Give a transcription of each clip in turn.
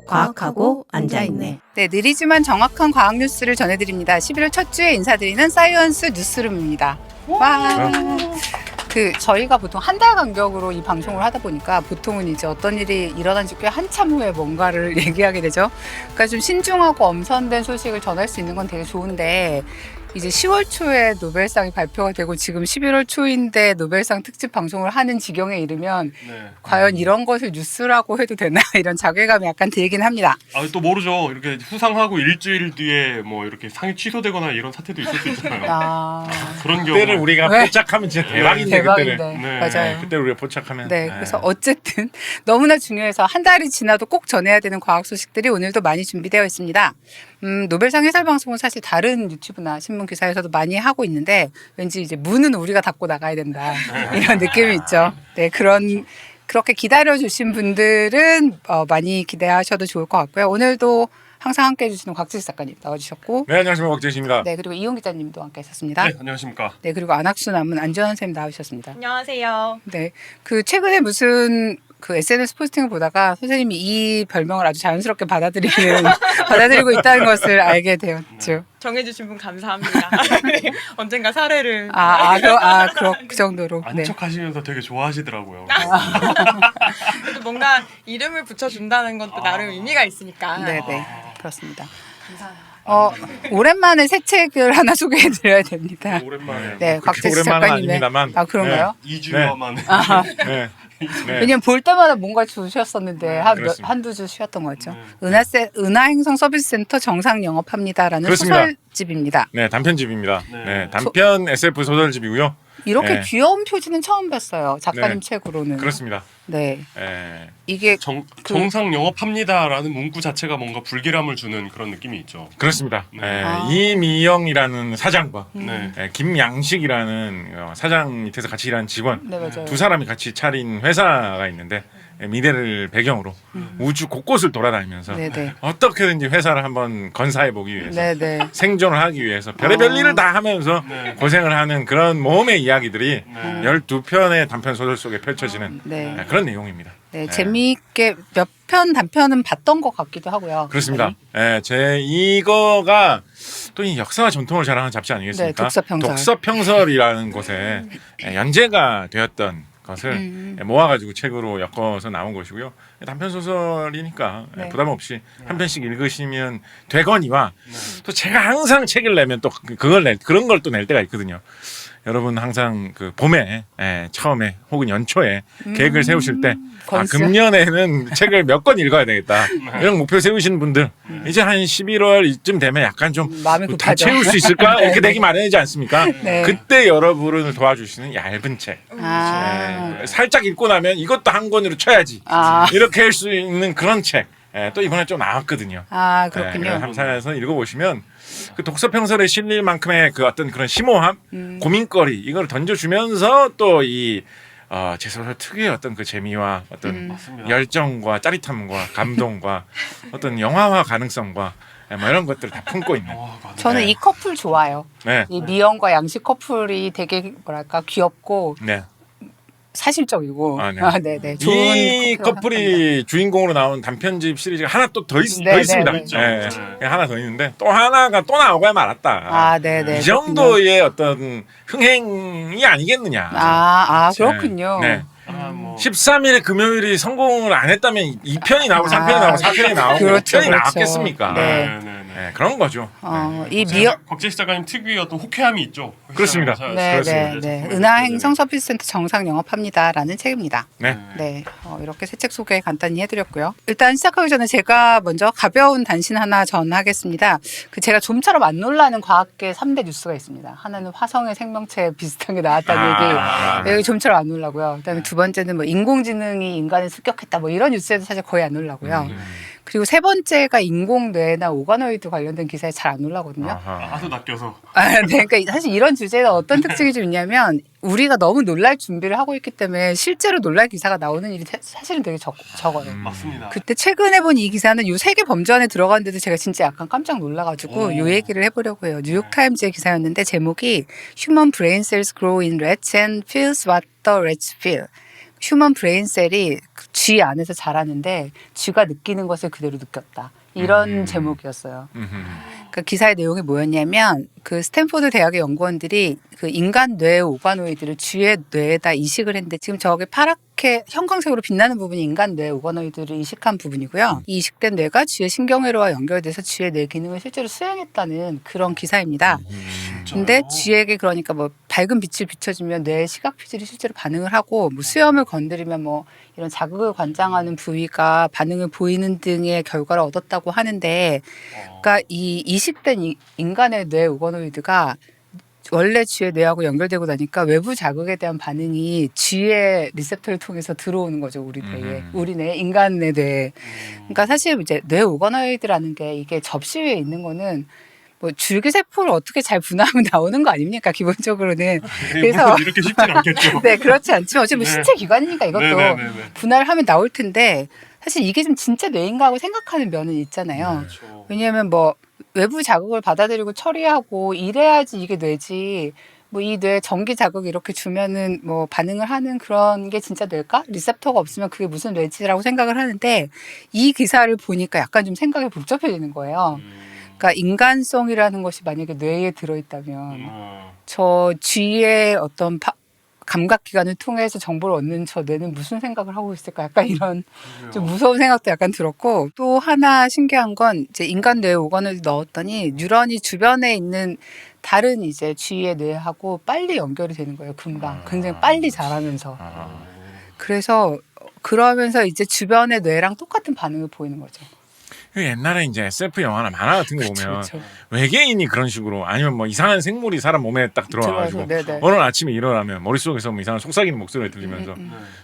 과학하고 앉아있네. 네, 느리지만 정확한 과학 뉴스를 전해드립니다. 11월 첫 주에 인사드리는 사이언스 뉴스룸입니다. 와. 저희가 보통 한 달 간격으로 이 방송을 하다 보니까 보통은 이제 어떤 일이 일어난 지 꽤 한참 후에 뭔가를 얘기하게 되죠. 그러니까 좀 신중하고 엄선된 소식을 전할 수 있는 건 되게 좋은데 이제 10월 초에 노벨상이 발표가 되고 지금 11월 초인데 노벨상 특집 방송을 하는 지경에 이르면 과연 이런 것을 뉴스라고 해도 되나 이런 자괴감이 약간 들긴 합니다. 또 모르죠. 이렇게 수상하고 일주일 뒤에 뭐 이렇게 상이 취소되거나 이런 사태도 있을 수 있잖아요. 그런 경우 그때를 우리가 포착하면 진짜 대박인데 대박인데. 그때를. 맞아요. 그때 우리가 포착하면. 네, 그래서 어쨌든 너무나 중요해서 한 달이 지나도 꼭 전해야 되는 과학 소식들이 오늘도 많이 준비되어 있습니다. 노벨상 해설 방송은 사실 다른 유튜브나 신문 기사에서도 많이 하고 있는데 왠지 이제 문은 우리가 닫고 나가야 된다 이런 느낌이 있죠. 네, 그렇게 기다려주신 분들은 많이 기대하셔도 좋을 것 같고요. 오늘도 항상 함께해 주시는 곽지식 작가님 나와주셨고, 네, 안녕하십니까, 곽지식입니다. 네, 그리고 이용 기자님도 함께했었습니다. 네, 안녕하십니까. 네, 그리고 안학수 남은 안지원 선생님 나오셨습니다. 안녕하세요. 네, 최근에 무슨 SNS 포스팅을 보다가 선생님이 이 별명을 아주 자연스럽게 받아들이고 있다는 것을 알게 되었죠. 정해주신 분 감사합니다. 네, 언젠가 사례를. 그 정도로. 네. 안척하시면서 되게 좋아하시더라고요. 그래도 뭔가 이름을 붙여준다는 것도 나름 의미가 있으니까. 네네, 그렇습니다. 감사합니다. 오랜만에 새 책을 하나 소개해드려야 됩니다. 오랜만에. 네, 곽지식 오랜만은 작가님의. 아닙니다만. 그런가요? 2주여 만에. 네. 네. 왜냐면 볼 때마다 뭔가 주셨었는데 그렇습니다. 한두 주 쉬었던 거죠. 은하행성 서비스센터 정상 영업합니다라는 그렇습니다. 소설집입니다. 네, 단편집입니다. 네. 네, 단편 SF 소설집이고요. 이렇게 네. 귀여운 표지는 처음 봤어요. 작가님 네. 책으로는. 그렇습니다. 네. 네. 이게 정상 영업합니다라는 문구 자체가 뭔가 불길함을 주는 그런 느낌이 있죠. 그렇습니다. 네. 네. 이미영이라는 사장과 네. 김양식이라는 사장 밑에서 같이 일하는 직원 네, 맞아요. 두 사람이 같이 차린 회사가 있는데 미래를 배경으로 우주 곳곳을 돌아다니면서 네네. 어떻게든지 회사를 한번 건사해 보기 위해서 네네. 생존을 하기 위해서 별의별 일을 다 하면서 네. 고생을 하는 그런 모험의 이야기들이 네. 12편의 단편 소설 속에 펼쳐지는 네. 그런 내용입니다. 네, 재미있게 몇 편 단편은 봤던 것 같기도 하고요. 그렇습니다. 이거가 또 이 역사와 전통을 자랑하는 잡지 아니겠습니까? 네, 독서평설. 독서평설이라는 곳에 연재가 되었던 것을 모아가지고 책으로 엮어서 나온 것이고요. 단편 소설이니까 부담 없이 한 편씩 읽으시면 되거니와 또 제가 항상 책을 내면 또 그런 걸 또 낼 때가 있거든요. 여러분 항상 봄에 처음에 혹은 연초에 계획을 세우실 때 금년에는 책을 몇 권 읽어야 되겠다 이런 목표 세우시는 분들 이제 한 11월 이쯤 되면 약간 좀 마음이 다 급하죠. 채울 수 있을까 이렇게 되기 마련이지 않습니까? 네. 그때 여러분을 도와주시는 얇은 책 살짝 읽고 나면 이것도 한 권으로 쳐야지 이렇게 할 수 있는 그런 책 또 이번에 좀 나왔거든요. 그렇군요. 한번 찾아서 읽어보시면 독서 평설에 실릴 만큼의 어떤 그런 심오함, 고민거리 이걸 던져주면서 또 이 제 소설 특유의 어떤 재미와 어떤 열정과 짜릿함과 감동과 어떤 영화화 가능성과 뭐 이런 것들을 다 품고 있는. 저는 이 커플 좋아요. 네. 이 미영과 양식 커플이 되게 뭐랄까 귀엽고 네. 사실적이고. 네네. 이 좋은 커플이 주인공으로 나온 단편집 시리즈가 하나 또 더 네, 있습니다. 네, 네. 하나 더 있는데 또 하나가 또 나오고야 말았다. 네네. 이 정도의 어떤 흥행이 아니겠느냐. 그렇군요. 네. 13일 금요일이 성공을 안 했다면 2편이 나오고 3편이 나오고 4편이 나오고 그렇죠, 5편이 그렇죠. 나왔겠습니까? 네. 그런 거죠. 이 미영 곽재식 작가님 특유의 어떤 호쾌함이 있죠. 그렇습니다. 네. 은하행성 서비스센터 정상 영업합니다라는 책입니다. 네. 네, 이렇게 새 책 소개 간단히 해드렸고요. 일단 시작하기 전에 제가 먼저 가벼운 단신 하나 전하겠습니다. 제가 좀처럼 안 놀라는 과학계 3대 뉴스가 있습니다. 하나는 화성의 생명체 비슷한 게 나왔다는 얘기. 여기 좀처럼 안 놀라고요. 그다음에 두 번째는 뭐 인공지능이 인간을 습격했다 뭐 이런 뉴스에도 사실 거의 안 놀라고요. 그리고 세 번째가 인공뇌나 오가노이드 관련된 기사에 잘 안 올라거든요. 아주 낚여서. 네, 그러니까 사실 이런 주제는 어떤 특징이 좀 있냐면 우리가 너무 놀랄 준비를 하고 있기 때문에 실제로 놀랄 기사가 나오는 일이 사실은 되게 적어요. 맞습니다. 그때 최근에 본 이 기사는 요 세계 범죄 안에 들어갔는데도 제가 진짜 약간 깜짝 놀라가지고 요 얘기를 해보려고 해요. 뉴욕타임즈의 기사였는데 제목이 Human brain cells grow in rats and feels what the rats feel. 휴먼 브레인 셀이 쥐 안에서 자라는데 쥐가 느끼는 것을 그대로 느꼈다. 이런 제목이었어요. 그 기사의 내용이 뭐였냐면 그 스탠포드 대학의 연구원들이 그 인간 뇌의 오가노이드를 쥐의 뇌에다 이식을 했는데 지금 저게 파랗게 형광색으로 빛나는 부분이 인간 뇌의 오가노이드를 이식한 부분이고요. 이 이식된 뇌가 쥐의 신경회로와 연결돼서 쥐의 뇌 기능을 실제로 수행했다는 그런 기사입니다. 근데 쥐에게 그러니까 뭐 밝은 빛을 비춰주면 뇌의 시각 피질이 실제로 반응을 하고 뭐 수염을 건드리면 뭐 이런 자극을 관장하는 부위가 반응을 보이는 등의 결과를 얻었다고 하는데, 그러니까 이 이식된 인간의 뇌 오가노이드가 원래 쥐의 뇌하고 연결되고 나니까 외부 자극에 대한 반응이 쥐의 리셉터를 통해서 들어오는 거죠, 우리 뇌에, 우리 뇌, 인간의 뇌에. 그러니까 사실 이제 뇌 오가노이드라는 게 이게 접시 위에 있는 거는 뭐 줄기세포를 어떻게 잘 분해하면 나오는 거 아닙니까? 기본적으로는. 그래서 이렇게 쉽진 않겠죠. 네, 그렇지 않지만 어차피 네. 신체 기관이니까 이것도 네네네네. 분할을 하면 나올 텐데 사실 이게 좀 진짜 뇌인가 하고 생각하는 면은 있잖아요. 그렇죠. 왜냐하면 뭐 외부 자극을 받아들이고 처리하고 이래야지 이게 뇌지. 뭐 이 뇌 전기 자극 이렇게 주면은 뭐 반응을 하는 그런 게 진짜 뇌일까? 리셉터가 없으면 그게 무슨 뇌지라고 생각을 하는데 이 기사를 보니까 약간 좀 생각이 복잡해지는 거예요. 그러니까 인간성이라는 것이 만약에 뇌에 들어있다면 저 쥐의 어떤 감각기관을 통해서 정보를 얻는 저 뇌는 무슨 생각을 하고 있을까? 약간 이런 좀 무서운 생각도 약간 들었고, 또 하나 신기한 건 이제 인간 뇌에 오가노이드 넣었더니 뉴런이 주변에 있는 다른 이제 쥐의 뇌하고 빨리 연결이 되는 거예요. 금방 굉장히 빨리 자라면서. 그래서 그러면서 이제 주변의 뇌랑 똑같은 반응을 보이는 거죠. 옛날에 이제 SF 영화나 만화 같은 거 보면 그쵸. 외계인이 그런 식으로 아니면 뭐 이상한 생물이 사람 몸에 딱 들어와가지고 네네. 어느 아침에 일어나면 머릿속에서 뭐 이상한 속삭이는 목소리가 들리면서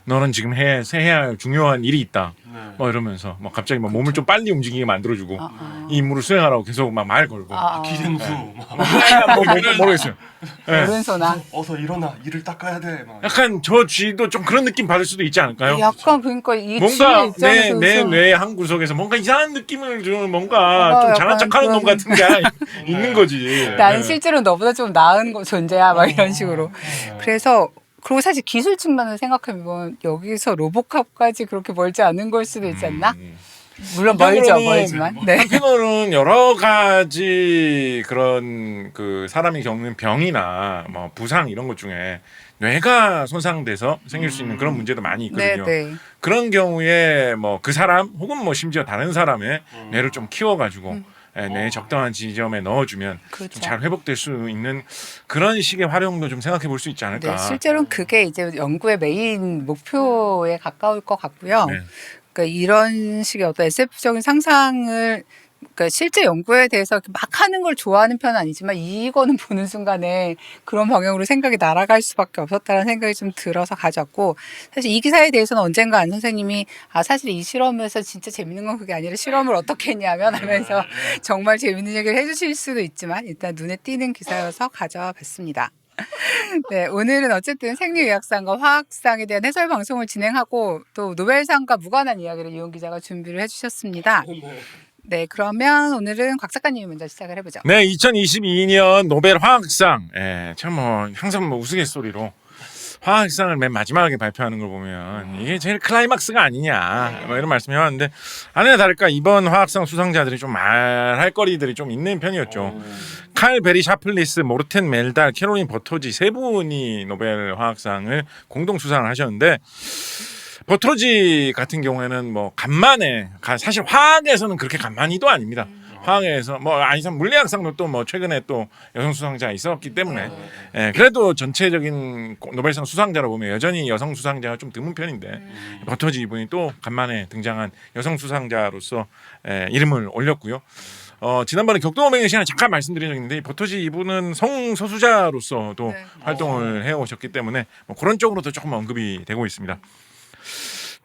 너는 지금 해야 할 중요한 일이 있다. 뭐 이러면서 뭐 갑자기 뭐 몸을 좀 빨리 움직이게 만들어주고 이 임무를 수행하라고 계속 막 말 걸고 기생수. 모르겠어요. 네. 오른손아. 어서 일어나. 이를 닦아야 돼. 막. 약간 저 쥐도 좀 그런 느낌 받을 수도 있지 않을까요? 약간 그러니까 이 뭔가 쥐의 입장에서 내 좀 뇌의 한 구석에서 뭔가 이상한 느낌을 주는 뭔가 좀 잘난 약간 척하는 놈 그런- 같은 게 있는 거지. 나는 네. 실제로 너보다 좀 나은 존재야 막 이런 식으로. 그래서 그리고 사실 기술 측면을 생각해보면 여기서 로보캅까지 그렇게 멀지 않은 걸 수도 있지 않나? 물론 멀지만. 네. 한편으로는 여러 가지 그런 그 사람이 겪는 병이나 뭐 부상 이런 것 중에 뇌가 손상돼서 생길 수 있는 그런 문제도 많이 있거든요. 네. 그런 경우에 뭐 그 사람 혹은 뭐 심지어 다른 사람의 뇌를 좀 키워가지고 뇌의 적당한 지점에 넣어주면 그렇죠. 좀 잘 회복될 수 있는 그런 식의 활용도 좀 생각해 볼 수 있지 않을까. 네, 실제로는 그게 이제 연구의 메인 목표에 가까울 것 같고요. 네. 그러니까 이런 식의 어떤 SF적인 상상을 그러니까 실제 연구에 대해서 막 하는 걸 좋아하는 편은 아니지만 이거는 보는 순간에 그런 방향으로 생각이 날아갈 수밖에 없었다는 생각이 좀 들어서 가졌고, 사실 이 기사에 대해서는 언젠가 안 선생님이 사실 이 실험에서 진짜 재밌는 건 그게 아니라 실험을 어떻게 했냐면 하면서 정말 재밌는 얘기를 해주실 수도 있지만 일단 눈에 띄는 기사여서 가져와 봤습니다. 네, 오늘은 어쨌든 생리의학상과 화학상에 대한 해설 방송을 진행하고 또 노벨상과 무관한 이야기를 이용 기자가 준비를 해주셨습니다. 네, 그러면 오늘은 곽 작가님이 먼저 시작을 해보죠. 네, 2022년 노벨 화학상. 참 뭐 항상 뭐 우스갯소리로 화학상을 맨 마지막에 발표하는 걸 보면 이게 제일 클라이막스가 아니냐 뭐 이런 말씀 해왔는데, 아니나 다를까 이번 화학상 수상자들이 좀 말할 거리들이 좀 있는 편이었죠. 칼 베리 샤플리스, 모르텐 멜달, 캐롤린 버토지 세 분이 노벨 화학상을 공동 수상을 하셨는데, 버토지 같은 경우에는 뭐 간만에, 사실 화학에서는 그렇게 간만이도 아닙니다. 화학에서 뭐 아니면 물리학상도 또 뭐 최근에 또 여성 수상자가 있었기 때문에 그래도 전체적인 노벨상 수상자로 보면 여전히 여성 수상자가 좀 드문 편인데 버터지 이분이 또 간만에 등장한 여성 수상자로서 이름을 올렸고요. 지난번에 격동호맹의 시간에 잠깐 말씀드린 적이 있는데, 버터지 이분은 성소수자로서도 활동을 해오셨기 때문에 뭐 그런 쪽으로도 조금 언급이 되고 있습니다.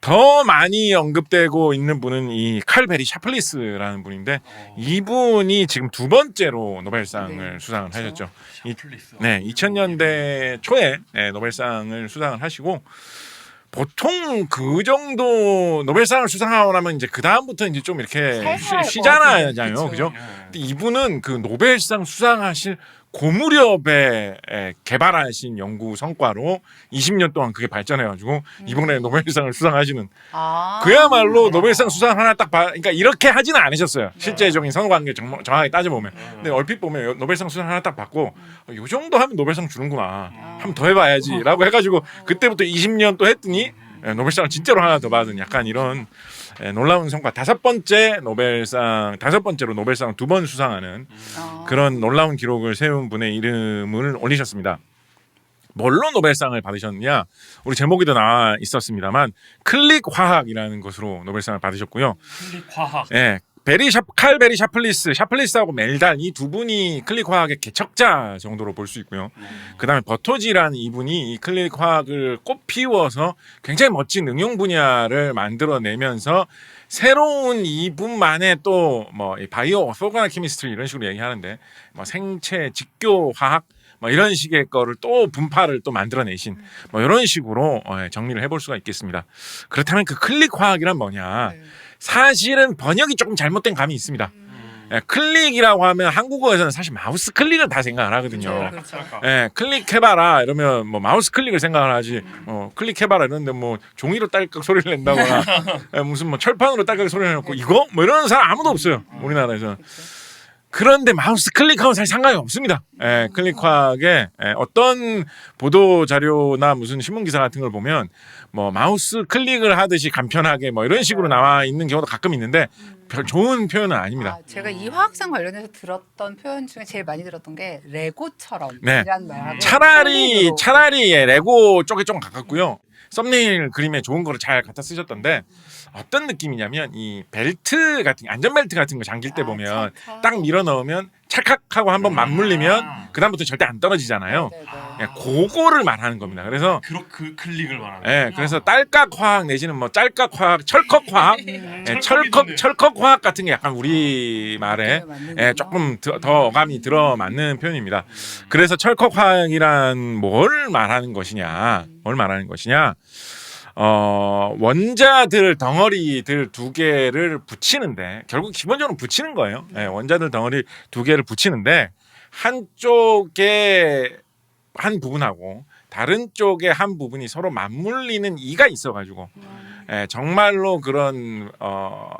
더 많이 언급되고 있는 분은 이 칼 베리 샤플리스라는 분인데, 이분이 지금 두 번째로 노벨상을 수상을 하셨죠. 네, 2000년대 초에 노벨상을 수상을 하시고, 보통 그 정도 노벨상을 수상하고 나면 이제 그 다음부터 이제 좀 이렇게 쉬잖아요, 그죠? 근데 이분은 그 노벨상 수상하실 고무렵에 개발하신 연구 성과로 20년 동안 그게 발전해가지고 이번에 노벨상을 수상하시는 그야말로 노벨상 수상 하나 딱 그러니까 이렇게 하지는 않으셨어요. 실제적인 선관계 정확하게 따져보면. 근데 얼핏 보면 노벨상 수상 하나 딱 받고 요 정도 하면 노벨상 주는구나. 한 번 더 해봐야지라고 해가지고 그때부터 20년 또 했더니 노벨상을 진짜로 하나 더 받은 약간 이런 놀라운 성과. 다섯 번째로 노벨상 2번 수상하는 그런 놀라운 기록을 세운 분의 이름을 올리셨습니다. 뭘로 노벨상을 받으셨느냐? 우리 제목에도 나와 있었습니다만 클릭 화학이라는 것으로 노벨상을 받으셨고요. 클릭 화학. 네. 칼 베리 샤플리스하고 멜달 이 두 분이 클릭 화학의 개척자 정도로 볼 수 있고요. 그다음에 버토지라는 이분이 이 클릭 화학을 꽃피워서 굉장히 멋진 응용 분야를 만들어내면서 새로운 이분만의 또 뭐 바이오 오토가나 케미스트리 이런 식으로 얘기하는데 뭐 생체 직교 화학 뭐 이런 식의 거를 또 분파를 또 만들어내신 뭐 이런 식으로 정리를 해볼 수가 있겠습니다. 그렇다면 그 클릭 화학이란 뭐냐? 사실은 번역이 조금 잘못된 감이 있습니다. 클릭이라고 하면 한국어에서는 사실 마우스 클릭을 다 생각을 하거든요. 그렇죠. 클릭해봐라 이러면 뭐 마우스 클릭을 생각을 하지. 클릭해봐라 이러는데 뭐 종이로 딸깍 소리를 낸다거나 무슨 뭐 철판으로 딸깍 소리를 내놓고 이거 뭐 이러는 사람 아무도 없어요. 우리나라에서는. 그런데 마우스 클릭하고 사실 상관이 없습니다. 클릭화학의 어떤 보도 자료나 무슨 신문 기사 같은 걸 보면 뭐 마우스 클릭을 하듯이 간편하게 뭐 이런 식으로 나와 있는 경우도 가끔 있는데 별 좋은 표현은 아닙니다. 제가 이 화학상 관련해서 들었던 표현 중에 제일 많이 들었던 게 레고처럼 네. 이란 말하고 차라리 레고 쪽에 좀 가깝고요. 썸네일 그림에 좋은 거를 잘 갖다 쓰셨던데 어떤 느낌이냐면 이 벨트 같은 안전벨트 같은 거 잠길 때 보면 딱 밀어 넣으면 찰칵하고 한번 맞물리면 그다음부터 절대 안 떨어지잖아요. 그거를 말하는 겁니다. 그래서 그 클릭을 말하는 거예요. 그래서 딸깍 화학 내지는 뭐 짤깍 화학, 철컥 화학, 철컥 화학 같은 게 약간 우리 말에 조금 더 어감이 들어맞는 표현입니다. 그래서 철컥 화학이란 뭘 말하는 것이냐? 원자들 덩어리들 두 개를 붙이는데 결국 기본적으로 붙이는 거예요. 원자들 덩어리 두 개를 붙이는데 한쪽에 한 부분하고 다른 쪽에 한 부분이 서로 맞물리는 이가 있어가지고 정말로 그런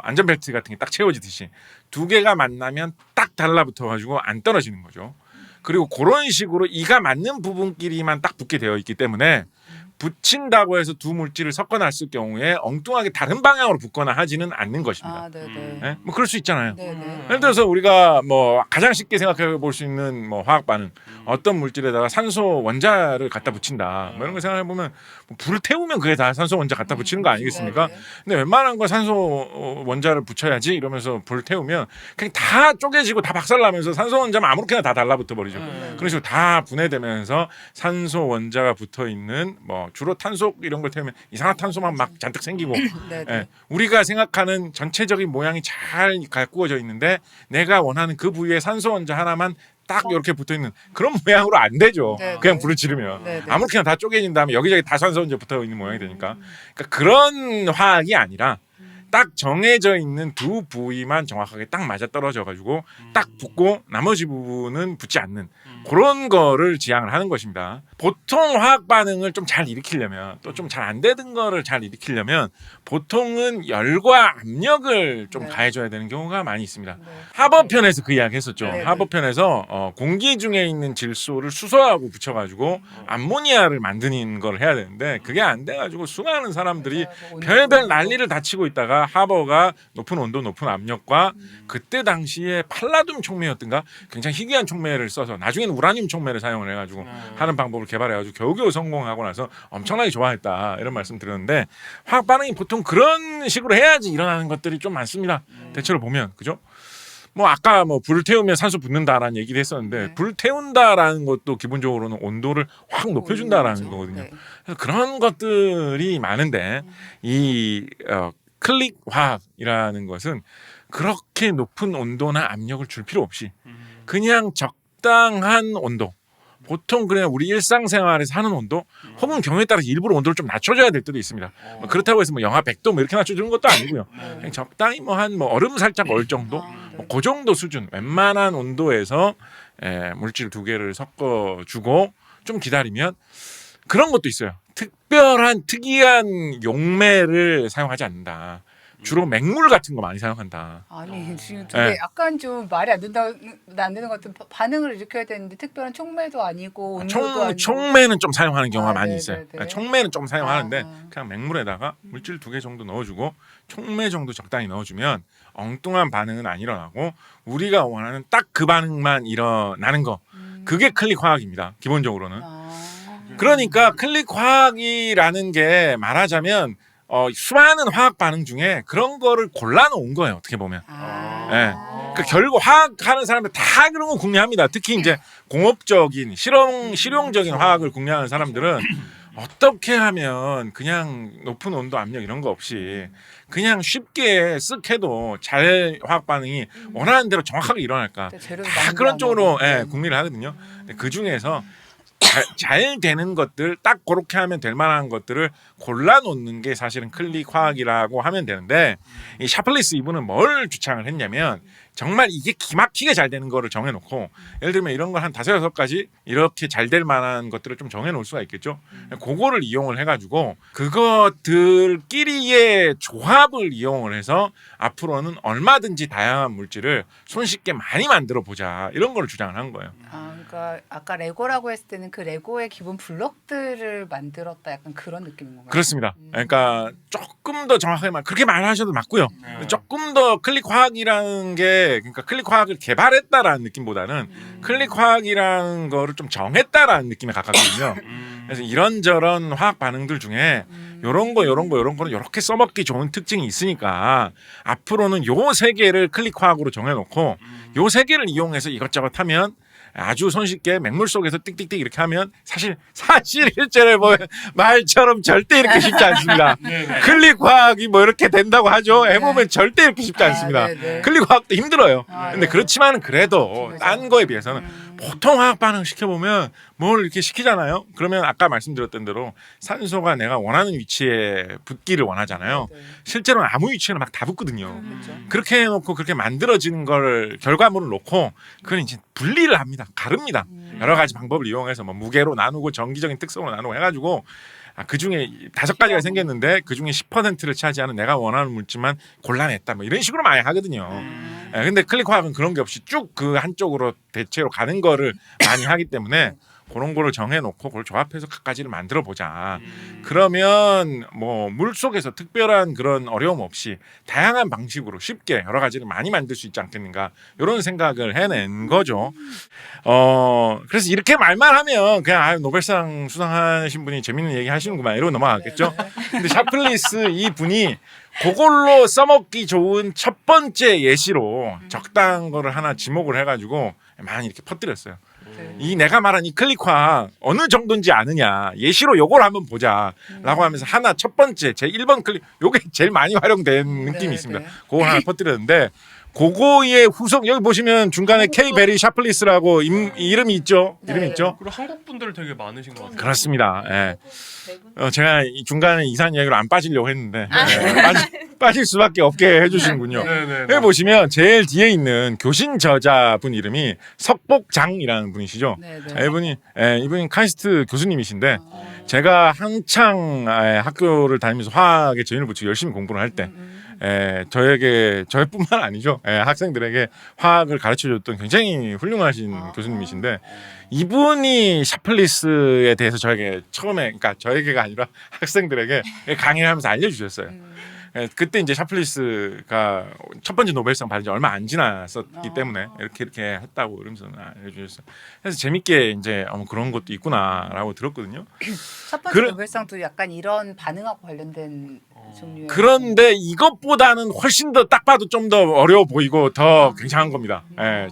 안전벨트 같은 게 딱 채워지듯이 두 개가 만나면 딱 달라붙어가지고 안 떨어지는 거죠. 그리고 그런 식으로 이가 맞는 부분끼리만 딱 붙게 되어 있기 때문에 붙인다고 해서 두 물질을 섞어놨을 경우에 엉뚱하게 다른 방향으로 붙거나 하지는 않는 것입니다. 뭐 그럴 수 있잖아요. 예를 들어서 우리가 뭐 가장 쉽게 생각해 볼 수 있는 뭐 화학 반응, 어떤 물질에다가 산소 원자를 갖다 붙인다. 뭐 이런 거 생각해 보면 뭐 불을 태우면 그게 다 산소 원자 갖다 붙이는 거 아니겠습니까? 근데 웬만한 거 산소 원자를 붙여야지 이러면서 불을 태우면 그냥 다 쪼개지고 다 박살나면서 산소 원자만 아무렇게나 다 달라붙어 버리죠. 그런 식으로 다 분해되면서 산소 원자가 붙어 있는 뭐 주로 탄소 이런 걸 태우면 이산화탄소만 막 잔뜩 생기고 우리가 생각하는 전체적인 모양이 잘 가꾸어져 있는데 내가 원하는 그 부위에 산소 원자 하나만 딱 이렇게 붙어 있는 그런 모양으로 안 되죠. 그냥 불을 지르면 아무렇게나 다 쪼개진 다음에 여기저기 다 산소 원자 붙어 있는 모양이 되니까 그러니까 그런 화학이 아니라 딱 정해져 있는 두 부위만 정확하게 딱 맞아 떨어져 가지고 딱 붙고 나머지 부분은 붙지 않는 그런 거를 지향을 하는 것입니다. 보통 화학 반응을 좀 잘 일으키려면 또 좀 잘 안 되는 거를 잘 일으키려면 보통은 열과 압력을 좀 가해줘야 되는 경우가 많이 있습니다. 하버편에서 그 이야기 했었죠. 하버편에서 공기 중에 있는 질소를 수소하고 붙여가지고 암모니아를 만드는 걸 해야 되는데 그게 안 돼가지고 수많은 사람들이 별별 난리를 다 치고 있다가 하버가 높은 온도 높은 압력과 그때 당시에 팔라듐 촉매였던가 굉장히 희귀한 촉매를 써서 나중에는 우라늄 촉매를 사용을 해가지고 하는 방법을 개발해가지고 겨우겨우 성공하고 나서 엄청나게 좋아했다 이런 말씀 드렸는데 화학 반응이 보통 그런 식으로 해야지 일어나는 것들이 좀 많습니다. 대체로 보면 그죠? 뭐 아까 뭐 불을 태우면 산소 붙는다라는 얘기를 했었는데 불 태운다라는 것도 기본적으로는 온도를 확 높여준다라는 거거든요. 그래서 그런 것들이 많은데 이 클릭 화학이라는 것은 그렇게 높은 온도나 압력을 줄 필요 없이 그냥 적당한 온도 보통 그냥 우리 일상생활에서 하는 온도 혹은 경우에 따라서 일부러 온도를 좀 낮춰줘야 될 때도 있습니다. 그렇다고 해서 뭐 영하 100도 뭐 이렇게 낮춰주는 것도 아니고요. 그냥 적당히 뭐 한 뭐 얼음 살짝 얼 정도 그 정도 수준, 웬만한 온도에서 물질 두 개를 섞어주고 좀 기다리면 그런 것도 있어요. 특이한 용매를 사용하지 않는다. 주로 맹물 같은 거 많이 사용한다. 아니 지금 되게 약간 좀 말이 안 되는 것 같은 반응을 일으켜야 되는데 특별한 총매도 아니고 온도도 아니고. 총매는 좀 사용하는 경우가 많이 네네네. 있어요. 총매는 좀 사용하는데 그냥 맹물에다가 물질 2개 정도 넣어주고 총매 정도 적당히 넣어주면 엉뚱한 반응은 안 일어나고 우리가 원하는 딱 그 반응만 일어나는 거. 그게 클릭 화학입니다. 기본적으로는. 그러니까 클릭 화학이라는 게 말하자면 수많은 화학 반응 중에 그런 거를 골라놓은 거예요. 어떻게 보면. 그 결국 화학하는 사람들 다 그런 거 궁리합니다. 특히 이제 공업적인 실용적인 화학을 궁리하는 사람들은 어떻게 하면 그냥 높은 온도 압력 이런 거 없이 그냥 쉽게 쓱 해도 잘 화학 반응이 원하는 대로 정확하게 일어날까 다 그런 쪽으로 궁리를 하거든요. 그 중에서 잘 되는 것들 딱 그렇게 하면 될 만한 것들을 골라놓는 게 사실은 클릭 화학이라고 하면 되는데 이 샤플리스 이분은 뭘 주창을 했냐면 정말 이게 기막히게 잘 되는 거를 정해놓고 예를 들면 이런 걸 한 5-6가지 이렇게 잘 될 만한 것들을 좀 정해놓을 수가 있겠죠. 그거를 이용을 해가지고 그것들끼리의 조합을 이용을 해서 앞으로는 얼마든지 다양한 물질을 손쉽게 많이 만들어 보자 이런 거를 주장을 한 거예요. 그러니까 아까 레고라고 했을 때는 그 레고의 기본 블록들을 만들었다 약간 그런 느낌인 건가요? 그렇습니다. 그러니까 조금 더 정확하게 그렇게 말하셔도 맞고요. 조금 더 클릭 화학이라는 게 그러니까 클릭 화학을 개발했다라는 느낌보다는 클릭 화학이라는 거를 좀 정했다라는 느낌에 가깝거든요. 그래서 이런저런 화학 반응들 중에 요런 거는 이렇게 써먹기 좋은 특징이 있으니까 앞으로는 요 3개를 클릭 화학으로 정해놓고 요 3개를 이용해서 이것저것 하면 아주 손쉽게 맹물 속에서 띡띡띡 이렇게 하면 사실 실제로 보면 말처럼 절대 이렇게 쉽지 않습니다. 클릭 화학이 뭐 이렇게 된다고 하죠. 해보면 절대 이렇게 쉽지 않습니다. 클릭 화학도 힘들어요. 근데 그렇지만 그래도 딴 거에 비해서는 보통 화학 반응 시켜보면 뭘 이렇게 시키잖아요. 그러면 아까 말씀드렸던 대로 산소가 내가 원하는 위치에 붙기를 원하잖아요. 실제로는 아무 위치에나 막 다 붙거든요. 그렇게 해놓고 그렇게 만들어지는 걸 결과물을 놓고 그걸 이제 분리를 합니다. 가릅니다. 여러 가지 방법을 이용해서 뭐 무게로 나누고 정기적인 특성으로 나누고 해가지고 그 중에 5가지가 생겼는데 그 중에 10%를 차지하는 내가 원하는 물질만 골라냈다 뭐 이런 식으로 많이 하거든요. 근데 클릭 화학은 그런 게 없이 쭉 그 한쪽으로 대체로 가는 거를 많이 하기 때문에 그런 거를 정해놓고 그걸 조합해서 각가지를 만들어 보자. 그러면 뭐 물 속에서 특별한 그런 어려움 없이 다양한 방식으로 쉽게 여러 가지를 많이 만들 수 있지 않겠는가 이런 생각을 해낸 거죠. 그래서 이렇게 말만 하면 그냥 노벨상 수상하신 분이 재밌는 얘기 하시는구만 이러고 넘어가겠죠. 근데 샤플리스 이 분이 그걸로 써먹기 좋은 첫 번째 예시로 적당한 거를 하나 지목을 해가지고 많이 이렇게 퍼뜨렸어요. 이 내가 말한 이 클릭화 어느 정도인지 아느냐 예시로 요걸 한번 보자라고 하면서 하나 첫 번째 제 1번 클릭 요게 제일 많이 활용된 느낌이 있습니다. 그거 하나 퍼뜨렸는데 그거의 후속 여기 보시면 중간에 K 베리 샤플리스라고 이름이 있죠. 이름이 있죠. 그리고 한국 분들 되게 많으신 것 같아요. 그렇습니다. 제가 이 중간에 이상 이야기로 안 빠지려고 했는데 빠질 수밖에 없게 해주시는군요. 여기 보시면 제일 뒤에 있는 교신 저자분 이름이 석복장이라는 분이시죠. 이분이 카이스트 교수님이신데 제가 한창 학교를 다니면서 화학에 전인을 붙이고 열심히 공부를 할 때 저뿐만 아니죠. 학생들에게 화학을 가르쳐줬던 굉장히 훌륭하신 교수님이신데 이분이 샤플리스에 대해서 저에게 처음에 그러니까 저에게가 아니라 학생들에게 강의를 하면서 알려주셨어요. 그때 이제 샤플리스가 첫 번째 노벨상 받은 지 얼마 안 지났었기 때문에 이렇게 했다고 이러면서 알려주셨어요. 그래서 재밌게 이제 그런 것도 있구나라고 들었거든요. 첫 번째 노벨상도 약간 이런 반응하고 관련된 종류의. 그런데 이것보다는 훨씬 더 딱 봐도 좀 더 어려워 보이고 더 굉장한 겁니다.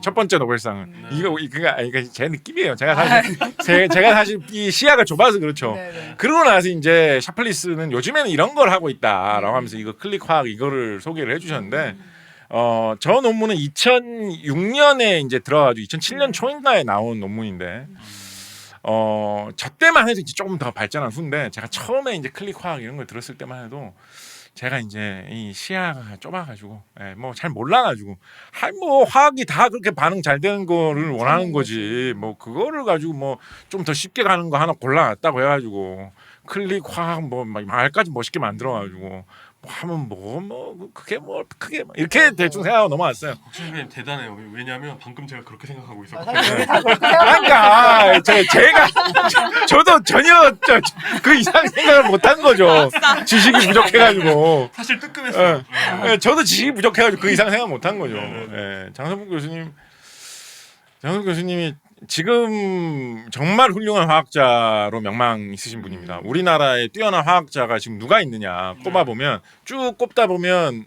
첫 번째 노벨상은 이거 제 느낌이에요. 제가 사실 이 시야가 좁아서 그렇죠. 그러고 나서 이제 샤플리스는 요즘에는 이런 걸 하고 있다라고 하면서 이거 클릭 화학 이거를 소개를 해주셨는데 저 논문은 2006년에 이제 들어가지고 2007년 초인가에 나온 논문인데. 저 때만 해도 이제 조금 더 발전한 후인데 제가 처음에 이제 클릭 화학 이런 걸 들었을 때만 해도 제가 이제 이 시야가 좁아가지고 뭐 잘 몰라가지고 뭐 화학이 다 그렇게 반응 잘 되는 거를 원하는 거지 뭐 그거를 가지고 뭐 좀 더 쉽게 가는 거 하나 골라놨다고 해가지고 클릭 화학 뭐 말까지 멋있게 만들어가지고 뭐 하면 뭐 그게 뭐 크게 이렇게 대충 생각하고 넘어왔어요. 국장님 대단해요. 왜냐하면 방금 제가 그렇게 생각하고 아, 있었거든요. 사실 다 그렇게 생각하고 그러니까 제가 저도 전혀 그 이상 생각을 못한 거죠. 지식이 부족해가지고. 사실 뜨끔했어요. 저도 지식이 부족해가지고 그 이상 생각 못한 거죠. 장성국 교수님이 지금 정말 훌륭한 화학자로 명망 있으신 분입니다. 우리나라에 뛰어난 화학자가 지금 누가 있느냐 꼽아보면 쭉 꼽다 보면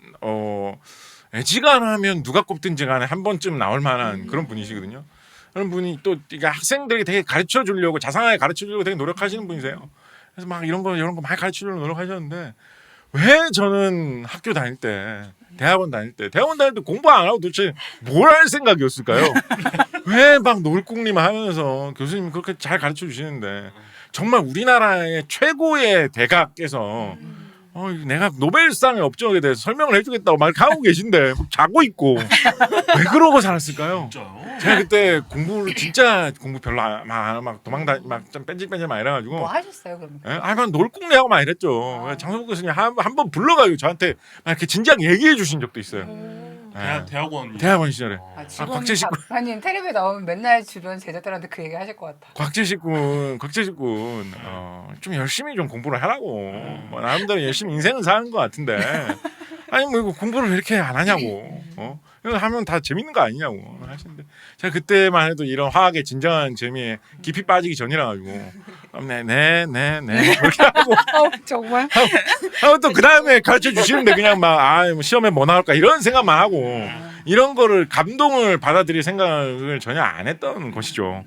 애지간하면 누가 꼽든지 간에 한 번쯤 나올 만한 그런 분이시거든요. 그런 분이 또 학생들에게 되게 가르쳐 주려고 자상하게 가르쳐 주려고 되게 노력하시는 분이세요. 그래서 막 이런 거 많이 가르쳐 주려고 노력하셨는데 왜 저는 학교 다닐 때 대학원 다닐 때 공부 안 하고 도대체 뭘 할 생각이었을까요? 왜 막 놀궁리만 하면서 교수님이 그렇게 잘 가르쳐 주시는데 정말 우리나라의 최고의 대가께서 내가 노벨상의 업적에 대해서 설명을 해주겠다고 막 하고 계신데 자고 있고 왜 그러고 살았을까요? 진짜요? 제가 그때 공부 별로 막 좀 뺀질뺀질 막 이래가지고 뭐 하셨어요 그러면? 막 놀궁리하고 막 이랬죠. 장성국 교수님 한 번 불러가지고 저한테 막 이렇게 진지하게 얘기해 주신 적도 있어요. 대학원 시절에. 지금 곽재식 군. 박사님 텔레비에 나오면 맨날 주변 제자들한테 그 얘기 하실 것 같아. 곽재식 군 좀 열심히 좀 공부를 하라고. 뭐 나름대로 열심히 인생을 사는 것 같은데 아니 뭐 이거 공부를 왜 이렇게 안 하냐고. 이거 하면 다 재밌는 거 아니냐고 하시는데 제가 그때만 해도 이런 화학의 진정한 재미에 깊이 빠지기 전이라 가지고 네 그렇게 하고 정말? 하고 또 그 다음에 가르쳐 주시는데 그냥 뭐 시험에 뭐 나올까 이런 생각만 하고 이런 거를 감동을 받아들일 생각을 전혀 안 했던 것이죠.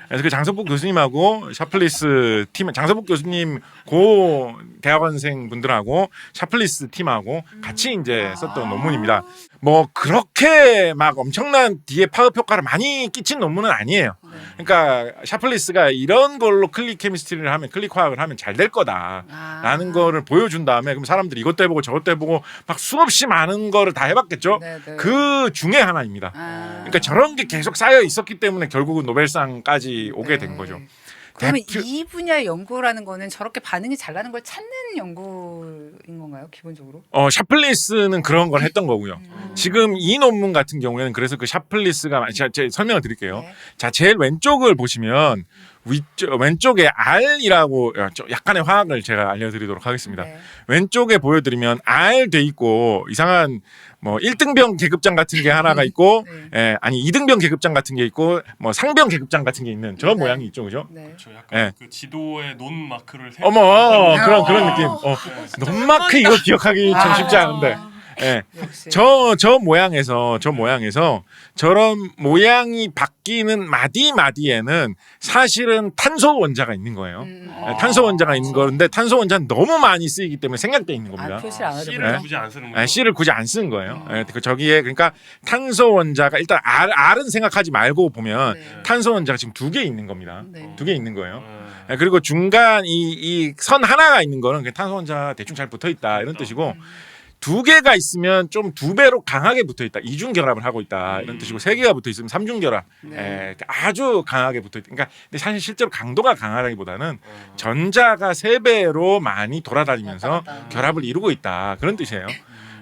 그래서 그 장성복 교수님하고 샤플리스 팀, 장성복 교수님 고 대학원생 분들하고 샤플리스 팀하고 같이 이제 썼던 논문입니다. 뭐 그렇게 막 엄청난 뒤에 파급 효과를 많이 끼친 논문은 아니에요. 그러니까 샤플리스가 이런 걸로 클릭 화학을 하면 잘 될 거다라는 거를 보여준 다음에 그럼 사람들이 이것도 해보고 저것도 해보고 막 수없이 많은 거를 다 해봤겠죠. 네네. 그 중에 하나입니다. 그러니까 저런 게 계속 쌓여 있었기 때문에 결국은 노벨상까지 오게 된 거죠. 그러면 이 분야의 연구라는 거는 저렇게 반응이 잘 나는 걸 찾는 연구인 건가요, 기본적으로? 샤플리스는 그런 걸 했던 거고요. 지금 이 논문 같은 경우에는 그래서 그 샤플리스가 제가 설명을 드릴게요. 네. 자, 제일 왼쪽을 보시면 왼쪽에 R이라고 약간의 화학을 제가 알려드리도록 하겠습니다. 네. 왼쪽에 보여드리면 R 돼 있고 이상한 뭐 1등병 계급장 같은 게 하나가 있고 아니 2등병 계급장 같은 게 있고 뭐 상병 계급장 같은 게 있는 저런 모양이 있죠, 그죠? 네. 그렇죠. 약간 그 지도에 논 마크를 그런 느낌. 논마크 이거 기억하기 참 쉽지 않은데. 역시. 저 모양에서 저런 모양이 바뀌는 마디에는 사실은 탄소 원자가 있는 거예요. 탄소 원자가 있는 건데 탄소 원자는 너무 많이 쓰이기 때문에 생략돼 있는 겁니다. 표시를 안 하죠. C를 굳이 안 쓰는 거예요. C를 굳이 안 쓰는 거예요. 저기에 그러니까 탄소 원자가 일단 R은 생각하지 말고 보면 탄소 원자가 지금 2개 있는 겁니다. 네. 2개 있는 거예요. 그리고 중간 이 선 하나가 있는 거는 탄소 원자가 대충 잘 붙어 있다 이런 뜻이고 2개가 있으면 좀 2배로 강하게 붙어 있다. 이중 결합을 하고 있다. 이런 뜻이고 3개가 붙어 있으면 삼중 결합. 아주 강하게 붙어 있다. 그러니까 근데 사실 실제로 강도가 강하다기보다는 전자가 3배로 많이 돌아다니면서 결합을 이루고 있다. 그런 뜻이에요.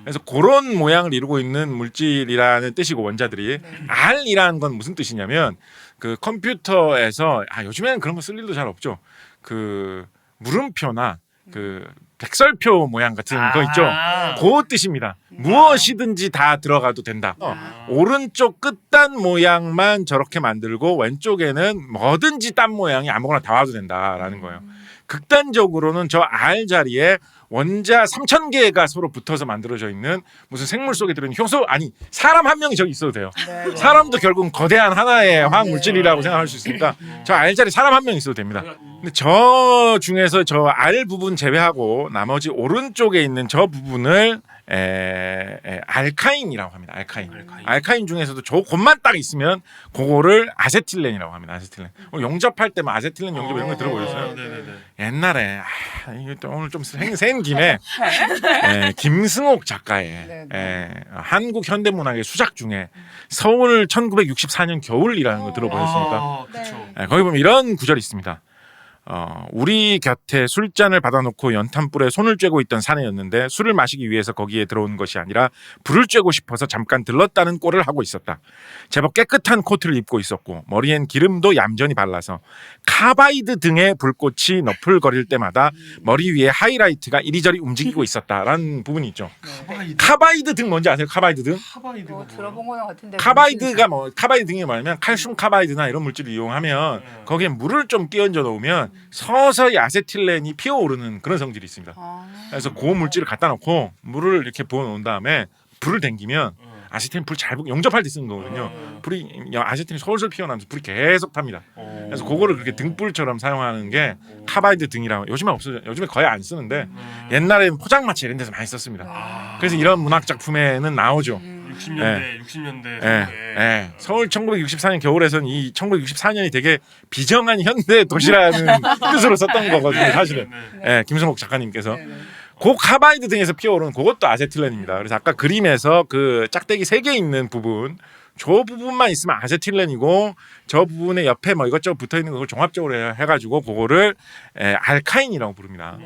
그래서 그런 모양을 이루고 있는 물질이라는 뜻이고 원자들이 R이라는 건 무슨 뜻이냐면 그 컴퓨터에서 요즘에는 그런 거 쓸 일도 잘 없죠. 그 물음표나 그 백설표 모양 같은 거 있죠. 그 뜻입니다. 무엇이든지 다 들어가도 된다. 오른쪽 끝단 모양만 저렇게 만들고 왼쪽에는 뭐든지 딴 모양이 아무거나 다 와도 된다라는 거예요. 극단적으로는 저 R 자리에 원자 3,000개가 서로 붙어서 만들어져 있는 무슨 생물 속에 들어있는 효소 사람 한 명이 저기 있어도 돼요. 사람도 결국은 거대한 하나의 화학 물질이라고 생각할 수 있으니까 저 R 자리 사람 한 명 있어도 됩니다. 근데 저 중에서 저 R 부분 제외하고 나머지 오른쪽에 있는 저 부분을 알카인이라고 합니다. 알카인 중에서도 그것만 딱 있으면 그거를 아세틸렌이라고 합니다. 아세틸렌. 용접할 때만 아세틸렌 용접 이런 거 들어보셨어요? 네네네. 옛날에 이게 또 오늘 좀 센 김에 김승옥 작가의 한국 현대문학의 수작 중에 서울 1964년 겨울이라는 거 들어보셨습니까? 그렇죠. 거기 보면 이런 구절이 있습니다. 우리 곁에 술잔을 받아놓고 연탄불에 손을 쬐고 있던 사내였는데 술을 마시기 위해서 거기에 들어온 것이 아니라 불을 쬐고 싶어서 잠깐 들렀다는 꼴을 하고 있었다. 제법 깨끗한 코트를 입고 있었고 머리엔 기름도 얌전히 발라서 카바이드 등의 불꽃이 너풀거릴 때마다 머리 위에 하이라이트가 이리저리 움직이고 있었다라는 부분이 있죠. 카바이드 등 뭔지 아세요? 카바이드 등? 들어본 거는 같은데. 카바이드 등이 뭐냐면 칼슘 카바이드나 이런 물질을 이용하면 거기에 물을 좀 끼얹어 놓으면 서서히 아세틸렌이 피어오르는 그런 성질이 있습니다. 그래서 그 물질을 갖다 놓고 물을 이렇게 부어 놓은 다음에 불을 당기면 아세틸렌 불 잘 용접할 때 쓰는 거거든요. 불이 아세틸렌이 솔솔 피어나면서 불이 계속 탑니다. 그래서 그거를 그렇게 등불처럼 사용하는 게 카바이드 등이라고. 요즘에 없어요. 요즘에 거의 안 쓰는데 옛날에는 포장마차 이런 데서 많이 썼습니다. 그래서 이런 문학 작품에는 나오죠. 60년대 서울 1964년 겨울에선 이 1964년이 되게 비정한 현대 도시라는 뜻으로 썼던 거거든요. 사실은 김승옥 작가님께서 그 카바이드 등에서 피어오르는 그것도 아세틸렌입니다. 그래서 아까 그림에서 그 짝대기 3개 있는 부분, 저 부분만 있으면 아세틸렌이고 저 부분에 옆에 뭐 이것저것 붙어 있는 걸 종합적으로 해가지고 그거를 알카인이라고 부릅니다.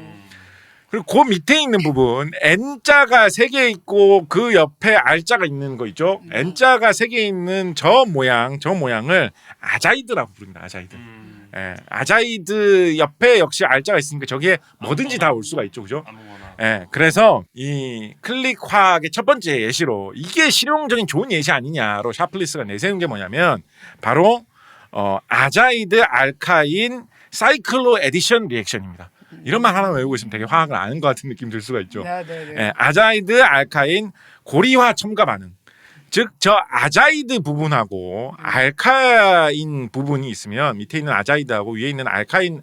그리고 그 밑에 있는 부분 N자가 3개 있고 그 옆에 R자가 있는 거 있죠. N자가 3개 있는 저 모양을 아자이드라고 부릅니다. 아자이드. 아자이드 옆에 역시 R자가 있으니까 저기에 뭐든지 다 올 수가 있죠. 그죠? 그래서 이 클릭 화학의 첫 번째 예시로 이게 실용적인 좋은 예시 아니냐로 샤플리스가 내세운 게 뭐냐면 바로 아자이드 알카인 사이클로 에디션 리액션입니다. 이런 말 하나 외우고 있으면 되게 화학을 아는 것 같은 느낌 들 수가 있죠. 아자이드 알카인 고리화 첨가 반응. 즉 저 아자이드 부분하고 알카인 부분이 있으면 밑에 있는 아자이드하고 위에 있는 알카인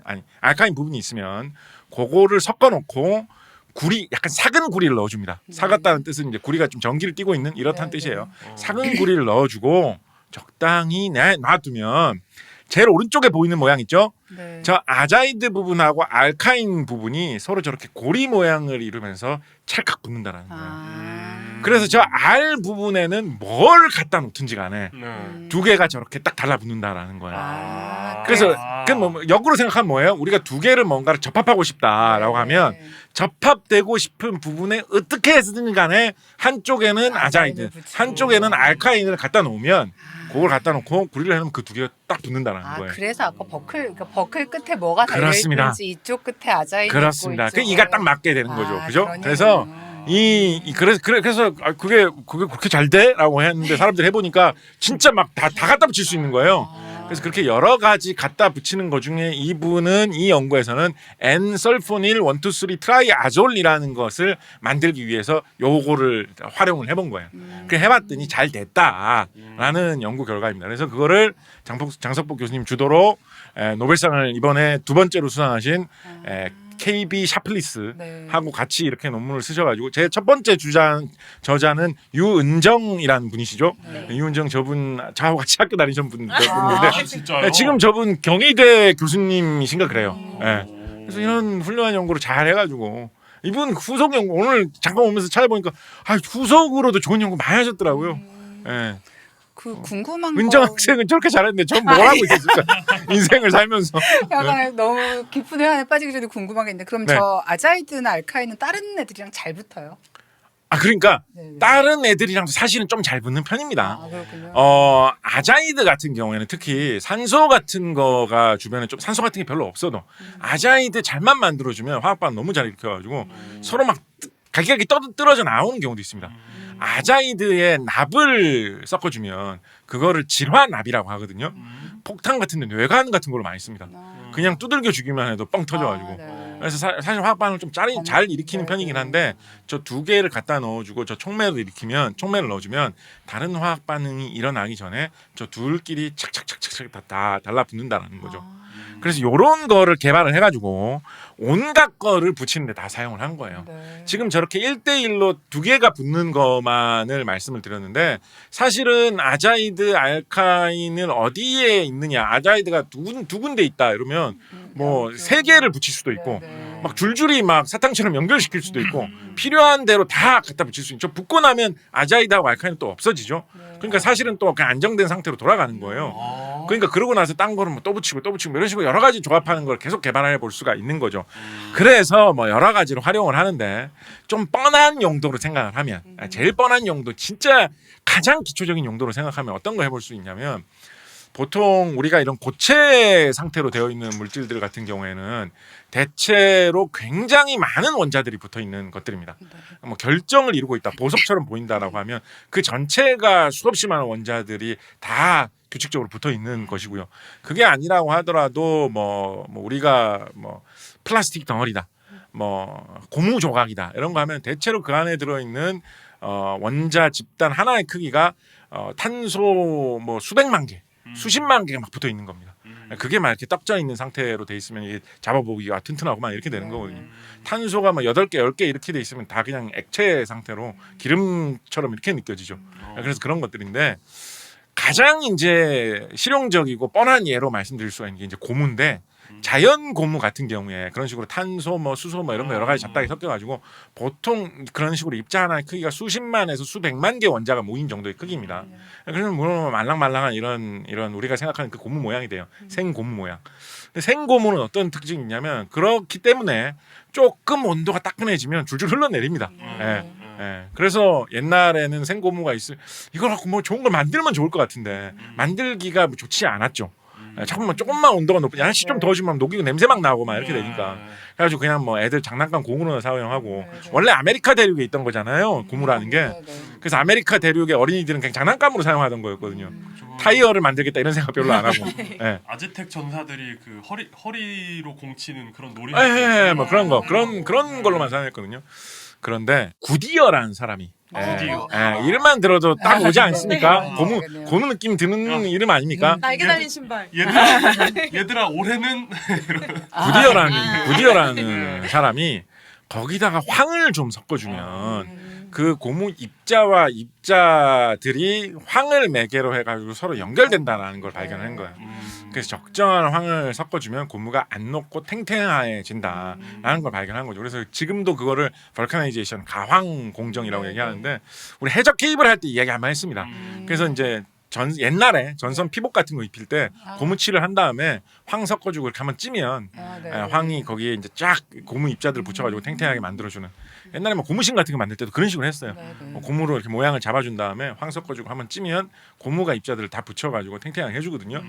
부분이 있으면 그거를 섞어 놓고 구리 약간 삭은 구리를 넣어줍니다. 삭았다는 뜻은 이제 구리가 좀 전기를 띠고 있는 이렇다는 뜻이에요. 삭은 구리를 넣어주고 적당히 놔두면 제일 오른쪽에 보이는 모양 있죠? 저 아자이드 부분하고 알카인 부분이 서로 저렇게 고리 모양을 이루면서 찰칵 붙는다는 거예요. 그래서 저 R 부분에는 뭘 갖다 놓든지 간에 두 개가 저렇게 딱 달라붙는다라는 거예요. 그래서 뭐 역으로 생각하면 뭐예요? 우리가 두 개를 뭔가를 접합하고 싶다라고 하면 접합되고 싶은 부분에 어떻게 해서든 간에 한쪽에는 아자이드, 한쪽에는 알카인을 갖다 놓으면 그걸 갖다 놓고 구리를 해놓으면 그 두 개가 딱 붙는다는 거예요. 그래서 아까 버클 끝에 뭐가 달려있는지 이쪽 끝에 아자이드 그렇습니다. 그 이가 딱 맞게 되는 거죠. 그죠? 그러네요. 그래서 그래서 그게 그렇게 잘 돼라고 했는데 사람들이 해보니까 진짜 막 다 갖다 붙일 수 있는 거예요. 그래서 그렇게 여러 가지 갖다 붙이는 것 중에 이 연구에서는 N설포닐 1, 2, 3 트라이아졸이라는 것을 만들기 위해서 요거를 활용을 해본 거예요. 그래 해봤더니 잘 됐다라는 연구 결과입니다. 그래서 그거를 장석복 교수님 주도로 노벨상을 이번에 2번째로 수상하신 KB 샤플리스하고 같이 이렇게 논문을 쓰셔가지고 제 첫 번째 저자는 유은정이라는 분이시죠. 유은정 저하고 같이 학교 다니신 분인데 지금 저분 경희대 교수님이신가 그래요. 그래서 이런 훌륭한 연구를 잘 해가지고 이분 후속 연구 오늘 잠깐 오면서 찾아보니까 후속으로도 좋은 연구 많이 하셨더라고요. 궁금한 은정 학생은 저렇게 잘했는데 전 뭘 하고 있었을까? 인생을 살면서. 약간 너무 깊은 회한에 빠지기 전에 궁금한 게 있는데 그럼 저 아자이드나 알카인은 다른 애들이랑 잘 붙어요? 그러니까 다른 애들이랑 사실은 좀 잘 붙는 편입니다. 그렇군요. 아자이드 같은 경우에는 특히 산소 같은 거가 주변에 좀 산소 같은 게 별로 없어도 아자이드 잘만 만들어주면 화학반응 너무 잘 일으켜가지고 서로 막 각각이 떨어져 나오는 경우도 있습니다. 아자이드에 납을 섞어주면 그거를 질화납이라고 하거든요. 폭탄 같은 데 뇌관 같은 걸로 많이 씁니다. 그냥 두들겨 주기만 해도 뻥 터져가지고. 그래서 사실 화학반응을 좀 잘 일으키는 편이긴 한데 저 두 개를 갖다 넣어주고 저 촉매를 넣어주면 다른 화학반응이 일어나기 전에 저 둘끼리 착착착착 다 달라붙는다는 거죠. 그래서 요런 거를 개발을 해가지고 온갖 거를 붙이는데 다 사용을 한 거예요. 네. 지금 저렇게 1대1로 두 개가 붙는 것만을 말씀을 드렸는데 사실은 아자이드 알카인은 어디에 있느냐, 아자이드가 두 군데 있다 이러면 뭐 세 개를 붙일 수도 있고 네. 막 줄줄이 막 사탕처럼 연결시킬 수도 있고 필요한 대로 다 갖다 붙일 수 있죠. 붙고 나면 아자이드하고 알카인은 또 없어지죠. 그러니까 사실은 또 그냥 안정된 상태로 돌아가는 거예요. 그러니까 그러고 나서 딴 거는 뭐 또 붙이고 또 붙이고 이런 식으로 여러 가지 조합하는 걸 계속 개발해 볼 수가 있는 거죠. 그래서 뭐 여러 가지로 활용을 하는데 좀 뻔한 용도로 생각을 하면 제일 뻔한 용도 진짜 가장 기초적인 용도로 생각하면 어떤 거 해볼 수 있냐면 보통 우리가 이런 고체 상태로 되어 있는 물질들 같은 경우에는 대체로 굉장히 많은 원자들이 붙어 있는 것들입니다. 뭐 결정을 이루고 있다, 보석처럼 보인다라고 하면 그 전체가 수없이 많은 원자들이 다 규칙적으로 붙어 있는 것이고요. 그게 아니라고 하더라도 뭐 우리가 뭐 플라스틱 덩어리다, 뭐 고무 조각이다 이런 거 하면 대체로 그 안에 들어 있는 원자 집단 하나의 크기가 탄소 뭐 수백만 개, 수십만 개가 막 붙어 있는 겁니다. 그게 막 이렇게 떡져 있는 상태로 돼 있으면 이게 잡아보기가 튼튼하고 막 이렇게 되는 거거든요. 탄소가 뭐 8개, 10개 이렇게 돼 있으면 다 그냥 액체 상태로 기름처럼 이렇게 느껴지죠. 그래서 그런 것들인데 가장 이제 실용적이고 뻔한 예로 말씀드릴 수가 있는 게 이제 고무인데 자연 고무 같은 경우에 그런 식으로 탄소 뭐 수소 뭐 이런 거 여러 가지 잡다하게 섞여가지고 보통 그런 식으로 입자 하나의 크기가 수십만에서 수백만 개 원자가 모인 정도의 크기입니다. 그래서 물론 말랑말랑한 이런 우리가 생각하는 그 고무 모양이 돼요. 생고무 모양. 근데 생고무는 어떤 특징이 있냐면 그렇기 때문에 조금 온도가 따끈해지면 줄줄 흘러내립니다. 그래서 옛날에는 생고무가 이걸 갖고 뭐 좋은 걸 만들면 좋을 것 같은데 만들기가 뭐 좋지 않았죠. 잠깐만 조금만 온도가 높으면 날씨 좀 더워지면 녹이고 냄새 막 나고 막 이렇게 되니까 그래가지고 그냥 뭐 애들 장난감 공으로 사용하고 원래 아메리카 대륙에 있던 거잖아요 고무라는 게. 그래서 아메리카 대륙의 어린이들은 그냥 장난감으로 사용하던 거였거든요. 타이어를 만들겠다 이런 생각 별로 안 하고. 아즈텍 전사들이 그 허리로 공치는 그런 놀이. 뭐 그런 걸로만 사용했거든요. 그런데 구디어라는 사람이 이름만 들어도 딱 오지 않습니까? 고무 느낌 드는 이름 아닙니까? 날개 달린 신발. 얘들아 올해는 구디어라는 사람이 거기다가 황을 좀 섞어주면 그 고무 입자와 입자들이 황을 매개로 해가지고 서로 연결된다는 걸 발견한 거예요. 그래서 적정한 황을 섞어주면 고무가 안 녹고 탱탱해진다라는 걸 발견한 거죠. 그래서 지금도 그거를 벌카나이제이션, 가황 공정이라고 얘기하는데 우리 해적 케이블 할 때 이야기 한번 했습니다. 그래서 이제 옛날에 전선 피복 같은 거 입힐 때 고무칠을 한 다음에 황 섞어주고 이렇게 한번 찌면 황이 거기에 이제 쫙 고무 입자들을 붙여가지고 탱탱하게 만들어주는. 옛날에 뭐 고무신 같은 거 만들 때도 그런 식으로 했어요. 고무로 이렇게 모양을 잡아준 다음에 황 섞어주고 한번 찌면 고무가 입자들을 다 붙여가지고 탱탱하게 해주거든요.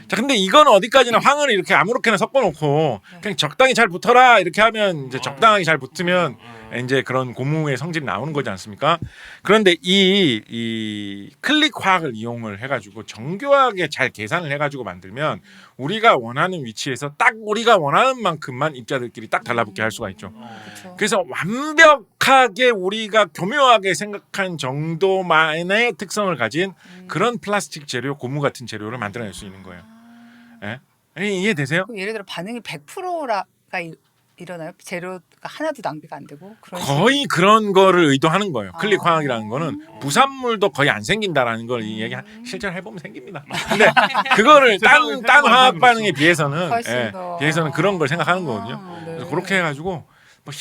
자, 근데 이건 어디까지나 황을 이렇게 아무렇게나 섞어놓고 그냥 적당히 잘 붙어라 이렇게 하면 이제 적당하게 잘 붙으면 이제 그런 고무의 성질이 나오는 거지 않습니까? 그런데 이 클릭 화학을 이용을 해가지고 정교하게 잘 계산을 해가지고 만들면 우리가 원하는 위치에서 딱 우리가 원하는 만큼만 입자들끼리 딱 달라붙게 할 수가 있죠. 그래서 완벽하게 우리가 교묘하게 생각한 정도만의 특성을 가진 그런 플라스틱 재료, 고무 같은 재료를 만들어낼 수 있는 거예요. 이해되세요? 예를 들어 반응이 100%가 일어나요? 재료가 하나도 낭비가 안 되고 거의 그런 거를 의도하는 거예요. 클릭 화학이라는 거는 부산물도 거의 안 생긴다라는 걸 이 얘기 실제로 해보면 생깁니다. 근데 그거를 딴 화학 반응에 비해서는 그런 걸 생각하는 거거든요. 그래서 그렇게 해가지고 뭐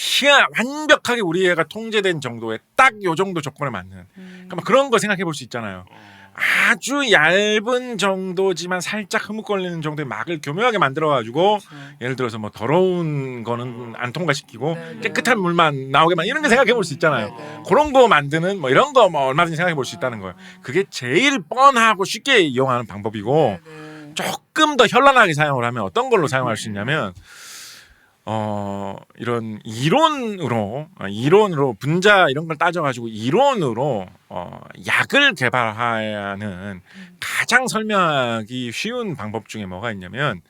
완벽하게 우리 애가 통제된 정도의 딱 요 정도 조건에 맞는 그러니까 그런 거 생각해 볼 수 있잖아요. 아주 얇은 정도지만 살짝 흐뭇거리는 정도의 막을 교묘하게 만들어가지고 예를 들어서 뭐 더러운 거는 안 통과시키고 깨끗한 물만 나오게만 이런 거 생각해 볼 수 있잖아요. 그런 거 만드는 뭐 이런 거 뭐 얼마든지 생각해 볼 수 있다는 거예요. 그게 제일 뻔하고 쉽게 이용하는 방법이고 조금 더 현란하게 사용을 하면 어떤 걸로 사용할 수 있냐면 이런 이론으로 분자 이런 걸 따져가지고 이론으로 약을 개발하는 가장 설명하기 쉬운 방법 중에 뭐가 있냐면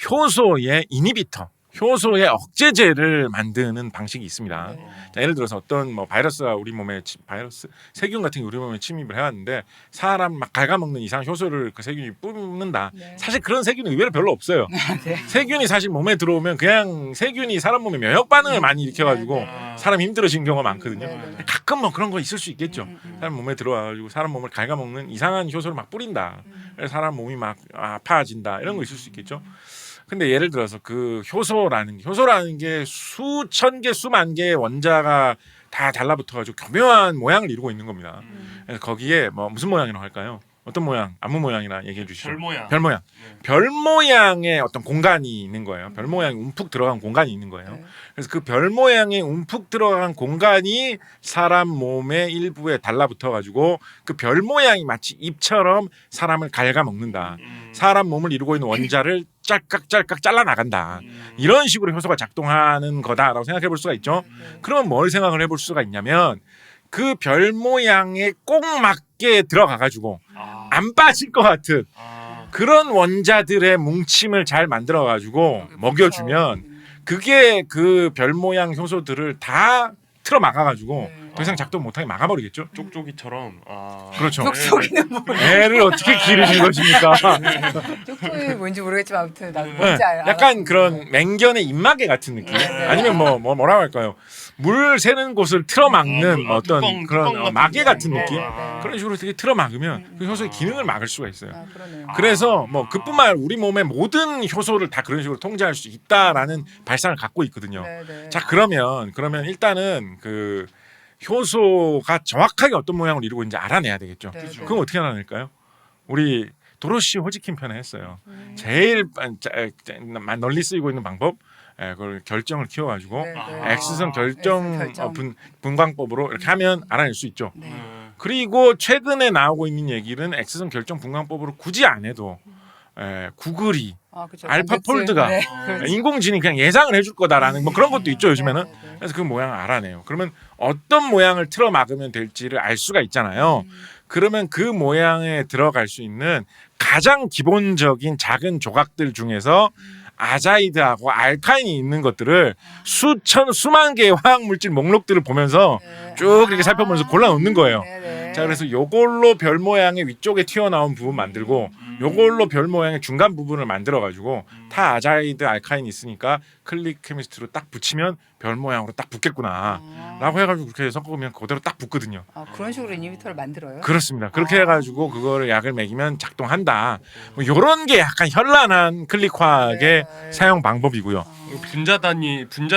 효소의 이니비터, 효소의 억제제를 만드는 방식이 있습니다. 네. 자, 예를 들어서 어떤 뭐 바이러스가 우리 몸에 바이러스 세균 같은 게 우리 몸에 침입을 해왔는데 사람 막 갉아먹는 이상 효소를 그 세균이 뿜는다. 네. 사실 그런 세균은 의외로 별로 없어요. 네. 세균이 사실 몸에 들어오면 그냥 세균이 사람 몸에 면역 반응을 많이 일으켜가지고 네. 사람 힘들어지는 경우가 많거든요. 네. 가끔 뭐 그런 거 있을 수 있겠죠. 사람 몸에 들어와가지고 사람 몸을 갉아먹는 이상한 효소를 막 뿌린다. 그래서 사람 몸이 막 아파진다 이런 거 있을 수 있겠죠. 근데 예를 들어서 그 효소라는 게 수천 개 수만 개의 원자가 다 달라붙어가지고 교묘한 모양을 이루고 있는 겁니다. 그래서 거기에 뭐 무슨 모양이라고 할까요? 어떤 모양? 아무 모양이나 얘기해 주시죠. 별 모양. 별 모양. 네. 별 모양의 어떤 공간이 있는 거예요. 별 모양이 움푹 들어간 공간이 있는 거예요. 네. 그래서 그 별 모양의 움푹 들어간 공간이 사람 몸의 일부에 달라붙어 가지고 그 별 모양이 마치 입처럼 사람을 갉아먹는다. 사람 몸을 이루고 있는 원자를 짤깍짤깍 잘라 나간다. 이런 식으로 효소가 작동하는 거다라고 생각해 볼 수가 있죠. 그러면 뭘 생각을 해볼 수가 있냐면 그 별 모양에 꼭 맞게 들어가 가지고 안 빠질 것 같은 그런 원자들의 뭉침을 잘 만들어 가지고 먹여주면 그게 그 별 모양 효소들을 다 틀어 막아 가지고 더 이상 작동 못하게 막아버리겠죠. 쪽쪽이처럼. 그렇죠. 쪽쪽이는 뭐 애를 어떻게 기르신 것입니까? 쪽쪽이 뭔지 모르겠지만 아무튼 나도 네, 뭔지 알아. 약간 그런 맹견의 입마개 같은 느낌. 아니면 뭐라고 할까요? 물 새는 곳을 틀어 막는 어떤 그런 뚜껑 마개 같은 네, 느낌. 네, 네. 그런 식으로 되게 틀어 막으면 그 효소의 기능을 막을 수가 있어요. 아, 그러네요. 그래서 뭐 그뿐만 아니라 우리 몸의 모든 효소를 다 그런 식으로 통제할 수 있다라는 발상을 갖고 있거든요. 네, 네. 자 그러면 일단은 그 효소가 정확하게 어떤 모양을 이루고 있는지 알아내야 되겠죠. 네, 네. 그럼 어떻게 알아낼까요? 우리 도로시 호지킨 편에 했어요. 제일 널리 쓰이고 있는 방법, 그걸 결정을 키워가지고 네, 네. X선 결정 결정. 분광법으로 이렇게 하면 알아낼 수 있죠. 네. 그리고 최근에 나오고 있는 얘기는 X선 결정 분광법으로 굳이 안 해도 구글이 그렇죠. 알파폴드가 네, 그렇죠. 인공지능이 그냥 예상을 해줄 거다라는 뭐 그런 것도 있죠 요즘에는. 네, 네. 그래서 그 모양을 알아내요. 그러면 어떤 모양을 틀어 막으면 될지를 알 수가 있잖아요. 그러면 그 모양에 들어갈 수 있는 가장 기본적인 작은 조각들 중에서 아자이드하고 알카인이 있는 것들을 수만 개의 화학물질 목록들을 보면서 네. 쭉 이렇게 살펴보면서 골라 놓는 거예요. 네, 네. 자, 그래서 요걸로 별 모양의 위쪽에 튀어나온 부분 만들고 요걸로 별 모양의 중간 부분을 만들어 가지고 다 아자이드 알카인이 있으니까 클릭 케미스트로 딱 붙이면 별 모양으로 딱 붙겠구나 라고 해가지고 그렇게 섞으면 그대로 딱 붙거든요. 그런 식으로 이니비터를 만들어요? 그렇습니다. 그렇게 해가지고 그거를 약을 먹이면 작동한다. 뭐 이런 게 약간 현란한 클릭 화학의 네. 사용 방법이고요. 분자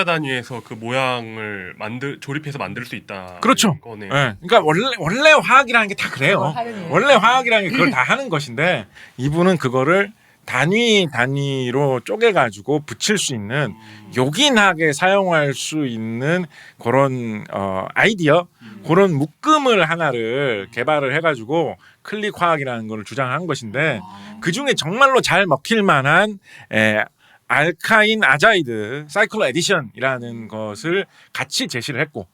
단위에서 그 모양을 조립해서 만들 수 있다. 그렇죠. 거네요. 네. 그러니까 원래 화학이라는 게 다 그래요. 그걸 하는 일. 원래 화학이라는 게 그걸 다 하는 것인데 이분은 그거를 단위로 쪼개가지고 붙일 수 있는 요긴하게 사용할 수 있는 그런 아이디어, 그런 묶음을 하나를 개발을 해가지고 클릭 화학이라는 걸 주장한 것인데 그 중에 정말로 잘 먹힐 만한 알카인 아자이드 사이클로 에디션이라는 것을 같이 제시를 했고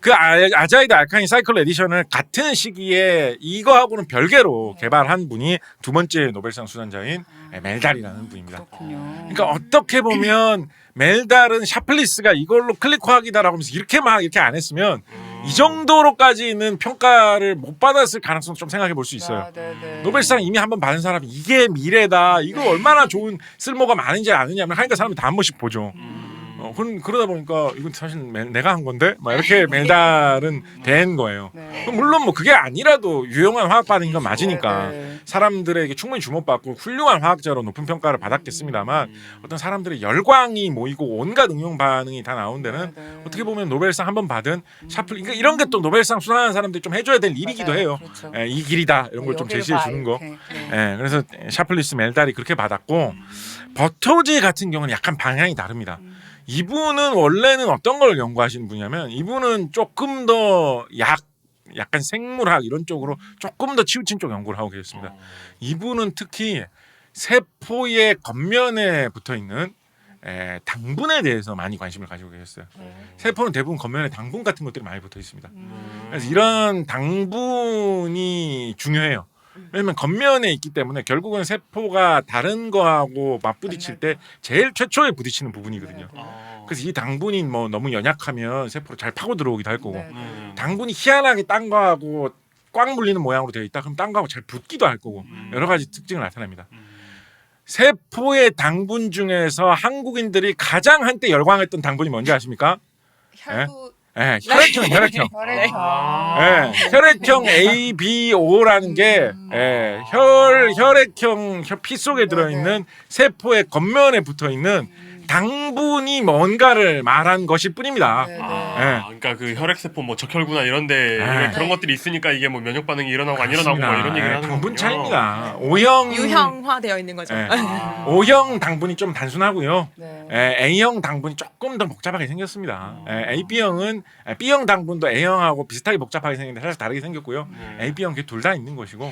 그 아자이드 알카인 사이클로 에디션을 같은 시기에 이거하고는 별개로 개발한 분이 두 번째 노벨상 수상자인 멜달이라는 분입니다. 그렇군요. 그러니까 어떻게 보면 멜달은 샤플리스가 이걸로 클릭 화학이다라고 하면서 이렇게 안 했으면 이 정도로까지는 평가를 못 받았을 가능성 좀 생각해 볼 수 있어요. 네, 네. 노벨상 이미 한 번 받은 사람이 이게 미래다. 이거 얼마나 좋은 쓸모가 많은지 아느냐면 하니까 사람이 다 한 번씩 보죠. 그러다 보니까 이건 사실 내가 한 건데 막 이렇게 멜달은 된 거예요. 네. 물론 뭐 그게 아니라도 유용한 화학 반응인 건 맞으니까 네, 네. 사람들에게 충분히 주목받고 훌륭한 화학자로 높은 평가를 받았겠습니다만 어떤 사람들의 열광이 모이고 온갖 응용 반응이 다 나온 데는 네. 어떻게 보면 노벨상 한 번 받은 샤플 그러니까 이런 게 또 노벨상 수상하는 사람들이 좀 해줘야 될 일이기도 맞아요. 해요. 그렇죠. 이 길이다 이런 걸 좀 여기를 제시해 봐, 주는 거. 이렇게. 네. 그래서 샤플리스 멜달이 그렇게 받았고 버토지 같은 경우는 약간 방향이 다릅니다. 이분은 원래는 어떤 걸 연구하시는 분이냐면 이분은 조금 더 약간 생물학 이런 쪽으로 조금 더 치우친 쪽 연구를 하고 계셨습니다. 이분은 특히 세포의 겉면에 붙어 있는 당분에 대해서 많이 관심을 가지고 계셨어요. 세포는 대부분 겉면에 당분 같은 것들이 많이 붙어 있습니다. 그래서 이런 당분이 중요해요. 왜냐면 겉면에 있기 때문에 결국은 세포가 다른 거하고 맞부딪힐 때 제일 최초에 부딪히는 부분이거든요. 그래서 이 당분이 뭐 너무 연약하면 세포로 잘 파고 들어오기도 할 거고 당분이 희한하게 딴 거하고 꽉 물리는 모양으로 되어 있다 그럼 딴 거하고 잘 붙기도 할 거고 여러 가지 특징을 나타냅니다. 세포의 당분 중에서 한국인들이 가장 한때 열광했던 당분이 뭔지 아십니까? 혈구 혈액형. 혈액형 ABO라는 게 혈액형 피 속에 들어있는 세포의 겉면에 붙어있는 당분이 뭔가를 말한 것일 뿐입니다. 그러니까 그 혈액세포 뭐 적혈구나 이런데 그런 것들이 있으니까 이게 뭐 면역 반응이 일어나고 안 일어나고 뭐 이런 얘기를 하는 당분 거군요. 차이입니다. O형 유형화되어 있는 거죠. O형 당분이 좀 단순하고요. 네. A형 당분이 조금 더 복잡하게 생겼습니다. AB형은 B형 당분도 A형하고 비슷하게 복잡하게 생겼는데 살짝 다르게 생겼고요. AB형 둘 다 있는 것이고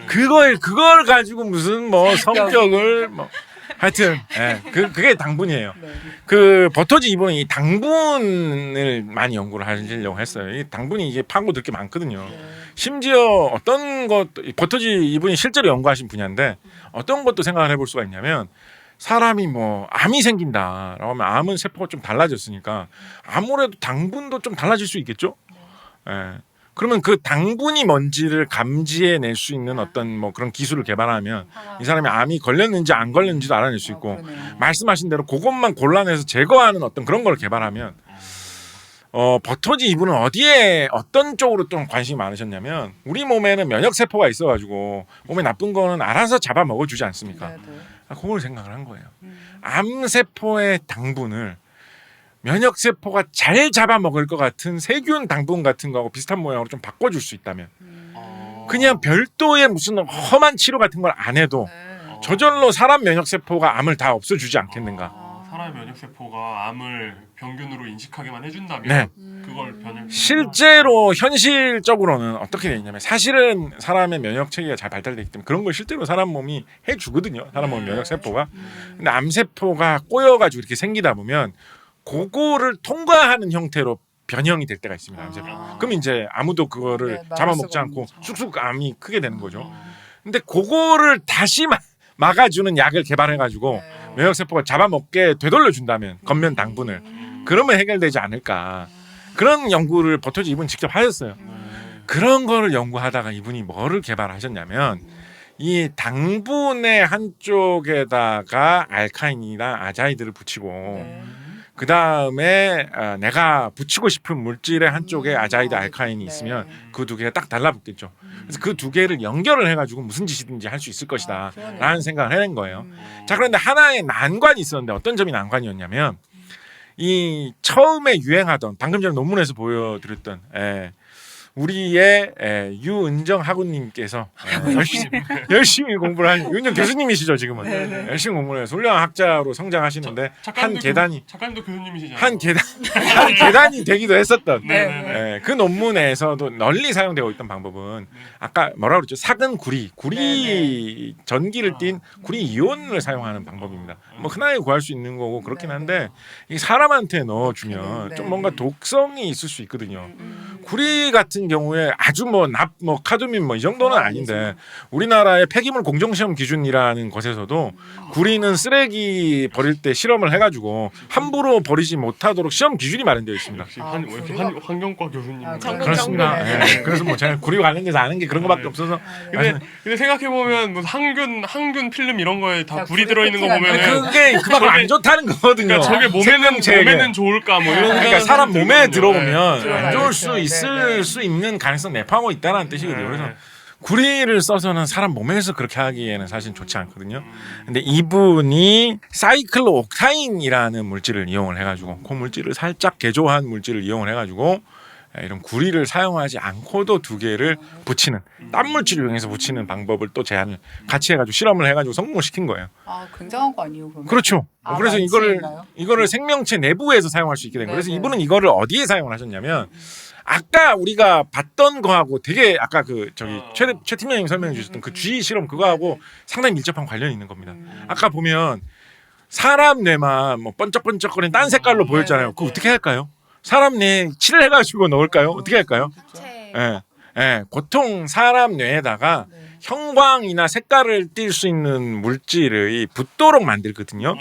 그걸 가지고 무슨 뭐 성격을 뭐 하여튼 그게 당분이에요. 그 버터지 이분은 이 당분을 많이 연구를 하시려고 했어요. 이 당분이 이게 파고들 게 많거든요. 심지어 어떤 것 버터지 이분이 실제로 연구하신 분야인데 어떤 것도 생각을 해볼 수가 있냐면 사람이 뭐 암이 생긴다라고 하면 암은 세포가 좀 달라졌으니까 아무래도 당분도 좀 달라질 수 있겠죠. 그러면 그 당분이 뭔지를 감지해낼 수 있는 어떤 뭐 그런 기술을 개발하면 이 사람이 암이 걸렸는지 안 걸렸는지도 알아낼 수 있고 말씀하신 대로 그것만 골라내서 제거하는 어떤 그런 걸 개발하면 버터지 이분은 어디에 어떤 쪽으로 좀 관심이 많으셨냐면 우리 몸에는 면역 세포가 있어가지고 몸에 나쁜 거는 알아서 잡아 먹어주지 않습니까? 그걸 생각을 한 거예요. 암 세포의 당분을 면역 세포가 잘 잡아먹을 것 같은 세균 당분 같은 거하고 비슷한 모양으로 좀 바꿔줄 수 있다면 그냥 별도의 무슨 험한 치료 같은 걸 안 해도 저절로 사람 면역 세포가 암을 다 없애주지 않겠는가? 사람의 면역 세포가 암을 병균으로 인식하게만 해준다면 그걸 실제로 현실적으로는 어떻게 되어 있냐면 사실은 사람의 면역 체계가 잘 발달되기 때문에 그런 걸 실제로 사람 몸이 해주거든요. 사람 몸 면역 세포가. 근데 암 세포가 꼬여가지고 이렇게 생기다 보면 그거를 통과하는 형태로 변형이 될 때가 있습니다. 그럼 이제 아무도 그거를 잡아먹지 않고 쑥쑥 암이 크게 되는 거죠. 근데 그거를 다시 막아주는 약을 개발해가지고 면역세포가 잡아먹게 되돌려준다면 겉면 당분을 그러면 해결되지 않을까. 그런 연구를 버터지 이분이 직접 하셨어요. 그런 거를 연구하다가 이분이 뭐를 개발하셨냐면 이 당분의 한쪽에다가 알카인이나 아자이드를 붙이고 그 다음에 내가 붙이고 싶은 물질의 한쪽에 아자이드 알카인이 있으면 그 두 개가 딱 달라붙겠죠. 그래서 그 두 개를 연결을 해가지고 무슨 짓이든지 할 수 있을 것이다 라는 생각을 해낸 거예요. 자, 그런데 하나의 난관이 있었는데 어떤 점이 난관이었냐면 이 처음에 유행하던 방금 전에 논문에서 보여드렸던 우리의 유은정 학우님께서 열심히 공부를 한 유은정 교수님이시죠 지금은. 열심히 공부를 해서 훌륭한 학자로 성장하시는데 한 계단이 작가님도 교수님이시잖아요. 한 계단이 되기도 했었던 그 논문에서도 널리 사용되고 있던 방법은 아까 뭐라고 그랬죠? 삭은 구리 전기를 띤 구리 이온을 사용하는 방법입니다. 뭐 흔하게 구할 수 있는 거고 그렇긴 한데 이 사람한테 넣어주면 좀 뭔가 독성이 있을 수 있거든요. 구리 같은 경우에 아주 카드뮴 이 정도는 아닌데 우리나라의 폐기물 공정시험 기준이라는 것에서도 구리는 쓰레기 버릴 때 실험을 해가지고 함부로 버리지 못하도록 시험 기준이 마련되어 있습니다. 환경과 교수님. 그렇습니다. 그래서 뭐 제가 구리 관련돼서 아는 게 그런 거밖에 없어서. 근데 생각해 보면 뭐 항균 필름 이런 거에 다 구리 들어 있는 거 보면은 그게 그만큼 안 좋다는 거거든요. 그러니까 저게 몸에는 좋을까 뭐 이런. 그러니까 사람 몸에 들어오면 안 좋을 수 있을 수 있는 가능성 내포하고 있다는 뜻이거든요. 그래서 구리를 써서는 사람 몸에서 그렇게 하기에는 사실 좋지 않거든요. 근데 이분이 사이클로옥타인이라는 물질을 이용을 해가지고 그 물질을 살짝 개조한 물질을 이용을 해가지고 이런 구리를 사용하지 않고도 두 개를 붙이는 딴 물질을 이용해서 붙이는 방법을 또 제안을 같이 해가지고 실험을 해가지고 성공을 시킨 거예요. 굉장한 거 아니에요? 그러면? 그렇죠. 그래서 이거를 생명체 내부에서 사용할 수 있게 된 거예요. 그래서 이분은 이거를 어디에 사용을 하셨냐면 아까 우리가 봤던 거하고 되게 아까 최 팀장님 설명해 주셨던 그 G 실험 그거하고 상당히 밀접한 관련이 있는 겁니다. 아까 보면 사람 뇌만 뭐 번쩍번쩍거리는 딴 색깔로 보였잖아요. 그거 어떻게 할까요? 사람 뇌에 칠을 해가지고 넣을까요? 어떻게 할까요? 보통 사람 뇌에다가 형광이나 색깔을 띌 수 있는 물질을 붓도록 만들거든요.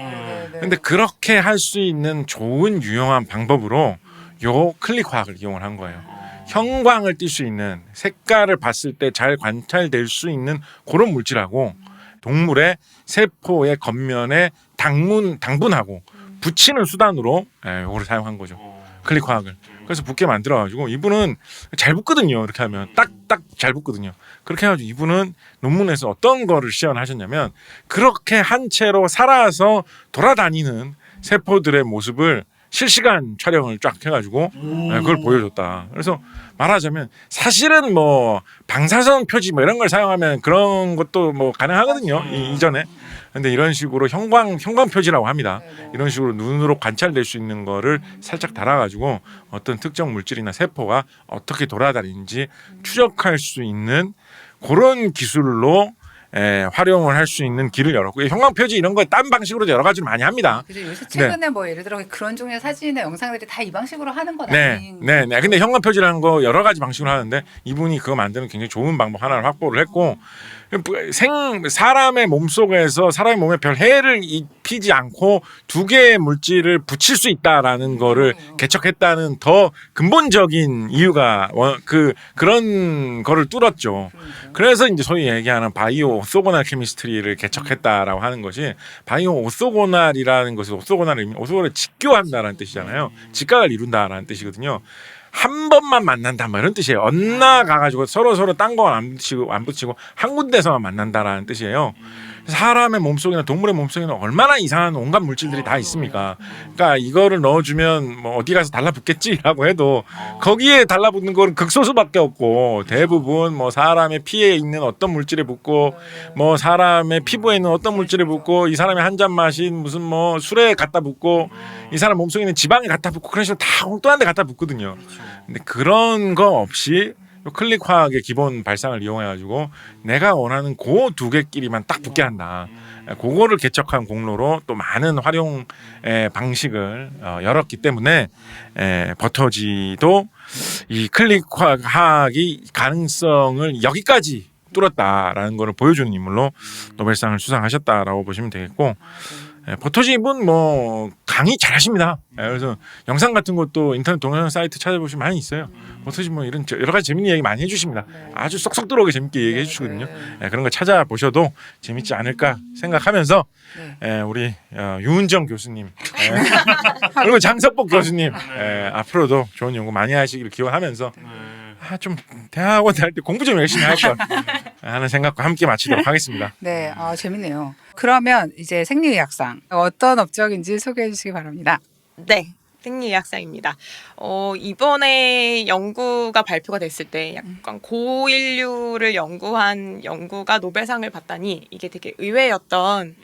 근데 그렇게 할 수 있는 좋은 유용한 방법으로 요 클릭 화학을 이용을 한 거예요. 형광을 띌 수 있는 색깔을 봤을 때 잘 관찰될 수 있는 그런 물질하고 동물의 세포의 겉면에 당분하고 붙이는 수단으로 이거를 사용한 거죠. 클릭 화학을. 그래서 붙게 만들어가지고 이분은 잘 붙거든요. 이렇게 하면 딱딱 잘 붙거든요. 그렇게 해가지고 이분은 논문에서 어떤 거를 시연하셨냐면 그렇게 한 채로 살아서 돌아다니는 세포들의 모습을 실시간 촬영을 쫙 해가지고 그걸 보여줬다. 그래서 말하자면 사실은 뭐 방사선 표지 뭐 이런 걸 사용하면 그런 것도 뭐 가능하거든요. 이전에. 근데 이런 식으로 형광 표지라고 합니다. 이런 식으로 눈으로 관찰될 수 있는 거를 살짝 달아가지고 어떤 특정 물질이나 세포가 어떻게 돌아다니는지 추적할 수 있는 그런 기술로 활용을 할 수 있는 길을 열었고 형광 표지 이런 거 딴 방식으로 여러 가지를 많이 합니다. 그죠. 요새 최근에 뭐 예를 들어 그런 종류의 사진이나 영상들이 다 이 방식으로 하는 건 네. 근데 형광 표지라는 거 여러 가지 방식으로 하는데 이분이 그거 만드는 굉장히 좋은 방법 하나를 확보를 했고 사람의 몸 속에서 사람의 몸에 별 해를 입히지 않고 두 개의 물질을 붙일 수 있다라는 거를 개척했다는 더 근본적인 이유가 그런 거를 뚫었죠. 그래서 이제 소위 얘기하는 바이오 오소고날 케미스트리를 개척했다라고 하는 것이 바이오 오소고날이라는 것은 오소고날을 직교한다라는 뜻이잖아요. 직각을 이룬다라는 뜻이거든요. 한 번만 만난다 뭐 이런 뜻이에요. 엇나가가지고 서로 딴 거 안 붙이고 한 군데서만 만난다라는 뜻이에요. 사람의 몸속이나 동물의 몸속에는 얼마나 이상한 온갖 물질들이 다 있습니까? 그러니까 이거를 넣어주면 뭐 어디 가서 달라붙겠지라고 해도 거기에 달라붙는 건 극소수밖에 없고 대부분 뭐 사람의 피에 있는 어떤 물질에 붙고 뭐 사람의 피부에 있는 어떤 물질에 붙고 이 사람이 한 잔 마신 무슨 뭐 술에 갖다 붙고 이 사람 몸속에 있는 지방에 갖다 붙고 그런 식으로 다 엉뚱한 데 갖다 붙거든요. 근데 그런 거 없이 클릭 화학의 기본 발상을 이용해가지고 내가 원하는 그 두 개끼리만 딱 붙게 한다. 그거를 개척한 공로로 또 많은 활용 방식을 열었기 때문에 버터지도 이 클릭 화학이 가능성을 여기까지 뚫었다라는 것을 보여주는 인물로 노벨상을 수상하셨다라고 보시면 되겠고 버터지 이분 뭐 강의 잘하십니다. 그래서 영상 같은 것도 인터넷 동영상 사이트 찾아보시면 많이 있어요. 버터지 뭐 이런 여러 가지 재밌는 얘기 많이 해주십니다. 아주 쏙쏙 들어오게 재밌게 얘기해 주시거든요. 그런 거 찾아보셔도 재밌지 않을까 생각하면서 우리 유은정 교수님 그리고 장석복 교수님 앞으로도 좋은 연구 많이 하시기를 기원하면서 좀 대학원 다닐 때 공부 좀 열심히 할 걸 하는 생각과 함께 마치도록 하겠습니다. 네, 재밌네요. 그러면 이제 생리의학상 어떤 업적인지 소개해 주시기 바랍니다. 네. 생리의학상입니다. 이번에 연구가 발표가 됐을 때 약간 고인류를 연구한 연구가 노벨상을 받다니 이게 되게 의외였던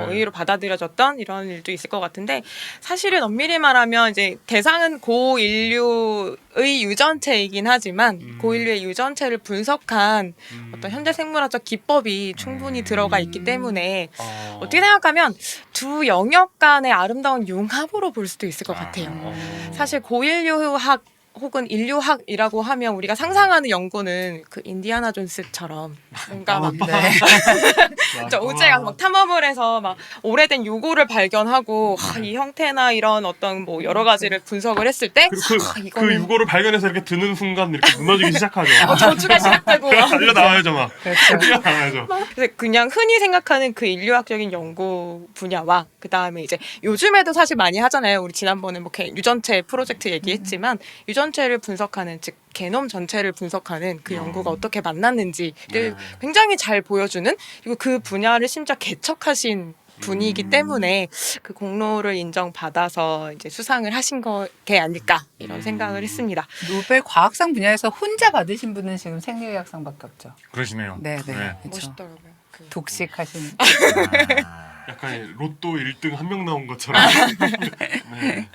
의외로 받아들여졌던 이런 일도 있을 것 같은데 사실은 엄밀히 말하면 이제 대상은 고인류의 유전체이긴 하지만 고인류의 유전체를 분석한 어떤 현대 생물학적 기법이 충분히 들어가 있기 때문에 어떻게 생각하면 두 영역 간의 아름다운 융합으로 볼 수도 있을 것 같아요. 사실 고인류학 혹은 인류학이라고 하면 우리가 상상하는 연구는 그 인디아나 존스처럼 뭔가 막 우주에 가서 막 탐험을 해서 막 오래된 유골을 발견하고 이 형태나 이런 어떤 뭐 여러 가지를 분석을 했을 때 그 유골을 발견해서 이렇게 드는 순간 이렇게 무너지기 시작하죠. 저주가 시작되고 달려 나와야죠 막. 그렇죠. 나와야죠. 그래서 그냥 흔히 생각하는 그 인류학적인 연구 분야와 그 다음에 이제 요즘에도 사실 많이 하잖아요. 우리 지난번에 뭐 유전체 프로젝트 얘기했지만 유전체를 분석하는 즉 게놈 전체를 분석하는 그 연구가 어떻게 만났는지를 굉장히 잘 보여주는 그리고 그 분야를 심지어 개척하신 분이기 때문에 그 공로를 인정받아서 이제 수상을 하신 게 아닐까 이런 생각을 했습니다. 노벨 과학상 분야에서 혼자 받으신 분은 지금 생리의학상밖에 없죠. 그러시네요. 네. 그렇죠. 멋있더라고요. 독식하신. 약간 로또 1등 한 명 나온 것처럼. 네.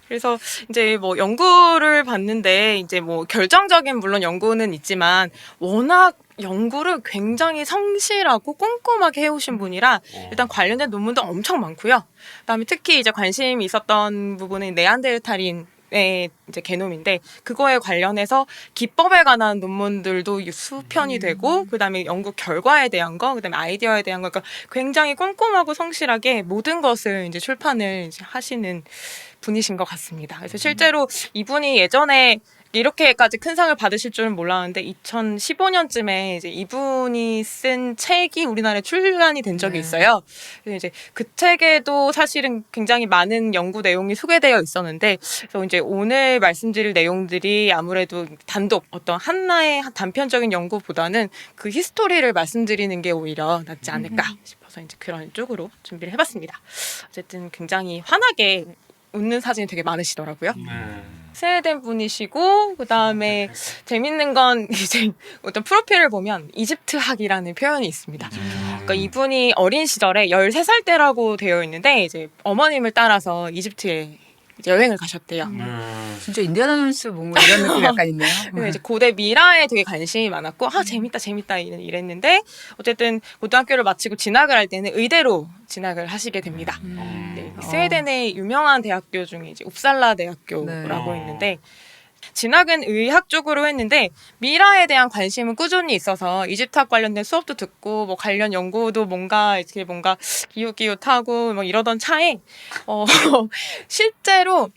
그래서 이제 뭐 연구를 봤는데 이제 뭐 결정적인 물론 연구는 있지만 워낙 연구를 굉장히 성실하고 꼼꼼하게 해오신 분이라 일단 관련된 논문도 엄청 많고요. 그다음에 특히 이제 관심이 있었던 부분은 네안데르탈인 이제 게놈인데 그거에 관련해서 기법에 관한 논문들도 수편이 되고 그다음에 연구 결과에 대한 거, 그다음에 아이디어에 대한 거, 그러니까 굉장히 꼼꼼하고 성실하게 모든 것을 이제 출판을 이제 하시는 분이신 것 같습니다. 그래서 실제로 이분이 예전에 이렇게까지 큰 상을 받으실 줄은 몰랐는데 2015년쯤에 이제 이분이 쓴 책이 우리나라에 출간이 된 적이 있어요. 그래서 이제 그 책에도 사실은 굉장히 많은 연구 내용이 소개되어 있었는데, 그래서 이제 오늘 말씀드릴 내용들이 아무래도 단독 어떤 하나의 단편적인 연구보다는 그 히스토리를 말씀드리는 게 오히려 낫지 않을까 싶어서 이제 그런 쪽으로 준비를 해봤습니다. 어쨌든 굉장히 환하게 웃는 사진이 되게 많으시더라고요. 네. 스웨덴 분이시고 그다음에 재밌는 건 이제 어떤 프로필을 보면 이집트학이라는 표현이 있습니다. 그러니까 이분이 어린 시절에 13살 때라고 되어 있는데 이제 어머님을 따라서 이집트에 이제 여행을 가셨대요. 네. 진짜 인디아나 존스 뭔가 이런 느낌 약간 있네요. 근데 이제 고대 미라에 되게 관심이 많았고 재밌다 이랬는데 어쨌든 고등학교를 마치고 진학을 할 때는 의대로 진학을 하시게 됩니다. 네, 스웨덴의 유명한 대학교 중에 이제 웁살라 대학교라고 네. 있는데 진학은 의학 쪽으로 했는데 미라에 대한 관심은 꾸준히 있어서 이집트학 관련된 수업도 듣고 뭐 관련 연구도 뭔가 이렇게 뭔가 기웃기웃하고 뭐 이러던 차에 실제로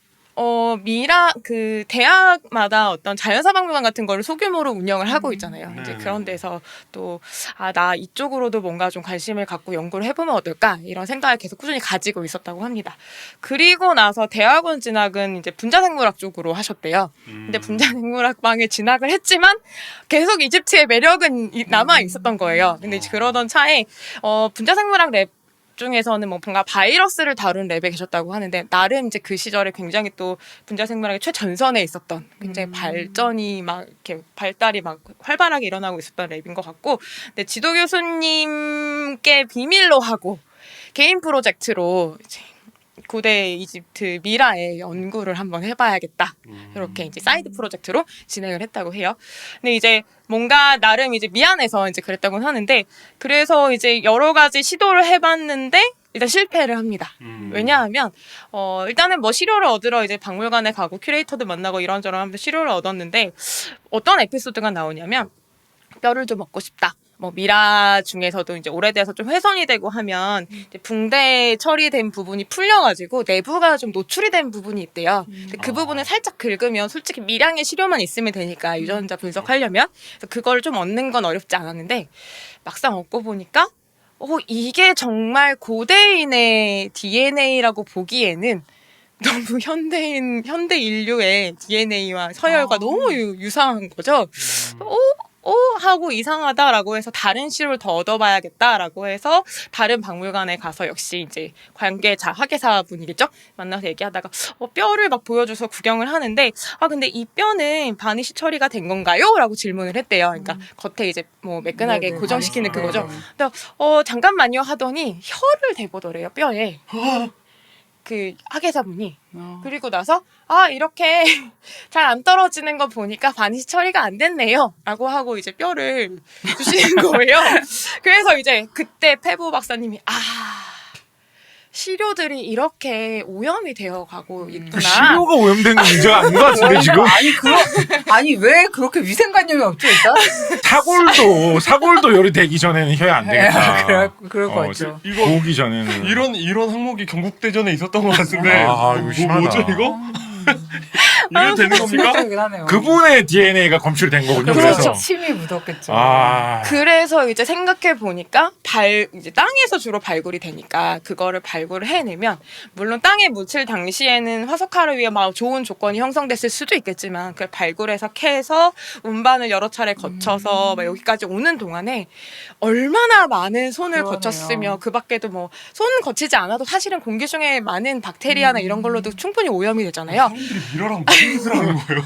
미라 그 대학마다 어떤 자연사박물관 같은 거를 소규모로 운영을 하고 있잖아요. 이제 그런 데서 또 나 이쪽으로도 뭔가 좀 관심을 갖고 연구를 해보면 어떨까 이런 생각을 계속 꾸준히 가지고 있었다고 합니다. 그리고 나서 대학원 진학은 이제 분자생물학 쪽으로 하셨대요. 근데 분자생물학방에 진학을 했지만 계속 이집트의 매력은 남아 있었던 거예요. 근데 이제 그러던 차에 분자생물학 랩 중에서는 뭐 뭔가 바이러스를 다룬 랩에 계셨다고 하는데 나름 이제 그 시절에 굉장히 또 분자생물학의 최전선에 있었던 굉장히 발전이 막 이렇게 발달이 막 활발하게 일어나고 있었던 랩인 것 같고, 근데 지도 교수님께 비밀로 하고 개인 프로젝트로 이제 고대 이집트 미라의 연구를 한번 해봐야겠다. 이렇게 이제 사이드 프로젝트로 진행을 했다고 해요. 근데 이제 뭔가 나름 이제 미안해서 이제 그랬다고는 하는데, 그래서 이제 여러 가지 시도를 해봤는데 일단 실패를 합니다. 왜냐하면 일단은 뭐 시료를 얻으러 이제 박물관에 가고 큐레이터도 만나고 이런저런 하면서 시료를 얻었는데 어떤 에피소드가 나오냐면 뼈를 좀 먹고 싶다. 뭐 미라 중에서도 이제 오래돼서 좀 훼손이 되고 하면 이제 붕대 처리된 부분이 풀려가지고 내부가 좀 노출이 된 부분이 있대요. 근데 그 부분을 살짝 긁으면 솔직히 미량의 시료만 있으면 되니까 유전자 분석하려면 그래서 그걸 좀 얻는 건 어렵지 않았는데 막상 얻고 보니까 이게 정말 고대인의 DNA라고 보기에는 너무 현대 인류의 DNA와 서열과 너무 유사한 거죠. 하고 이상하다라고 해서 다른 시료를 더 얻어봐야겠다라고 해서 다른 박물관에 가서 역시 이제 관계자 학예사분이겠죠? 만나서 얘기하다가 뼈를 막 보여줘서 구경을 하는데 근데 이 뼈는 바니쉬 처리가 된 건가요? 라고 질문을 했대요. 그러니까 겉에 이제 뭐 매끈하게 네네, 고정시키는 바니쉬. 그거죠. 네네. 근데 잠깐만요 하더니 혀를 대보더래요, 뼈에. 그 학예사분이. 그리고 나서 이렇게 잘 안 떨어지는 거 보니까 바니쉬 처리가 안 됐네요 라고 하고 이제 뼈를 주시는 거예요. 그래서 이제 그때 페보 박사님이 시료들이 이렇게 오염이 되어 가고 있구나. 그 시료가 오염된 건 문제가 아닌 것 같은데 지금. 아니 왜 그렇게 위생관념이 없죠 일단? 사골도 요리되기 전에는 혀야 안 되겠다. 그럴 것 같죠. 이거 오기 전에는 이런 항목이 경국대전에 있었던 것 같은데. 이거 심하다. 뭐죠 이거? 이래도 되는 겁니까? 충격적이긴 하네요. 그분의 DNA가 검출이 된 거군요. 그렇죠. 그래서 침이 묻었겠죠. 그래서 이제 생각해 보니까 이제 땅에서 주로 발굴이 되니까 그거를 발굴을 해내면 물론 땅에 묻힐 당시에는 화석화를 위해 막 좋은 조건이 형성됐을 수도 있겠지만 그걸 발굴해서 캐서 운반을 여러 차례 거쳐서 막 여기까지 오는 동안에 얼마나 많은 손을 그러네요. 거쳤으며 그 밖에도 뭐 손 거치지 않아도 사실은 공기 중에 많은 박테리아나 이런 걸로도 충분히 오염이 되잖아요. 사람들이 미라랑 무슨 짓을 하는 거예요?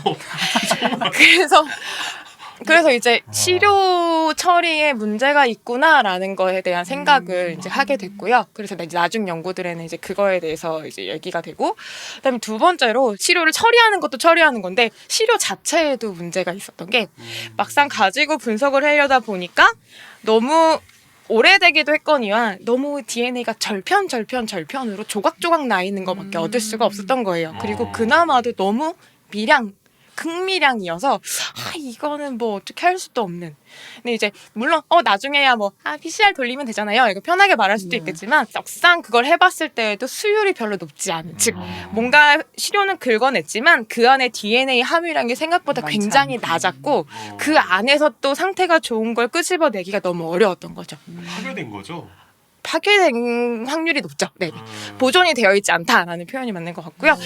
그래서 이제 시료 처리에 문제가 있구나라는 거에 대한 생각을 이제 하게 됐고요. 그래서 이제 나중 연구들에는 이제 그거에 대해서 이제 얘기가 되고, 그다음에 두 번째로 시료를 처리하는 것도 처리하는 건데 시료 자체에도 문제가 있었던 게 막상 가지고 분석을 하려다 보니까 너무 오래되기도 했거니와 너무 DNA가 절편으로 조각조각 나 있는 것밖에 얻을 수가 없었던 거예요. 그리고 그나마도 너무 극미량이어서 이거는 뭐 어떻게 할 수도 없는. 근데 이제 물론 나중에야 뭐 PCR 돌리면 되잖아요. 이거 편하게 말할 수도 있겠지만 막상 그걸 해봤을 때에도 수율이 별로 높지 않은. 즉 뭔가 시료는 긁어냈지만 그 안에 DNA 함유량이 생각보다 굉장히 낮았고 그 안에서 또 상태가 좋은 걸 끄집어내기가 너무 어려웠던 거죠. 파괴된 거죠. 파괴된 확률이 높죠. 네. 보존이 되어 있지 않다라는 표현이 맞는 것 같고요.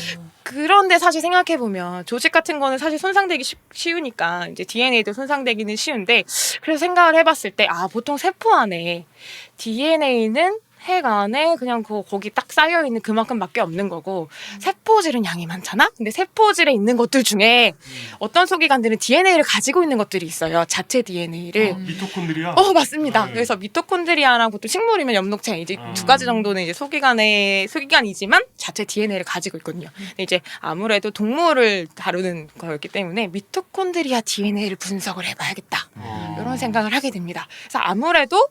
그런데 사실 생각해보면 조직 같은 거는 사실 손상되기 쉬우니까 이제 DNA도 손상되기는 쉬운데 그래서 생각을 해봤을 때 보통 세포 안에 DNA는 핵 안에 그냥 거기 딱 쌓여있는 그만큼밖에 없는 거고 세포질은 양이 많잖아? 근데 세포질에 있는 것들 중에 어떤 소기관들은 DNA를 가지고 있는 것들이 있어요. 자체 DNA를. 미토콘드리아? 맞습니다. 네. 그래서 미토콘드리아랑 보통 식물이면 엽록체 이제 두 가지 정도는 이제 소기관이지만 자체 DNA를 가지고 있거든요. 근데 이제 아무래도 동물을 다루는 거였기 때문에 미토콘드리아 DNA를 분석을 해봐야겠다. 이런 생각을 하게 됩니다. 그래서 아무래도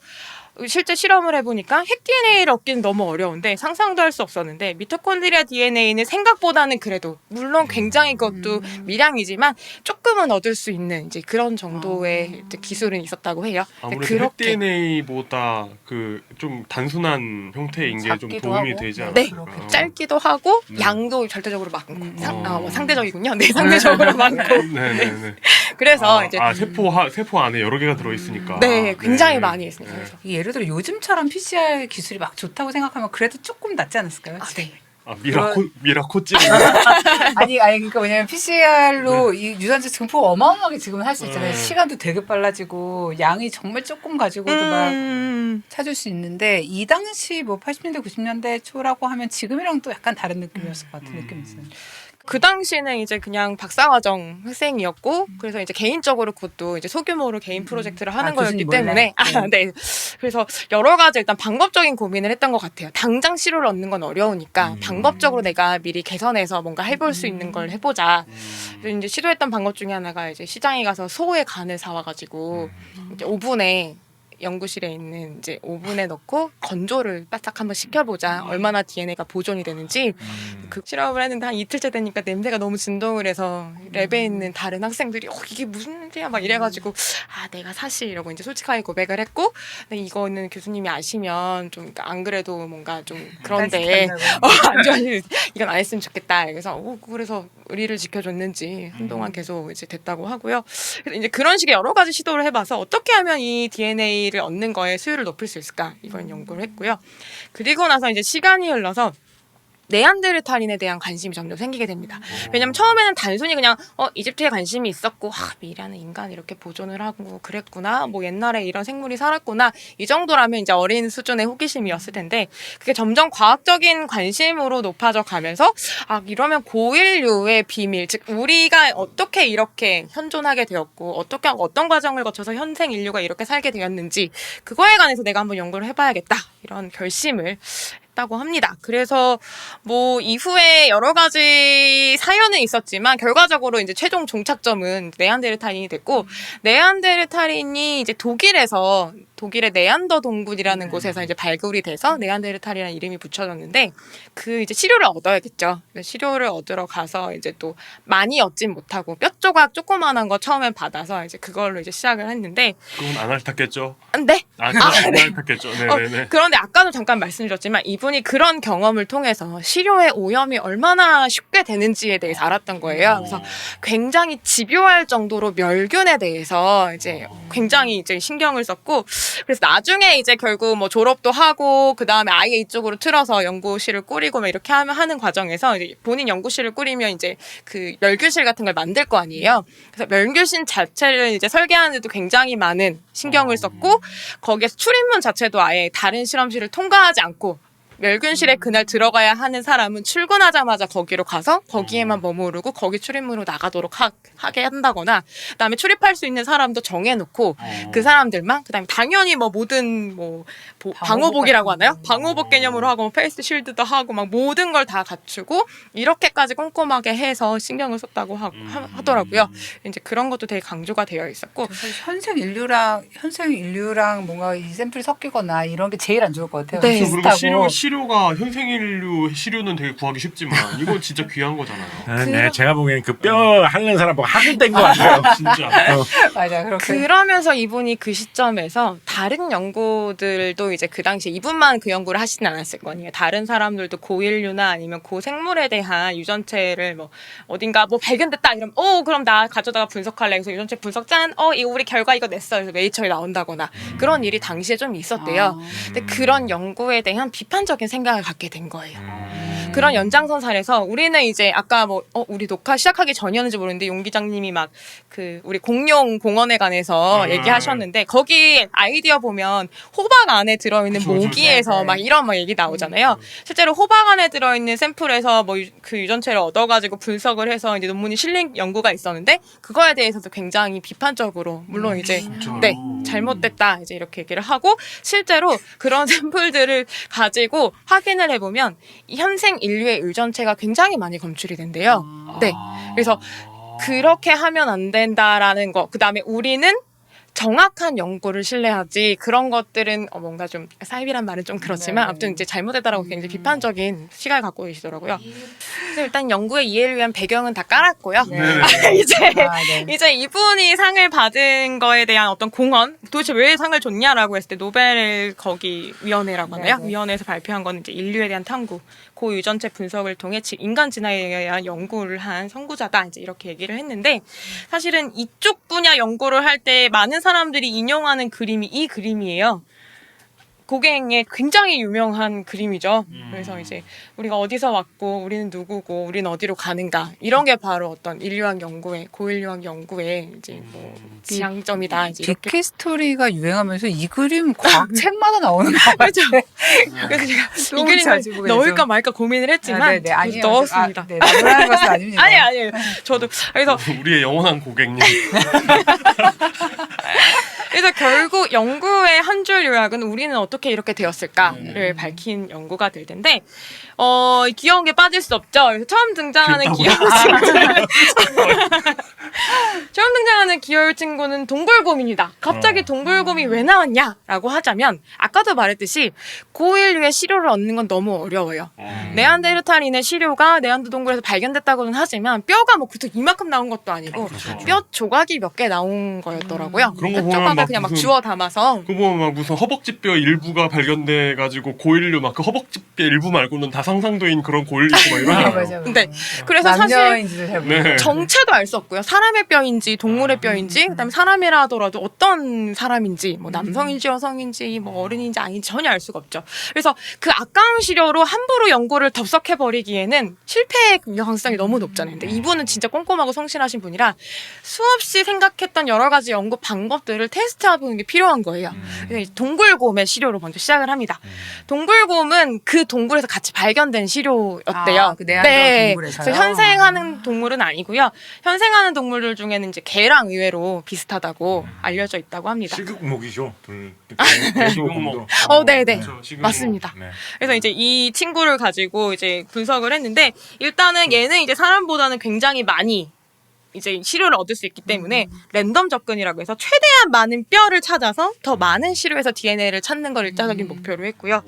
실제 실험을 해보니까 핵 DNA를 얻기는 너무 어려운데 상상도 할 수 없었는데 미토콘드리아 DNA는 생각보다는 그래도 물론 굉장히 그것도 미량이지만 조금은 얻을 수 있는 이제 그런 정도의 이제 기술은 있었다고 해요. 아무래도 핵 DNA보다 그 좀 단순한 형태인 게 좀 도움이 하고. 되지 네, 않을까? 짧기도 하고 양도 절대적으로 많고 상대적이군요. 네, 상대적으로 많고. 네네네. 그래서 이제 세포 안에 여러 개가 들어 있으니까. 네, 굉장히 많이 했습니다. 그래서. 예를 들어 요즘처럼 PCR 기술이 막 좋다고 생각하면 그래도 조금 낫지 않았을까요? 네. 미라코찌. 아니 그러니까 왜냐면 PCR로 이 유전자 증폭 어마어마하게 지금 할 수 있잖아요. 시간도 되게 빨라지고 양이 정말 조금 가지고도 막 찾을 수 있는데 이 당시 뭐 80년대 90년대 초라고 하면 지금이랑 또 약간 다른 느낌이었을 것 같은 느낌이 있어요. 그 당시는 이제 그냥 박사과정 학생이었고 그래서 이제 개인적으로 그것도 이제 소규모로 개인 프로젝트를 하는 거였기 때문에 네. 그래서 여러 가지 일단 방법적인 고민을 했던 것 같아요. 당장 치료를 얻는 건 어려우니까 방법적으로 내가 미리 개선해서 뭔가 해볼 수 있는 걸 해보자. 그래서 이제 시도했던 방법 중에 하나가 이제 시장에 가서 소의 간을 사와가지고 이제 오븐에 연구실에 있는 이제 오븐에 넣고 건조를 바싹 한번 시켜보자. 얼마나 DNA가 보존이 되는지. 그 실험을 했는데 한 이틀째 되니까 냄새가 너무 진동을 해서 랩에 있는 다른 학생들이 이게 무슨 냄새야 막 이래가지고 내가 사실 이러고 이제 솔직하게 고백을 했고 근데 이거는 교수님이 아시면 좀 안 그래도 뭔가 좀 그런데 안 좋아하시는 이건 안 했으면 좋겠다. 그래서 의리를 지켜줬는지 한동안 계속 이제 됐다고 하고요. 그래서 이제 그런 식의 여러 가지 시도를 해봐서 어떻게 하면 이 DNA를 얻는 거에 수율을 높일 수 있을까 이건 연구를 했고요. 그리고 나서 이제 시간이 흘러서 네안데르탈인에 대한 관심이 점점 생기게 됩니다. 왜냐면 처음에는 단순히 그냥 이집트에 관심이 있었고 미래는 인간 이렇게 보존을 하고 그랬구나 뭐 옛날에 이런 생물이 살았구나 이 정도라면 이제 어린 수준의 호기심이었을 텐데 그게 점점 과학적인 관심으로 높아져 가면서 이러면 고인류의 비밀 즉 우리가 어떻게 이렇게 현존하게 되었고 어떤 과정을 거쳐서 현생 인류가 이렇게 살게 되었는지 그거에 관해서 내가 한번 연구를 해봐야겠다 이런 결심을 했다고 합니다. 그래서 뭐 이후에 여러 가지 사연은 있었지만 결과적으로 이제 최종 종착점은 네안데르탈인이 됐고 네안데르탈인이 이제 독일의 네안더 동굴이라는 곳에서 이제 발굴이 돼서 네안데르탈이라는 이름이 붙여졌는데 그 이제 치료를 얻어야겠죠. 치료를 얻으러 가서 이제 또 많이 얻진 못하고 뼈 조각 조그만한 거 처음엔 받아서 이제 그걸로 이제 시작을 했는데 그건 안 핥았겠죠? 네. 안 핥았겠죠. 네네네. 그런데 아까도 잠깐 말씀드렸지만 이분이 그런 경험을 통해서 치료의 오염이 얼마나 쉽게 되는지에 대해서 알았던 거예요. 그래서 굉장히 집요할 정도로 멸균에 대해서 이제 굉장히 이제 신경을 썼고 그래서 나중에 이제 결국 뭐 졸업도 하고 그 다음에 아예 이쪽으로 틀어서 연구실을 꾸리고 막 이렇게 하는 과정에서 이제 본인 연구실을 꾸리면 이제 그 멸균실 같은 걸 만들 거 아니에요. 그래서 멸균실 자체를 이제 설계하는데도 굉장히 많은 신경을 썼고 거기에서 출입문 자체도 아예 다른 실험실을 통과하지 않고 멸균실에 그날 들어가야 하는 사람은 출근하자마자 거기로 가서 거기에만 머무르고 거기 출입문으로 나가도록 하게 한다거나, 그다음에 출입할 수 있는 사람도 정해놓고 그 사람들만, 그다음에 당연히 뭐 모든 뭐 방호복이라고 하나요? 방호복 개념으로 하고 뭐 페이스 쉴드도 하고 막 모든 걸 다 갖추고 이렇게까지 꼼꼼하게 해서 신경을 썼다고 하더라고요. 이제 그런 것도 되게 강조가 되어 있었고. 현생 인류랑 뭔가 이 샘플이 섞이거나 이런 게 제일 안 좋을 것 같아요. 네. 그리고 비슷하고. 시료가 현생인류 시료는 되게 구하기 쉽지만 이건 진짜 귀한 거잖아요. 네, 제가 보기엔 그 뼈 핥는 사람 보고 학은 것 같아요. 진짜. 맞아, 그렇게. 그러면서 이분이 그 시점에서 다른 연구들도 이제 그 당시에 이분만 그 연구를 하시진 않았을 거 아니에요. 다른 사람들도 고인류나 아니면 고생물에 대한 유전체를 뭐 어딘가 뭐 발견됐다 이러면 그럼 나 가져다가 분석할래. 그래서 유전체 분석 짠 이거 우리 결과 이거 냈어. 그래서 네이처에 나온다거나 그런 일이 당시에 좀 있었대요. 근데 그런 연구에 대한 비판적인 생각을 갖게 된 거예요. 그런 연장선상에서 우리는 이제 아까 뭐 우리 녹화 시작하기 전이었는지 모르는데 용 기장님이 막 그 우리 공룡 공원에 관해서 얘기하셨는데 거기 아이디어 보면 호박 안에 들어있는 모기에서 막 이런 막 얘기 나오잖아요. 실제로 호박 안에 들어있는 샘플에서 뭐 그 유전체를 얻어가지고 분석을 해서 이제 논문이 실린 연구가 있었는데 그거에 대해서도 굉장히 비판적으로 물론 이제 네 잘못됐다 이제 이렇게 얘기를 하고 실제로 그런 샘플들을 가지고 확인을 해보면 이 현생 인류의 유전체가 굉장히 많이 검출이 된대요. 네, 그래서 그렇게 하면 안 된다라는 거. 그 다음에 우리는 정확한 연구를 신뢰하지 그런 것들은 뭔가 좀 사입이란 말은 좀 그렇지만 아무튼 이제 잘못했다라고 굉장히 비판적인 시각을 갖고 계시더라고요. 그래서 일단 연구의 이해를 위한 배경은 다 깔았고요. 이제 이분이 상을 받은 거에 대한 어떤 공헌, 도대체 왜 상을 줬냐라고 했을 때 노벨 거기 위원회라고 하나요? 위원회에서 발표한 거는 이제 인류에 대한 탐구, 고유전체 분석을 통해 인간 진화에 대한 연구를 한 선구자다 이제 이렇게 얘기를 했는데 사실은 이쪽 분야 연구를 할 때 많은 사람들이 인용하는 그림이 이 그림이에요. 고갱의 굉장히 유명한 그림이죠. 그래서 이제 우리가 어디서 왔고 우리는 누구고 우리는 어디로 가는가 이런 게 바로 어떤 인류학 연구의 고인류학 연구의 이제 뭐 지향점이다. 이제 이렇게 비키 스토리가 유행하면서 이 그림 과학책마다 나오는 거 같아요. 그래서 제가 이 그림을 넣을까 말까 고민을 했지만 아니에요. 넣었습니다. 네, 나무라는 것은 아닙니다. 아니에요. 저도 그래서 우리의 영원한 고객님. 그래서 결국 연구의 한 줄 요약은 우리는 어떻게 이렇게 되었을까를 밝힌 연구가 될 텐데 귀여운 게 빠질 수 없죠. 그래서 처음 등장하는 귀여운 친구는 처음 등장하는 귀여운 친구는 동굴곰입니다. 갑자기 동굴곰이 왜 나왔냐라고 하자면 아까도 말했듯이 고인류의 시료를 얻는 건 너무 어려워요. 네안데르탈인의 시료가 네안드 동굴에서 발견됐다고는 하지만 뼈가 뭐 그렇게 이만큼 나온 것도 아니고 뼈 조각이 몇 개 나온 거였더라고요. 그런 거 뼈 보면 조각을 그냥 막 주워 담아서 그거 보면 막 무슨 허벅지뼈 일부가 발견돼 가지고 고인류 막 그 허벅지뼈 일부 말고는 다 상상도인 그런 고인류 막 이러잖아요. 맞아요. 네. 그래서 사실 남녀인지도 잘 모르겠어요. 네. 정체도 알 수 없고요. 사람의 뼈인지 동물의 뼈인지 그다음에 사람이라 하더라도 어떤 사람인지 뭐 남성인지 여성인지 뭐 어른인지 아닌지 전혀 알 수가 없죠. 그래서 그 아까운 시료로 함부로 연구를 덥석해버리기에는 실패의 가능성이 너무 높잖아요. 근데 이분은 진짜 꼼꼼하고 성실하신 분이라 수없이 생각했던 여러 가지 연구 방법들을 테스트해보는 게 필요한 거예요. 그래서 동굴곰의 시료로 먼저 시작을 합니다. 동굴곰은 그 동굴에서 같이 발견된 시료였대요. 그 네안데르탈 동굴에서요? 그래서 현생하는 동물은 아니고요. 현생하는 동물들 중에는 이제 개랑 의외로 비슷하다고 알려져 있다고 합니다. 시극목이죠. 시극목. 네네. 그렇죠, 지금 맞습니다. 네. 그래서 이제 이 친구를 가지고 이제 분석을 했는데 일단은 얘는 이제 사람보다는 굉장히 많이 이제 시료를 얻을 수 있기 때문에 랜덤 접근이라고 해서 최대한 많은 뼈를 찾아서 더 많은 시료에서 DNA를 찾는 걸 일차적인 목표로 했고요.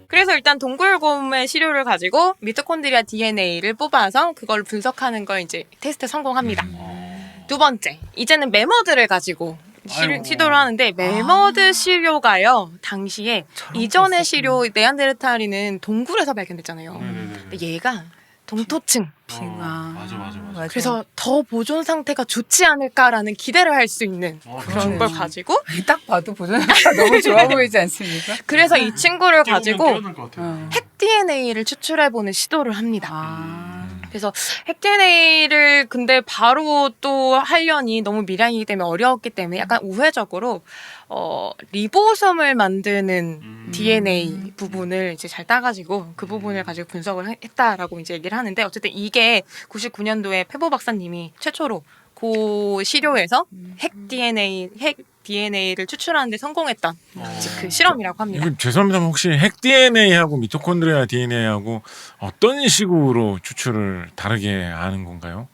그래서 일단 동굴곰의 시료를 가지고 미토콘드리아 DNA를 뽑아서 그걸 분석하는 걸 이제 테스트 성공합니다. 두 번째, 이제는 매머드를 가지고 시도를 하는데 매머드 시료가요 당시에 이전의 시료 네안데르탈인은 동굴에서 발견됐잖아요. 근데 얘가 동토층 맞아. 그래서 더 보존 상태가 좋지 않을까라는 기대를 할 수 있는 그런 걸 가지고 딱 봐도 보존하기가 너무 좋아 보이지 않습니까? 그래서 이 친구를 가지고 뛰어날 것 같아요. 핵 DNA를 추출해보는 시도를 합니다. 그래서 핵 DNA를 근데 바로 또 하려니 너무 미량이기 때문에 어려웠기 때문에 약간 우회적으로 리보솜을 만드는 DNA 부분을 이제 잘 따가지고 그 부분을 가지고 분석을 했다라고 이제 얘기를 하는데 어쨌든 이게 99년도에 페보 박사님이 최초로 그 시료에서 핵 DNA를 추출하는데 성공했던 이제 그 실험이라고 합니다. 이거 죄송합니다만 혹시 핵 DNA하고 미토콘드리아 DNA하고 어떤 식으로 추출을 다르게 하는 건가요?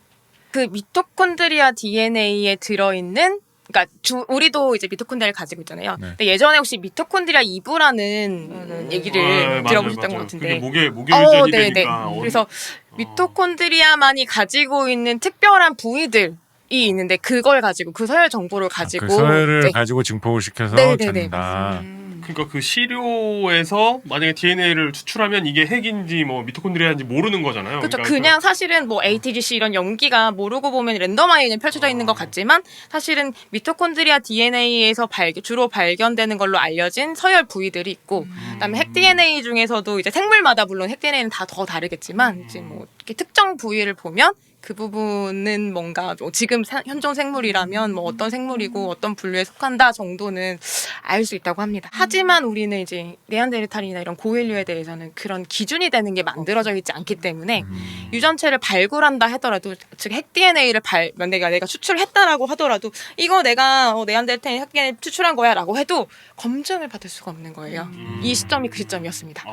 그 미토콘드리아 DNA에 들어있는 그러니까 우리도 이제 미토콘드리아를 가지고 있잖아요. 네. 근데 예전에 혹시 미토콘드리아 2부라는 얘기를 들어보셨던 것 같은데. 그게 목의 유전이 네네. 되니까. 그래서 미토콘드리아만이 가지고 있는 특별한 부위들이 있는데 그걸 가지고 그 서열 정보를 가지고 그 서열을 네. 가지고 증폭을 시켜서 네네네. 찾는다. 그러니까 그 시료에서 만약에 DNA를 추출하면 이게 핵인지 뭐 미토콘드리아인지 모르는 거잖아요. 그렇죠. 그러니까 그냥 사실은 뭐 ATGC 이런 연기가 모르고 보면 랜덤하게 펼쳐져 있는 것 같지만 사실은 미토콘드리아 DNA에서 주로 발견되는 걸로 알려진 서열 부위들이 있고 그다음에 핵 DNA 중에서도 이제 생물마다 물론 핵 DNA는 다 더 다르겠지만 이제 뭐 이렇게 특정 부위를 보면 그 부분은 뭔가 뭐 지금 현존 생물이라면 뭐 어떤 생물이고 어떤 분류에 속한다 정도는 알 수 있다고 합니다. 하지만 우리는 이제 네안데르탈이나 이런 고인류에 대해서는 그런 기준이 되는 게 만들어져 있지 않기 때문에 유전체를 발굴한다 하더라도 즉 핵 DNA를 내가 추출했다라고 하더라도 이거 내가 네안데르탈이 핵 DNA 추출한 거야라고 해도 검증을 받을 수가 없는 거예요. 이 시점이 그 시점이었습니다.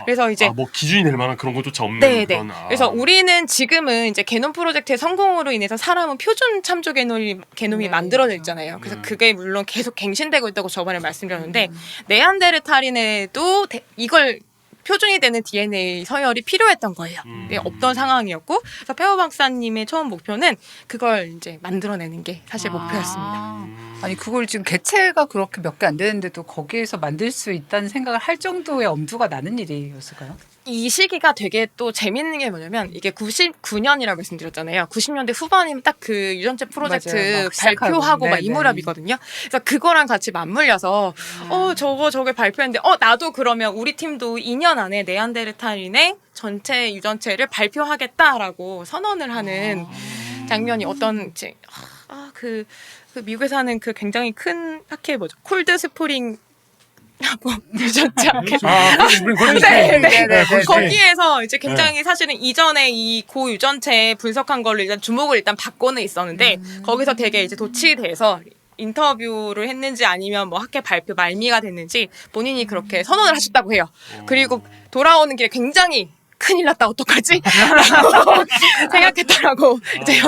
그래서 이제 뭐 기준이 될 만한 그런 것조차 없는 네네. 그런. 그래서 우리는 지금은 이제 게놈 프로젝트의 성공으로 인해서 사람은 표준 참조 게놈이 만들어져 있잖아요. 그래서 그게 물론 계속 갱신되고 있다고 저번에 말씀드렸는데 네안데르탈인에도 이걸 표준이 되는 DNA 서열이 필요했던 거예요. 없던 상황이었고, 그래서 페오 박사님의 처음 목표는 그걸 이제 만들어내는 게 사실 목표였습니다. 아니 그걸 지금 개체가 그렇게 몇 개 안 되는데도 거기에서 만들 수 있다는 생각을 할 정도의 엄두가 나는 일이었을까요? 이 시기가 되게 또 재밌는 게 뭐냐면 이게 99년이라고 말씀드렸잖아요. 90년대 후반이면 딱 그 유전체 프로젝트 맞아요. 막 시작하고. 발표하고 막 네네. 이 무렵이거든요. 그래서 그거랑 같이 맞물려서 저게 발표했는데 나도 그러면 우리 팀도 2년 안에 네안데르탈인의 전체 유전체를 발표하겠다라고 선언을 하는 장면이 어떤 이제 그 미국에 사는 그 굉장히 큰 학회 뭐죠? 콜드 스프링 하고 유전체 학회. 네네네. 거기에서 이제 굉장히 사실은 이전에 이 고 유전체 분석한 걸로 일단 주목을 일단 받고는 있었는데 거기서 되게 이제 도취돼서 인터뷰를 했는지 아니면 뭐 학회 발표 말미가 됐는지 본인이 그렇게 선언을 하셨다고 해요. 그리고 돌아오는 길에 굉장히 큰일 났다 어떡하지? 라고 생각했더라고. 이제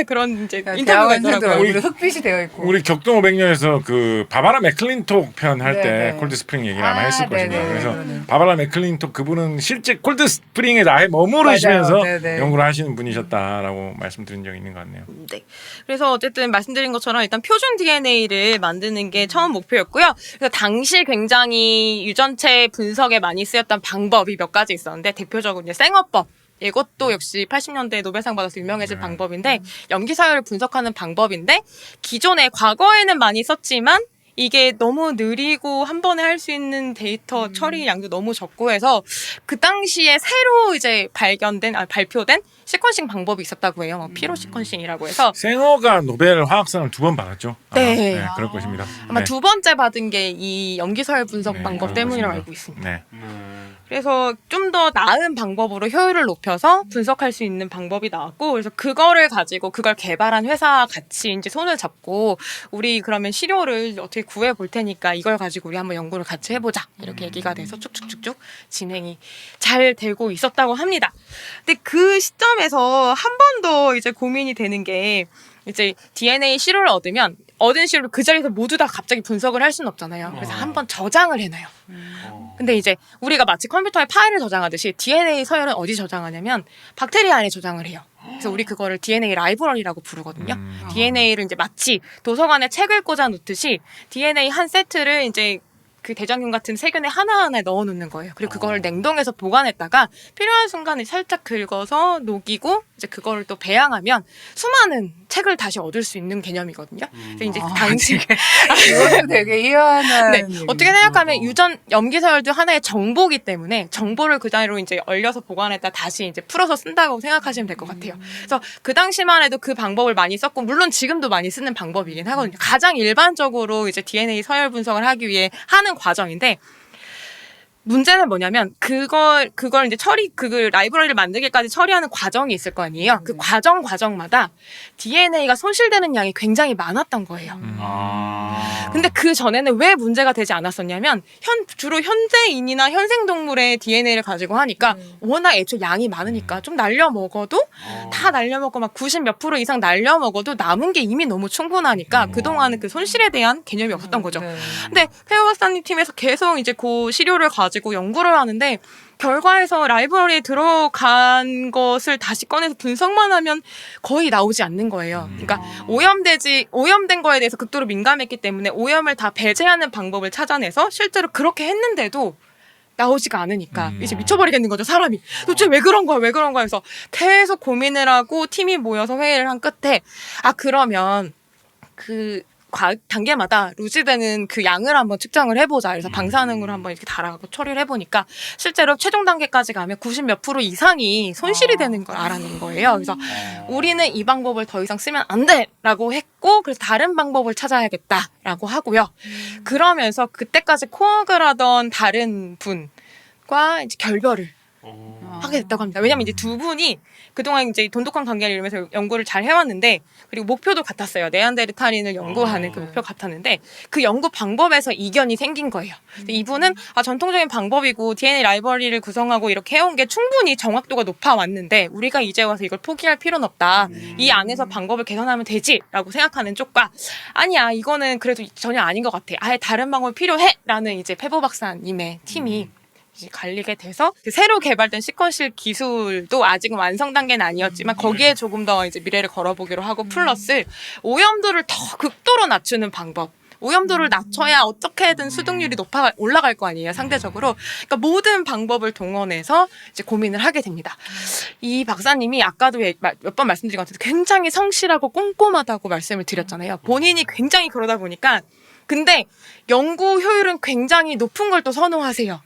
그런 이제 인터뷰가 대학원생들 있더라고요. 얼굴에 흑빛이 되어 있고. 우리 격동 500년에서 그 바바라 맥클린톡 편 할 때 네네. 콜드 스프링 얘기를 아마 했을 네네. 것입니다. 그래서 네네. 바바라 맥클린톡 그분은 실제 콜드 스프링에 아예 머무르시면서 맞아요. 네네. 연구를 하시는 분이셨다라고 말씀드린 적이 있는 것 같네요. 네. 그래서 어쨌든 말씀드린 것처럼 일단 표준 DNA를 만드는 게 처음 목표였고요. 그래서 당시 굉장히 유전체 분석에 많이 쓰였던 방법이 몇 가지 있었는데 대표적으로 이제 생어법. 이것도 역시 80년대에 노벨상 받아서 유명해진 방법인데 염기 서열을 분석하는 방법인데 기존에 과거에는 많이 썼지만 이게 너무 느리고 한 번에 할 수 있는 데이터 처리 양도 너무 적고 해서 그 당시에 새로 이제 발표된 시퀀싱 방법이 있었다고 해요. 피로 시퀀싱이라고 해서 생어가 노벨 화학상을 2번 받았죠. 아마. 네. 그럴 것입니다. 아마 네. 두 번째 받은 게 이 염기서열 분석 네, 방법 그럴 때문이라고 것입니다. 알고 있습니다. 네. 그래서 좀 더 나은 방법으로 효율을 높여서 분석할 수 있는 방법이 나왔고 그래서 그거를 가지고 그걸 개발한 회사 같이 이제 손을 잡고 우리 그러면 시료를 어떻게 구해 볼 테니까 이걸 가지고 우리 한번 연구를 같이 해보자 이렇게 얘기가 돼서 쭉쭉쭉쭉 진행이 잘 되고 있었다고 합니다. 근데 그 시점에서 한 번 더 이제 고민이 되는 게 이제 DNA 시료를 얻은 시료를 그 자리에서 모두 다 갑자기 분석을 할 수는 없잖아요. 그래서 한번 저장을 해놔요. 근데 이제 우리가 마치 컴퓨터에 파일을 저장하듯이 DNA 서열은 어디 저장하냐면 박테리아 안에 저장을 해요. 그래서 우리 그거를 DNA 라이브러리라고 부르거든요. DNA를 이제 마치 도서관에 책을 꽂아 놓듯이 DNA 한 세트를 이제 그 대장균 같은 세균에 하나하나 넣어놓는 거예요. 그리고 그걸 냉동해서 보관했다가 필요한 순간에 살짝 긁어서 녹이고 이제 그거를 또 배양하면 수많은 책을 다시 얻을 수 있는 개념이거든요. 그래서 이제 당시 이것도 되게 희한한. 네, 어떻게 생각하면 유전 염기서열도 하나의 정보기 때문에 정보를 그대로 이제 얼려서 보관했다 다시 이제 풀어서 쓴다고 생각하시면 될 것 같아요. 그래서 그 당시만 해도 그 방법을 많이 썼고 물론 지금도 많이 쓰는 방법이긴 하거든요. 가장 일반적으로 이제 DNA 서열 분석을 하기 위해 하는 과정인데 문제는 뭐냐면 그걸 이제 그 라이브러리를 만들기까지 처리하는 과정이 있을 거 아니에요. 그 과정마다 DNA가 손실되는 양이 굉장히 많았던 거예요. 근데 그 전에는 왜 문제가 되지 않았었냐면 주로 현대인이나 현생동물의 DNA를 가지고 하니까 워낙 애초에 양이 많으니까 좀 날려 먹어도 다 날려 먹고 막 90 몇 프로 이상 날려 먹어도 남은 게 이미 너무 충분하니까 그동안은 그 손실에 대한 개념이 없었던 거죠. 근데 페어 박사님 팀에서 계속 이제 그 시료를 가지고 연구를 하는데 결과에서 라이브러리에 들어간 것을 다시 꺼내서 분석만 하면 거의 나오지 않는 거예요. 그러니까 오염된 거에 대해서 극도로 민감했기 때문에 오염을 다 배제하는 방법을 찾아내서 실제로 그렇게 했는데도 나오지가 않으니까 이제 미쳐버리겠는 거죠, 사람이. 도대체 왜 그런 거야 해서 계속 고민을 하고 팀이 모여서 회의를 한 끝에 그러면 그 단계마다 루즈되는 그 양을 한번 측정을 해보자. 그래서 방사능으로 한번 이렇게 달아가고 처리를 해보니까 실제로 최종 단계까지 가면 90 몇 프로 이상이 손실이 되는 걸 알아낸 거예요. 그래서 우리는 이 방법을 더 이상 쓰면 안 돼라고 했고 그래서 다른 방법을 찾아야겠다라고 하고요. 그러면서 그때까지 코어를 하던 다른 분과 이제 결별을 하게 됐다고 합니다. 왜냐면 이제 두 분이 그동안 이제 돈독한 관계를 이루면서 연구를 잘 해왔는데 그리고 목표도 같았어요. 네안데르탈인을 연구하는 그 목표 같았는데 그 연구 방법에서 이견이 생긴 거예요. 이분은 전통적인 방법이고 DNA 라이브러리를 구성하고 이렇게 해온 게 충분히 정확도가 높아왔는데 우리가 이제 와서 이걸 포기할 필요는 없다. 이 안에서 방법을 개선하면 되지라고 생각하는 쪽과 아니야 이거는 그래도 전혀 아닌 것 같아. 아예 다른 방법이 필요해라는 이제 페보 박사님의 팀이 갈리게 돼서 새로 개발된 시퀀실 기술도 아직은 완성 단계는 아니었지만 거기에 조금 더 이제 미래를 걸어보기로 하고 플러스 오염도를 더 극도로 낮추는 방법. 오염도를 낮춰야 어떻게든 수득률이 올라갈 거 아니에요, 상대적으로. 그러니까 모든 방법을 동원해서 이제 고민을 하게 됩니다. 이 박사님이 아까도 몇 번 말씀드린 것 같은데 굉장히 성실하고 꼼꼼하다고 말씀을 드렸잖아요. 본인이 굉장히 그러다 보니까 근데 연구 효율은 굉장히 높은 걸 또 선호하세요.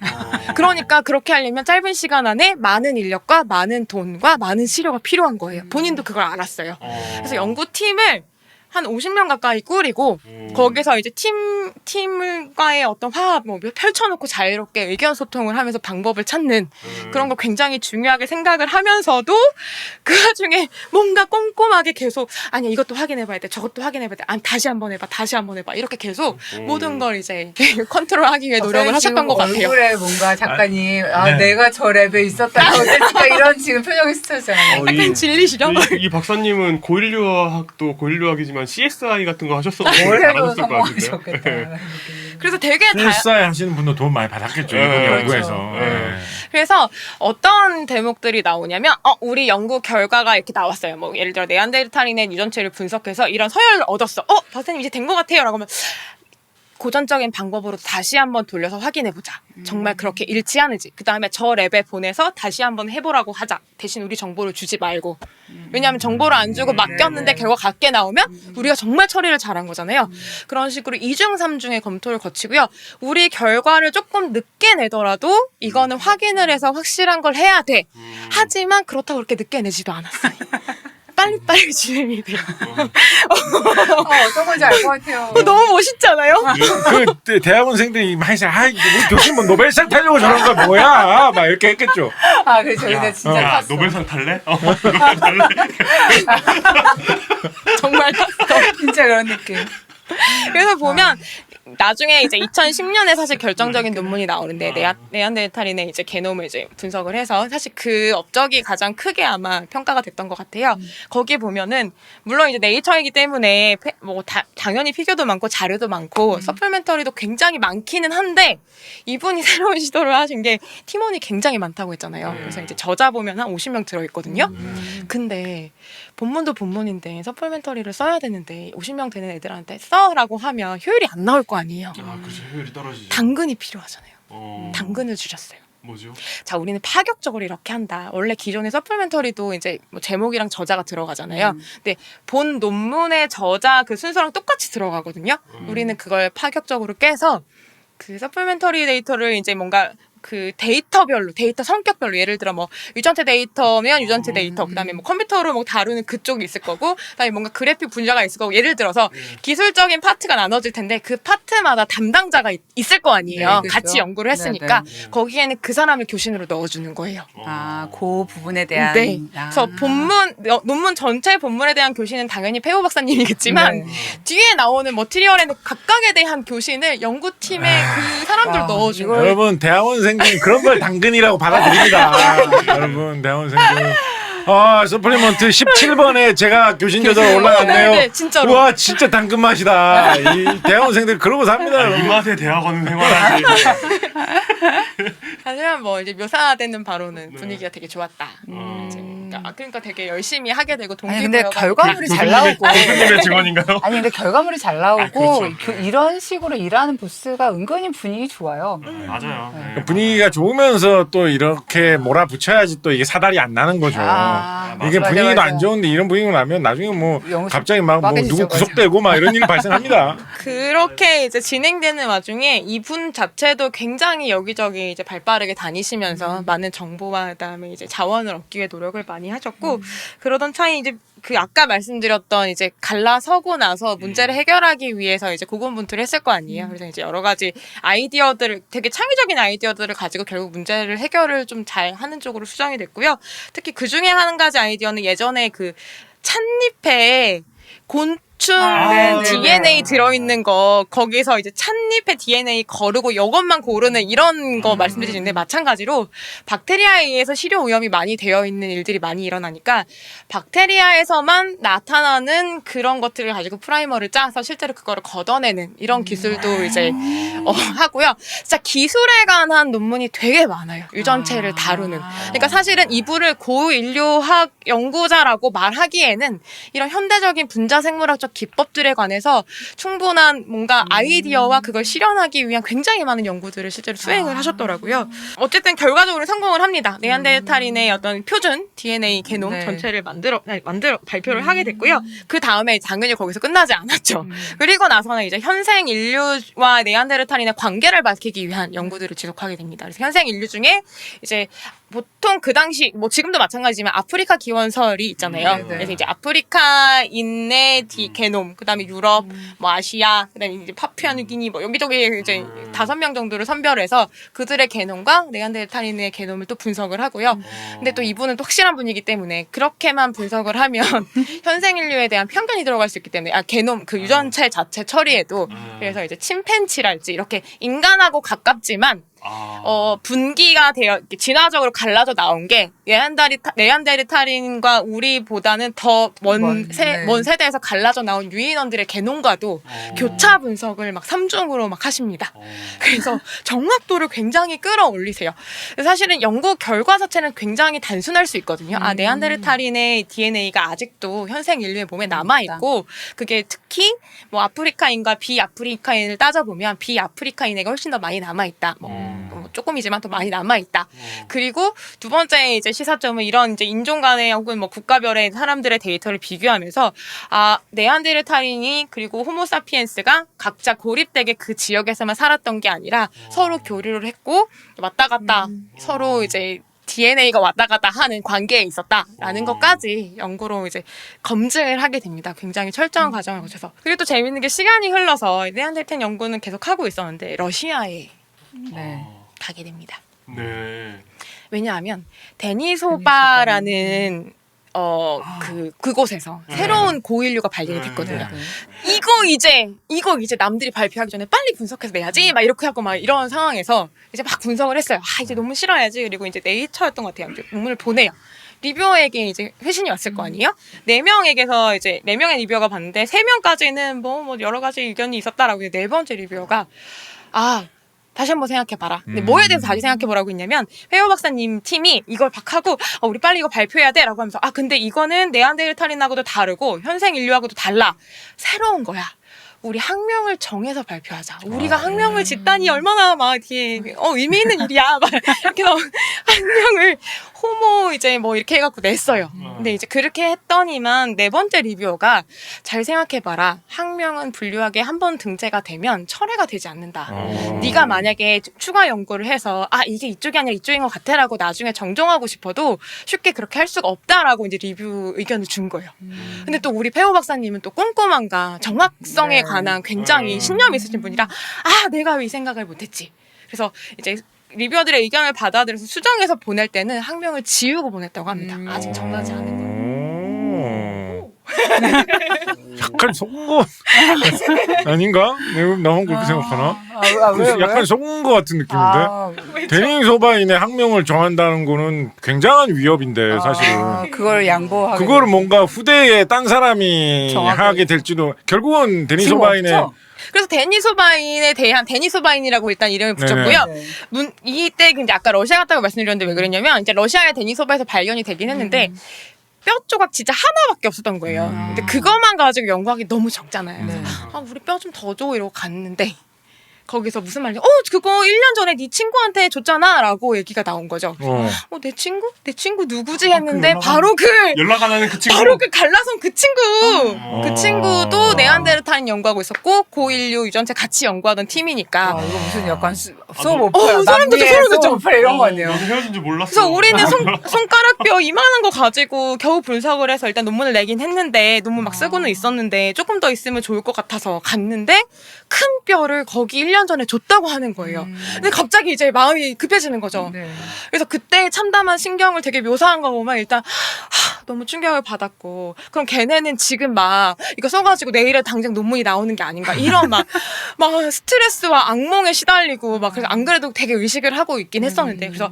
그러니까 그렇게 하려면 짧은 시간 안에 많은 인력과 많은 돈과 많은 시료가 필요한 거예요. 본인도 그걸 알았어요. 그래서 연구팀을 한 50명 가까이 꾸리고 거기서 이제 팀과의 어떤 화합 펼쳐놓고 자유롭게 의견소통을 하면서 방법을 찾는 그런 거 굉장히 중요하게 생각을 하면서도 그 와중에 뭔가 꼼꼼하게 계속 아니야 이것도 확인해봐야 돼 저것도 확인해봐야 돼 다시 한번 해봐 이렇게 계속 모든 걸 이제 컨트롤하기 위해 노력을 하셨던 것 같아요. 얼굴에 뭔가 작가님 네. 내가 저 랩에 있었다고 어땠을까 이런 지금 표정이 스쳐잖아요. 약간 질리시죠? 이 박사님은 고인류학도 고인류학이지만 CSI 같은 거 하셨었는데 뭘 해도 잘하셨을 것 같은데. 성공하셨겠다. 그래서 되게 실사에 하시는 분도 도움 많이 받았겠죠. 이번 네, 연구에서. 그렇죠. 네. 그래서 어떤 대목들이 나오냐면 우리 연구 결과가 이렇게 나왔어요. 뭐 예를 들어 네안데르탈인의 유전체를 분석해서 이런 서열을 얻었어. 박사님 이제 된 것 같아요. 라고 하면 고전적인 방법으로 다시 한번 돌려서 확인해보자. 정말 그렇게 일치하는지. 그 다음에 저 랩에 보내서 다시 한번 해보라고 하자. 대신 우리 정보를 주지 말고. 왜냐하면 정보를 안 주고 맡겼는데 결과 같게 나오면 우리가 정말 처리를 잘한 거잖아요. 그런 식으로 2중 3중의 검토를 거치고요. 우리 결과를 조금 늦게 내더라도 이거는 확인을 해서 확실한 걸 해야 돼. 하지만 그렇다고 그렇게 늦게 내지도 않았어요. 빨리빨리 진행이 돼요. 어떤 건지 알 것 같아요. 너무 멋있잖아요? 그 대학원생들이 많이 우리 교수님 뭐 노벨상 타려고 저런 거 뭐야? 막 이렇게 했겠죠. 그래서 저희가 진짜 야, 탔어. 노벨상 탈래? 노벨상 탈래? 정말 탔어. 진짜 그런 느낌. 그래서 보면 나중에 이제 2010년에 사실 결정적인 논문이 나오는데 네안데르탈인의 이제 게놈을 이제 분석을 해서 사실 그 업적이 가장 크게 아마 평가가 됐던 것 같아요. 거기 보면은 물론 이제 네이처이기 때문에 당연히 피규어도 많고 자료도 많고 서플멘터리도 굉장히 많기는 한데 이분이 새로운 시도를 하신 게 팀원이 굉장히 많다고 했잖아요. 그래서 이제 저자 보면 한 50명 들어있거든요. 근데 본문도 본문인데 서플멘터리를 써야 되는데 50명 되는 애들한테 써라고 하면 효율이 안 나올 거 아니에요. 그렇죠. 효율이 떨어지죠. 당근이 필요하잖아요. 당근을 주셨어요. 뭐죠? 자, 우리는 파격적으로 이렇게 한다. 원래 기존의 서플멘터리도 이제 뭐 제목이랑 저자가 들어가잖아요. 근데 본 논문의 저자 그 순서랑 똑같이 들어가거든요. 우리는 그걸 파격적으로 깨서 그 서플멘터리 데이터를 이제 뭔가 그 데이터별로, 데이터 성격별로, 예를 들어 뭐 유전체 데이터면 유전체 데이터, 그다음에 뭐 컴퓨터로 뭐 다루는 그쪽이 있을 거고, 그다음에 뭔가 그래픽 분야가 있을 거고, 예를 들어서 기술적인 파트가 나눠질 텐데 그 파트마다 담당자가 있을 거 아니에요. 네, 그렇죠. 같이 연구를 했으니까 네, 거기에는 그 사람을 교신으로 넣어주는 거예요. 그 부분에 대한. 네. 그래서 논문 전체 본문에 대한 교신은 당연히 페오 박사님이겠지만 네. 뒤에 나오는 머티리얼에는 각각에 대한 교신을 연구팀에 그 사람들 넣어주는 거예요. 여러분 대학원생들은 그런 걸 당근이라고 받아들입니다. 여러분 대학원생들. 서플리먼트 17번에 제가 교신 저자로 올라갔네요. 네, 진짜로. 우와 진짜 당근 맛이다. 이 대학원생들 그러고 삽니다. 이 맛에 대학원 생활하지. 하지만 뭐 이제 묘사되는 바로는 분위기가 되게 좋았다. 그러니까 되게 열심히 하게 되고 아니 근데 동기부여가 결과물이 잘 나오고. 교수님의 직원인가요? 아니 근데 결과물이 잘 나오고 그렇죠. 이런 식으로 일하는 부스가 은근히 분위기 좋아요. 맞아요. 네. 분위기가 좋으면서 또 이렇게 몰아붙여야지 또 이게 사달이 안 나는 거죠. 이게 맞아, 분위기도 맞아. 안 좋은데 이런 분위기가 나면 나중에 뭐 영수 갑자기 막 뭐 빠개지죠, 누구 구속되고 막 이런 일이 발생합니다. 그렇게 이제 진행되는 와중에 이분 자체도 굉장히 여기저기 이제 발빠르게 다니시면서 많은 정보와 그다음에 이제 자원을 얻기 위해 노력을 많이 하셨고 그러던 차이 이제 그 아까 말씀드렸던 이제 갈라서고 나서 문제를 해결하기 위해서 이제 고군분투를 했을 거 아니에요. 그래서 이제 여러 가지 아이디어들을 되게 창의적인 아이디어들을 가지고 결국 문제를 해결을 좀 잘 하는 쪽으로 수정이 됐고요. 특히 그 중에 한 가지 아이디어는 예전에 그 찻잎에 곤충 네네네. DNA 들어있는 거 거기서 이제 찻잎에 DNA 거르고 이것만 고르는 이런 거 말씀드리는데 마찬가지로 박테리아에 의해서 실효 오염이 많이 되어 있는 일들이 많이 일어나니까 박테리아에서만 나타나는 그런 것들을 가지고 프라이머를 짜서 실제로 그거를 걷어내는 이런 기술도 이제 하고요. 진짜 기술에 관한 논문이 되게 많아요. 유전체를 다루는. 그러니까 사실은 이분을 고인류학 연구자라고 말하기에는 이런 현대적인 분자생물학적 기법들에 관해서 충분한 뭔가 아이디어와 그걸 실현하기 위한 굉장히 많은 연구들을 실제로 수행을 하셨더라고요. 어쨌든 결과적으로 성공을 합니다. 네안데르탈인의 어떤 표준 DNA 게놈 네. 전체를 만들어 발표를 하게 됐고요. 그 다음에 당연히 거기서 끝나지 않았죠. 그리고 나서는 이제 현생 인류와 네안데르탈인의 관계를 밝히기 위한 연구들을 지속하게 됩니다. 그래서 현생 인류 중에 이제 보통 그 당시 뭐 지금도 마찬가지지만 아프리카 기원설이 있잖아요. 네. 그래서 이제 아프리카인의 게놈, 그다음에 유럽, 뭐 아시아, 그다음에 이제 파푸아뉴기니 뭐 여기저기 이제 5명 정도를 선별해서 그들의 게놈과 네안데르탈인의 게놈을 또 분석을 하고요. 근데 또 이분은 또 확실한 분이기 때문에 그렇게만 분석을 하면 현생 인류에 대한 편견이 들어갈 수 있기 때문에 게놈 그 유전체 자체 처리에도 그래서 이제 침팬치랄지 이렇게 인간하고 가깝지만 분기가 되어 진화적으로 갈라져 나온 게 네안데르탈인과 우리보다는 더 먼 세대에서 갈라져 나온 유인원들의 게놈과도 교차 분석을 막 3중으로 막 하십니다. 그래서 정확도를 굉장히 끌어올리세요. 사실은 연구 결과 자체는 굉장히 단순할 수 있거든요. 네안데르탈인의 DNA가 아직도 현생 인류의 몸에 남아 있고 그게 특히 뭐 아프리카인과 비아프리카인을 따져보면 비아프리카인에게 훨씬 더 많이 남아 있다. 조금이지만 더 많이 남아 있다. 그리고 두 번째 이제 시사점은 이런 이제 인종 간의 혹은 뭐 국가별의 사람들의 데이터를 비교하면서 네안데르탈인이 그리고 호모사피엔스가 각자 고립되게 그 지역에서만 살았던 게 아니라 서로 교류를 했고 왔다 갔다 서로 이제 DNA가 왔다 갔다 하는 관계에 있었다라는 것까지 연구로 이제 검증을 하게 됩니다. 굉장히 철저한 과정을 거쳐서. 그리고 또 재밌는 게 시간이 흘러서 네안데르탈 연구는 계속 하고 있었는데 러시아에 가게 됩니다. 네. 왜냐하면 데니소바라는 그곳에서 새로운 고인류가 발견이 됐거든요. 이거 이제 남들이 발표하기 전에 빨리 분석해서 내야지 막 이렇게 하고 막 이런 상황에서 이제 막 분석을 했어요. 이제 논문 실어야지. 그리고 이제 네이처였던 것 같아요. 이제 논문을 보내요. 리뷰어에게 이제 회신이 왔을 거 아니에요? 4명에게서 이제 4명의 리뷰어가 봤는데 3명까지는 뭐 여러 가지 의견이 있었다라고. 4번째 리뷰어가 다시 한번 생각해봐라. 근데 뭐에 대해서 다시 생각해보라고 했냐면 회호 박사님 팀이 이걸 막 하고 우리 빨리 이거 발표해야 돼 라고 하면서 근데 이거는 네안데르탈인하고도 다르고 현생 인류하고도 달라. 새로운 거야. 우리 학명을 정해서 발표하자. 우리가 학명을 짓다니 얼마나 막 이렇게 의미 있는 일이야. 막 이렇게 해서 학명을 호모 이제 뭐 이렇게 해갖고 냈어요. 근데 이제 그렇게 했더니만 네 번째 리뷰어가 잘 생각해봐라. 학명은 분류하게 한 번 등재가 되면 철회가 되지 않는다. 네가 만약에 추가 연구를 해서 이게 이쪽이 아니라 이쪽인 것 같아라고 나중에 정정하고 싶어도 쉽게 그렇게 할 수가 없다라고 이제 리뷰 의견을 준 거예요. 근데 또 우리 페오 박사님은 또 꼼꼼한가 정확성에 관한 굉장히 신념이 있으신 분이라 내가 왜 이 생각을 못했지. 그래서 이제 리뷰어들의 의견을 받아들여서 수정해서 보낼 때는 학명을 지우고 보냈다고 합니다. 아직 정하지 않은 거. 약간 속은 거 아닌가? 나만 그렇게 생각하나? 약간 속은 거 같은 느낌인데. 데니 소바인의 학명을 정한다는 거는 굉장한 위협인데 사실은. 그걸 양보하고. 그거를 뭔가 후대에 딴 사람이 정확하게. 하게 될지도 결국은 데니 소바인의 그래서 데니소바인에 대한 데니소바인이라고 일단 이름을 붙였고요. 네. 이때 이제 아까 러시아 갔다고 말씀드렸는데 왜 그랬냐면 이제 러시아의 데니소바에서 발견이 되긴 했는데 뼈 조각 진짜 하나밖에 없었던 거예요. 근데 그것만 가지고 연구하기 너무 적잖아요. 그래서 우리 뼈 좀 더 줘 이러고 갔는데 거기서 무슨 말이야? 그거 1년 전에 네 친구한테 줬잖아 라고 얘기가 나온 거죠. 내 친구? 내 친구 누구지 했는데 바로 연락 안 하는 그 친구. 바로 그 갈라선 그 친구. 그 친구도 네안데르탈인 연구하고 있었고 고인류 유전체 같이 연구하던 팀이니까. 이거 무슨 약간 수업 오프라. 소름 돋죠, 소름 돋죠. 수업 오프라 이런 거 아니에요. 헤어진 줄 몰랐어. 그래서 우리는 손가락뼈 이만한 거 가지고 겨우 분석을 해서 일단 논문을 내긴 했는데 논문 막 쓰고는 있었는데 조금 더 있으면 좋을 것 같아서 갔는데 큰 뼈를 거기 1년 전에 줬다고 하는 거예요. 근데 갑자기 이제 마음이 급해지는 거죠. 그래서 그때 참담한 신경을 되게 묘사한 거 보면 일단 너무 충격을 받았고 그럼 걔네는 지금 막 이거 써가지고 내일에 당장 논문이 나오는 게 아닌가 이런 막 스트레스와 악몽에 시달리고 막 그래서 안 그래도 되게 의식을 하고 있긴 했었는데 그래서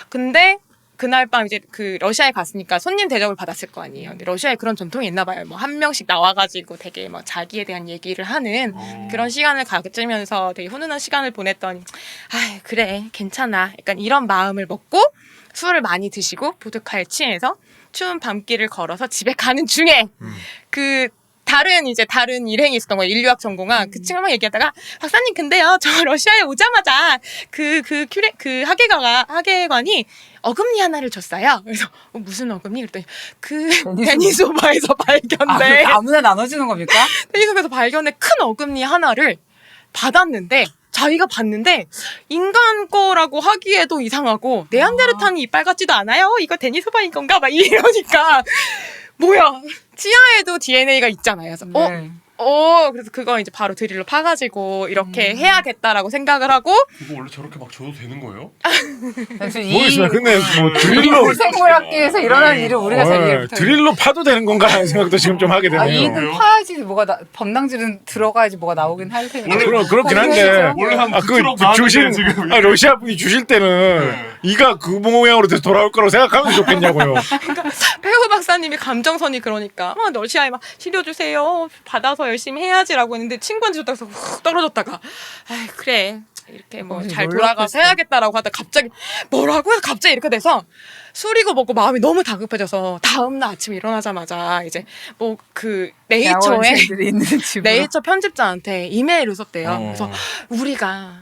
근데 그날 밤 이제 그 러시아에 갔으니까 손님 대접을 받았을 거 아니에요. 근데 러시아에 그런 전통이 있나 봐요. 뭐 한 명씩 나와가지고 되게 막 자기에 대한 얘기를 하는 그런 시간을 가지면서 되게 훈훈한 시간을 보냈더니 그래 괜찮아. 약간 이런 마음을 먹고 술을 많이 드시고 보드카에 취해서 추운 밤길을 걸어서 집에 가는 중에 다른 일행이 있었던 거예요. 인류학 전공한 그 친구랑 얘기하다가 박사님 근데요 저 러시아에 오자마자 그 학예관이 어금니 하나를 줬어요. 그래서 무슨 어금니? 그랬더니 데니소바에서 발견돼. 아무나 나눠주는 겁니까? 데니소바에서 발견된 큰 어금니 하나를 받았는데 자기가 봤는데 인간 거라고 하기에도 이상하고 네안데르탈이 이빨 같지도 않아요. 이거 데니소바인 건가? 막 이러니까 뭐야 치아에도 DNA가 있잖아요. 그래서 그래서 그거 이제 바로 드릴로 파가지고 이렇게 해야겠다라고 생각을 하고. 이거 원래 저렇게 막 줘도 되는 거예요? 모르겠어요. 근데 뭐 드릴로 생물학계에서 일어나는 일을 우리가 잘 이해 못해요. 드릴로 파도 되는 건가 하는 생각도 지금 좀 하게 되네요. 이는 파야지 범낭질은 들어가야지 뭐가 나오긴 할 텐데. 그렇긴 한데 원래 한 그 9트럭 나왔는데 주신 지금. 러시아 분이 주실 때는 이가 그 모양으로 돼서 돌아올 거라고 생각하면 좋겠냐고요. 그러니까 페오 박사님이 감정선이 그러니까 러시아에 막 치료 주세요 받아서 열심히 해야지라고 했는데 친구한테 줬다가 훅 떨어졌다가 그래 이렇게 뭐 잘 돌아가서 해야겠다라고 하다 갑자기 뭐라고 해서 갑자기 이렇게 돼서 술이고 먹고 마음이 너무 다급해져서 다음날 아침에 일어나자마자 이제 뭐 그 네이처 편집자한테 이메일을 썼대요. 그래서 우리가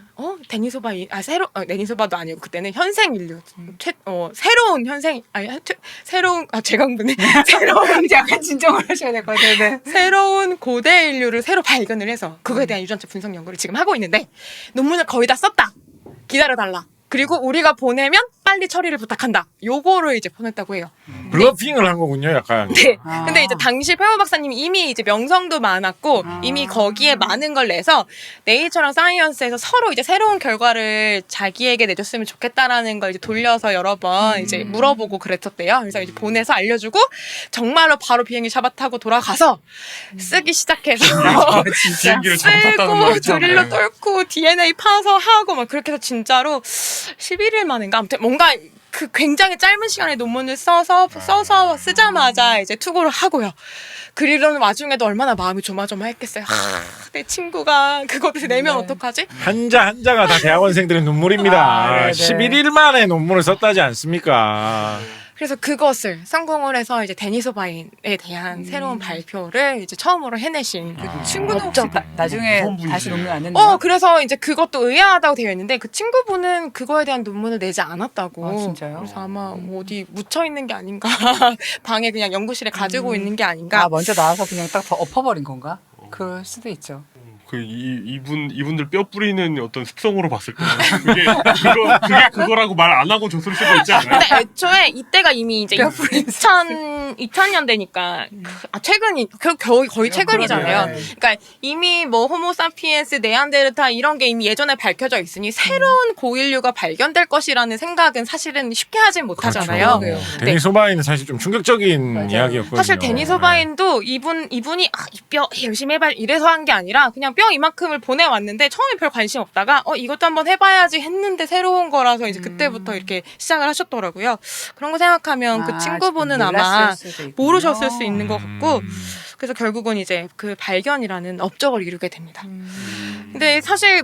데니소바도 아니고 그때는 현생 인류 새로운 현생 제강분이 새로운 약간 진정을 하셔야 될 것 같아요. 새로운 고대 인류를 새로 발견을 해서 그거에 대한 유전체 분석 연구를 지금 하고 있는데 논문을 거의 다 썼다. 기다려달라. 그리고 우리가 보내면 빨리 처리를 부탁한다. 요거를 이제 보냈다고 해요. 블러핑을 한 거군요, 약간. 네. 근데 이제 당시 페오 박사님이 이미 이제 명성도 많았고 이미 거기에 많은 걸 내서 네이처랑 사이언스에서 서로 이제 새로운 결과를 자기에게 내줬으면 좋겠다라는 걸 이제 돌려서 여러 번 이제 물어보고 그랬었대요. 그래서 이제 보내서 알려주고 정말로 바로 비행기 샤바 타고 돌아가서 쓰기 시작해서 비행기를 잘못 쓰고 드릴로 뚫고 DNA 파서 하고 막 그렇게 해서 진짜로 11일 만인가 아무튼 뭔가 그 굉장히 짧은 시간에 논문을 써서 쓰자마자 이제 투고를 하고요. 그리려는 와중에도 얼마나 마음이 조마조마했겠어요. 내 친구가 그거를 내면 어떡하지? 한자 한자가 다 대학원생들의 눈물입니다. 네네. 11일 만에 논문을 썼다지 않습니까? 그래서 그것을 성공을 해서 이제 데니스 오바인에 대한 새로운 발표를 이제 처음으로 해내신 친구는 혹시 나중에 무서운 분이시네. 다시 논문 안 했나요? 그래서 이제 그것도 의아하다고 되어 있는데 그 친구분은 그거에 대한 논문을 내지 않았다고. 아, 진짜요? 그래서 아마 어디 묻혀 있는 게 아닌가. 방에 그냥 연구실에 가지고 있는 게 아닌가. 먼저 나와서 그냥 딱 더 엎어버린 건가? 그럴 수도 있죠. 이분들 뼈 뿌리는 어떤 습성으로 봤을 때 그게 그거라고 말 안 하고 줬을 수도 있지 않아요? 근데 애초에 이때가 이미 이제 2000년대니까 최근이 거의 최근이잖아요. 그러네. 그러니까 이미 뭐 호모사피엔스, 네안데르탈 이런 게 이미 예전에 밝혀져 있으니 새로운 고인류가 발견될 것이라는 생각은 사실은 쉽게 하진 못하잖아요. 그래요. 데니스 오바인은 사실 좀 충격적인 맞아요. 이야기였거든요. 사실 데니스 오바인도 이분이 이 뼈 열심히 해봐 이래서 한 게 아니라 그냥 뼈 이만큼을 보내왔는데 처음에 별 관심 없다가 이것도 한번 해봐야지 했는데 새로운 거라서 이제 그때부터 이렇게 시작을 하셨더라고요. 그런 거 생각하면 그 친구분은 아마 모르셨을 수 있는 것 같고 그래서 결국은 이제 그 발견이라는 업적을 이루게 됩니다. 근데 사실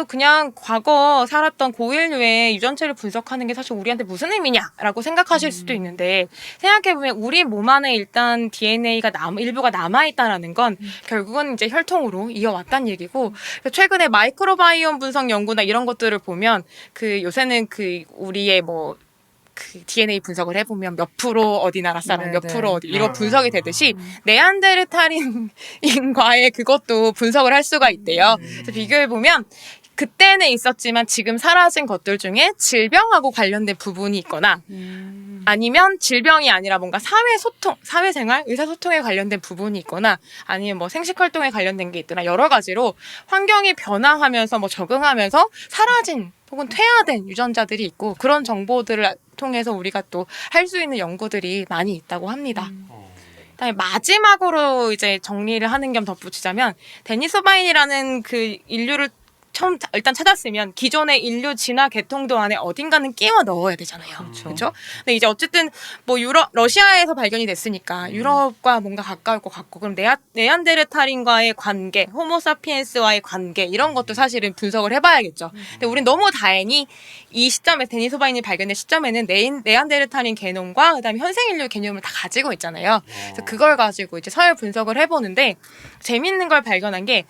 그냥 과거 살았던 고인류의 유전체를 분석하는 게 사실 우리한테 무슨 의미냐라고 생각하실 수도 있는데 생각해보면 우리 몸 안에 일단 DNA가 일부가 남아있다라는 건 결국은 이제 혈통으로 이어왔다는 얘기고 최근에 마이크로바이옴 분석 연구나 이런 것들을 보면 요새는 우리의 그 DNA 분석을 해보면 몇 프로 어디 나라 사람, 몇 프로 어디 이거 분석이 되듯이 네안데르탈인과의 그것도 분석을 할 수가 있대요. 그래서 비교해보면 그때는 있었지만 지금 사라진 것들 중에 질병하고 관련된 부분이 있거나 아니면 질병이 아니라 뭔가 사회소통, 사회생활, 의사소통에 관련된 부분이 있거나 아니면 뭐 생식활동에 관련된 게 있거나 여러 가지로 환경이 변화하면서 적응하면서 사라진 혹은 퇴화된 유전자들이 있고 그런 정보들을 통해서 우리가 또 할 수 있는 연구들이 많이 있다고 합니다. 그다음에 마지막으로 이제 정리를 하는 겸 덧붙이자면 데니스 오바인이라는 그 인류를 처음 일단 찾았으면 기존의 인류 진화 계통도 안에 어딘가는 끼워 넣어야 되잖아요. 그렇죠? 근데 이제 어쨌든 러시아에서 발견이 됐으니까 유럽과 뭔가 가까울 것 같고 그럼 네안데르탈인과의 관계, 호모사피엔스와의 관계 이런 것도 사실은 분석을 해봐야겠죠. 근데 우린 너무 다행히 이 시점에 데니스 오바인이 발견된 시점에는 네안데르탈인 게놈과 그다음에 현생 인류 개념을 다 가지고 있잖아요. 그래서 그걸 가지고 이제 서열 분석을 해보는데 재밌는 걸 발견한 게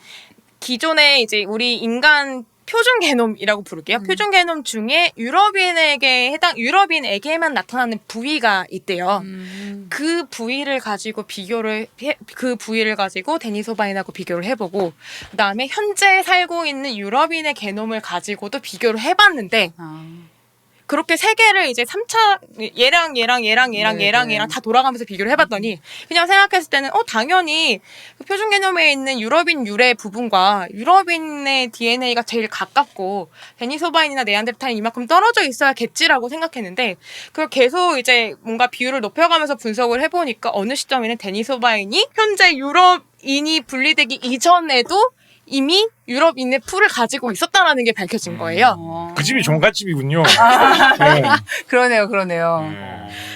기존에 이제 우리 인간 표준 게놈이라고 부를게요. 표준 게놈 중에 유럽인에게만 나타나는 부위가 있대요. 그 부위를 가지고 데니스 오바인하고 비교를 해보고 그다음에 현재 살고 있는 유럽인의 게놈을 가지고도 비교를 해봤는데 그렇게 세 개를 이제 3차 얘랑 다 돌아가면서 비교를 해봤더니 그냥 생각했을 때는 당연히 그 표준 개념에 있는 유럽인 유래 부분과 유럽인의 DNA가 제일 가깝고 데니스 오바인이나 네안데르탈이 이만큼 떨어져 있어야겠지라고 생각했는데 그걸 계속 이제 뭔가 비율을 높여가면서 분석을 해보니까 어느 시점에는 데니스 오바인이 현재 유럽인이 분리되기 이전에도 이미 유럽인의 풀을 가지고 있었다라는 게 밝혀진 거예요. 그 집이 종갓집이군요. 그러네요.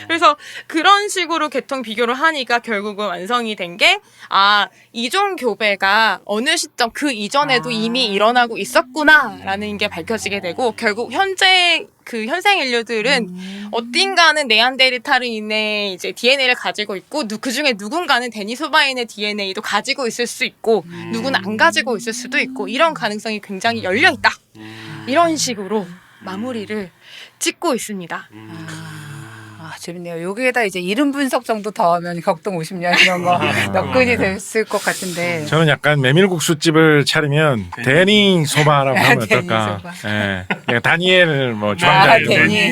그래서 그런 식으로 계통 비교를 하니까 결국은 완성이 된 게 이종 교배가 어느 시점 그 이전에도 이미 일어나고 있었구나라는 게 밝혀지게 되고 결국 현재 그 현생 인류들은 어딘가는 네안데르탈인의 이제 DNA를 가지고 있고 그 중에 누군가는 데니스 오바인의 DNA도 가지고 있을 수 있고 누구는 안 가지고 있을 수도 있고 이런 가능성이 굉장히 열려 있다. 이런 식으로 마무리를 짓고 있습니다. 재밌네요. 여기에다 이제 이름 분석 정도 더하면 격동 50년 이런 거 접근이 됐을 것 같은데. 저는 약간 메밀국수집을 차리면 데니 소바라고 하면 어떨까? 예, 다니엘 주방장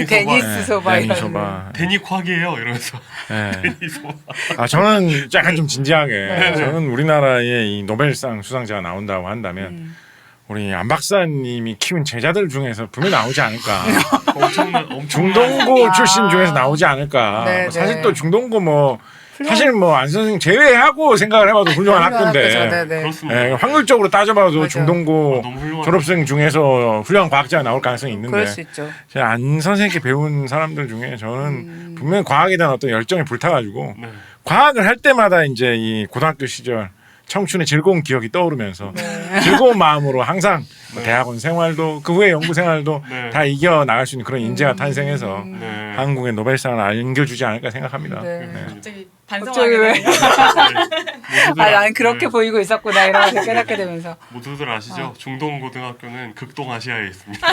데니스 소바 데니 이런. 소바. 데니 콱이에요 이러면서. 데니 소바. 저는 약간 좀 진지하게 저는 우리나라의 이 노벨상 수상자가 나온다고 한다면 우리 안 박사님이 키운 제자들 중에서 분명히 나오지 않을까. 엄청난 중동고 출신 중에서 나오지 않을까. 네, 사실 네. 또 중동고 사실 뭐 안 선생 제외하고 생각을 해봐도 훌륭한 학교인데 네네. 그렇습니다. 예, 확률적으로 따져봐도 맞아요. 중동고 너무 훌륭하죠. 졸업생 중에서 훌륭한 과학자가 나올 가능성이 있는데 그럴 수 있죠. 제가 안 선생님께 배운 사람들 중에 저는 분명히 과학에 대한 어떤 열정이 불타가지고 네. 과학을 할 때마다 이제 이 고등학교 시절 청춘의 즐거운 기억이 떠오르면서 네. 즐거운 마음으로 항상 뭐 네. 대학원 생활도 그 후에 연구 생활도 네. 다 이겨 나갈 수 있는 그런 인재가 탄생해서 네. 한국의 노벨상을 안겨주지 않을까 생각합니다. 네. 네. 갑자기 갑자기 왜? 반성하게 아, 나는 그렇게 네. 보이고 있었구나 이런 걸 깨닫게 되면서. 모두들 아시죠? 중동 고등학교는 극동아시아에 있습니다.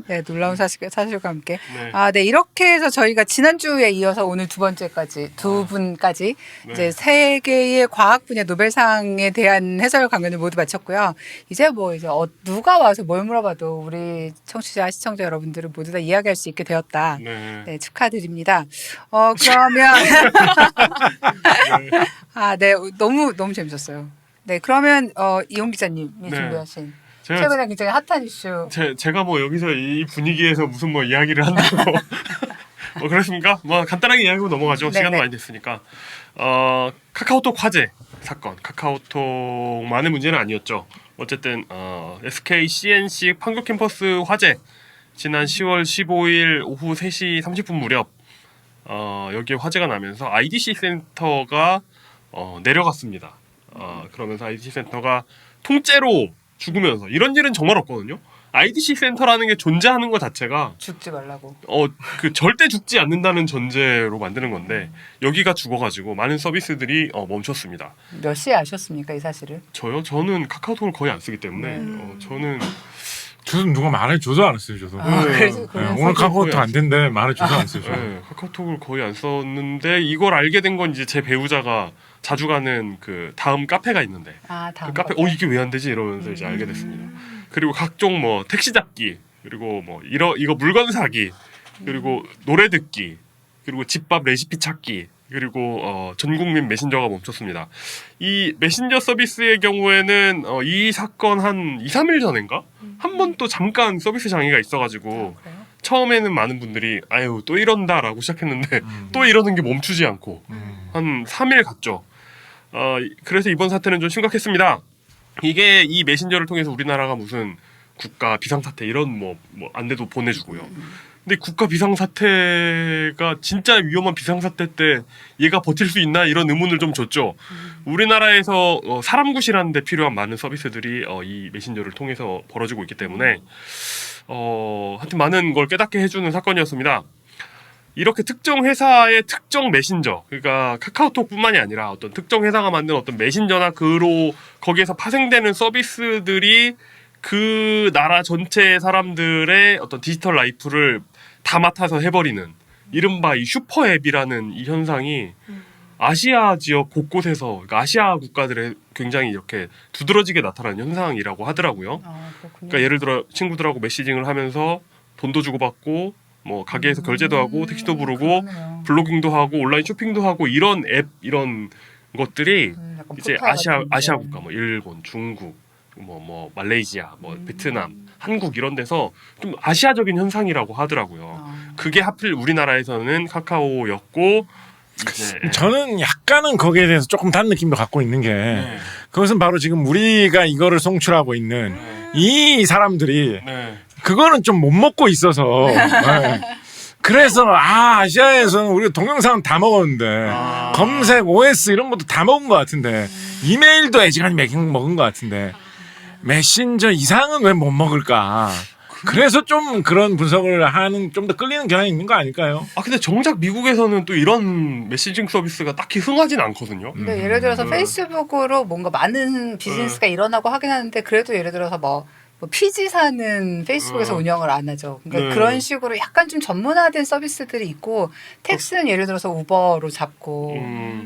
네, 놀라운 사실과 함께. 네. 아, 네, 이렇게 해서 저희가 지난주에 이어서 오늘 두 번째까지 두 분까지 네. 이제 세 개의 과학 분야 노벨상에 대한 해설 강연을 모두 마쳤고요. 이제 뭐 이제 누가 와서 뭘 물어봐도 우리 청취자 시청자 여러분들은 모두 다 이야기할 수 있게 되었다. 네. 네, 축하드립니다. 그러면 아, 네, 너무 재밌었어요. 네, 그러면 이용 기자님이 네. 준비하신 제가 최근에 굉장히 핫한 이슈. 제가 뭐 여기서 이 분위기에서 무슨 뭐 이야기를 한다고 뭐 그렇습니까? 뭐 간단하게 이야기하고 넘어가죠. 네네. 시간 많이 됐으니까. 카카오톡 화재 사건. 카카오톡만의 문제는 아니었죠. 어쨌든 SK CNC 판교 캠퍼스 화재 지난 10월 15일 오후 3시 30분 무렵 여기에 화재가 나면서 IDC 센터가 내려갔습니다. 그러면서 IDC 센터가 통째로 죽으면서 이런 일은 정말 없거든요. IDC 센터라는 게 존재하는 것 자체가 죽지 말라고. 그 절대 죽지 않는다는 전제로 만드는 건데 여기가 죽어가지고 많은 서비스들이 멈췄습니다. 몇 시에 아셨습니까 이 사실을? 저는 카카오톡을 거의 안 쓰기 때문에 저는 저도 누가 말해줘도 안 했어요. 저도. 아, 네. 그래서 네, 그런 오늘 사실- 카카오톡 안 된대 말해줘도 안 했어요. 저도. 네, 카카오톡을 거의 안 썼는데 이걸 알게 된 건 이제 제 배우자가 자주 가는 그 다음 카페가 있는데 아, 그 다음 카페 카페. 이게 왜 안 되지 이러면서 이제 알게 됐습니다. 그리고 각종 뭐 택시 잡기 그리고 뭐 이거 물건 사기 그리고 노래 듣기 그리고 집밥 레시피 찾기 그리고 전 국민 메신저가 멈췄습니다. 이 메신저 서비스의 경우에는 이 사건 한 2, 3일 전인가 한 번 또 잠깐 서비스 장애가 있어가지고 그래요? 처음에는 많은 분들이 아유 또 이런다라고 시작했는데 또 이러는 게 멈추지 않고 한 3일 갔죠. 그래서 이번 사태는 좀 심각했습니다. 이게 이 메신저를 통해서 우리나라가 무슨 국가 비상사태 이런 뭐 안내도 보내주고요. 근데 국가 비상사태가 진짜 위험한 비상사태 때 얘가 버틸 수 있나 이런 의문을 좀 줬죠. 우리나라에서 사람 구실하는 데 필요한 많은 서비스들이 이 메신저를 통해서 벌어지고 있기 때문에 하여튼 많은 걸 깨닫게 해주는 사건이었습니다. 이렇게 특정 회사의 특정 메신저, 그러니까 카카오톡뿐만이 아니라 어떤 특정 회사가 만든 어떤 메신저나 그로 거기에서 파생되는 서비스들이 그 나라 전체 사람들의 어떤 디지털 라이프를 다 맡아서 해버리는 이른바 이 슈퍼앱이라는 이 현상이 아시아 지역 곳곳에서 그러니까 아시아 국가들에 굉장히 이렇게 두드러지게 나타나는 현상이라고 하더라고요. 아, 그렇군요. 그러니까 예를 들어 친구들하고 메시징을 하면서 돈도 주고받고 뭐 가게에서 결제도 하고 택시도 부르고 그러네요. 블로깅도 하고 온라인 쇼핑도 하고 이런 앱 이런 것들이 약간 이제 포탈 같은 아시아 거. 국가 뭐 일본, 중국, 뭐 말레이시아, 뭐 베트남, 한국 이런 데서 좀 아시아적인 현상이라고 하더라고요. 그게 하필 우리나라에서는 카카오였고 이제 저는 약간은 거기에 대해서 조금 다른 느낌도 갖고 있는 게 네. 그것은 바로 지금 우리가 이거를 송출하고 있는 이 사람들이 네. 그거는 좀 못 먹고 있어서 네. 그래서 아시아에서는 우리가 동영상 다 먹었는데 검색 OS 이런 것도 다 먹은 것 같은데 이메일도 애지간히 먹은 것 같은데 메신저 이상은 왜 못 먹을까? 그래서 좀 그런 분석을 하는 좀 더 끌리는 경향이 있는 거 아닐까요? 근데 정작 미국에서는 또 이런 메시징 서비스가 딱히 흥하진 않거든요. 근데 예를 들어서 페이스북으로 뭔가 많은 비즈니스가 일어나고 하긴 하는데 그래도 예를 들어서 뭐 피지사는 페이스북에서 운영을 안 하죠. 그러니까 네. 그런 식으로 약간 좀 전문화된 서비스들이 있고 택시는 예를 들어서 우버로 잡고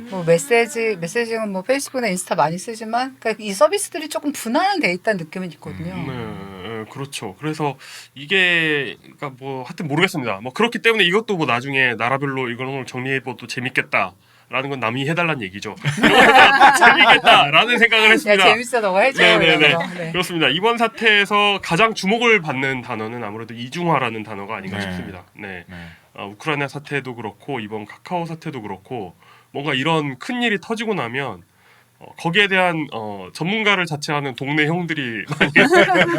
뭐 메시징은 뭐 페이스북이나 인스타 많이 쓰지만 그러니까 이 서비스들이 조금 분할돼 있다는 느낌은 있거든요. 네, 그렇죠. 그래서 이게 그러니까 뭐 하여튼 모르겠습니다. 뭐 그렇기 때문에 이것도 뭐 나중에 나라별로 이걸 정리해봐도 재밌겠다. 라는 건 남이 해달라는 얘기죠. 재밌겠다라는 생각을 야 했습니다. 재밌어 너가 해줘. 네네네. 이러면서. 네. 그렇습니다. 이번 사태에서 가장 주목을 받는 단어는 아무래도 이중화라는 단어가 아닌가 네. 싶습니다. 네. 네. 우크라이나 사태도 그렇고 이번 카카오 사태도 그렇고 뭔가 이런 큰 일이 터지고 나면 거기에 대한 전문가를 자처하는 동네 형들이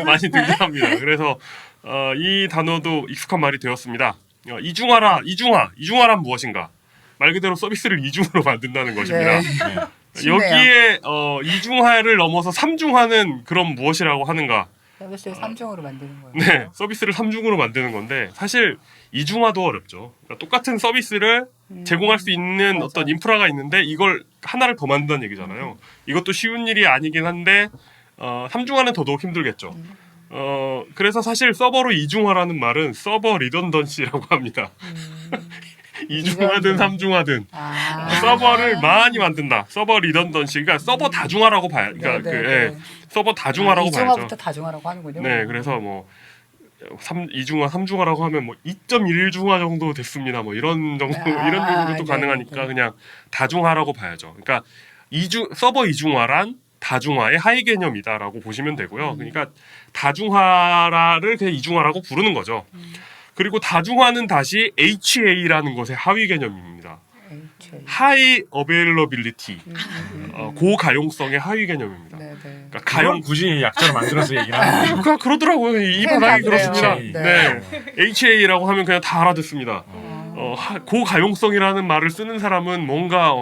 많이 등장합니다. 그래서 이 단어도 익숙한 말이 되었습니다. 이중화란 무엇인가? 말 그대로 서비스를 이중으로 만든다는 것입니다. 네. 쉽네요. 여기에 이중화를 넘어서 삼중화는 그럼 무엇이라고 하는가? 서비스를 3중으로 만드는 거예요. 네, 서비스를 삼중으로 만드는 건데 사실 이중화도 어렵죠. 그러니까 똑같은 서비스를 제공할 수 있는 맞아. 어떤 인프라가 있는데 이걸 하나를 더 만든다는 얘기잖아요. 이것도 쉬운 일이 아니긴 한데 삼중화는 더더욱 힘들겠죠. 그래서 사실 서버로 이중화라는 말은 서버 리던던시라고 합니다. 이중화든 삼중화든 서버를 많이 만든다. 서버 리던던시, 그러니까 서버 다중화라고 봐야. 그러니까 서버 다중화라고 봐야죠. 이중화부터 다중화라고 하는군요. 네, 그래서 뭐 이중화, 삼중화라고 하면 뭐 2.1중화 정도 됐습니다. 뭐 이런 정도 이런 것도 가능하니까 그냥 다중화라고 봐야죠. 그러니까 서버 이중화란 다중화의 하위 개념이다라고 보시면 되고요. 그러니까 다중화를 그냥 이중화라고 부르는 거죠. 그리고 다중화는 다시 HA라는 것의 하위 개념입니다. 하이 어베일러빌리티, 고가용성의 하위 개념입니다. 네, 네. 그러니까 가용 굳이 약자로 만들어서 얘기를 하는 거예요. 그러더라고요. 이 바닥이 그렇습니다. 네. 네. HA라고 하면 그냥 다 알아듣습니다. 고가용성이라는 말을 쓰는 사람은 뭔가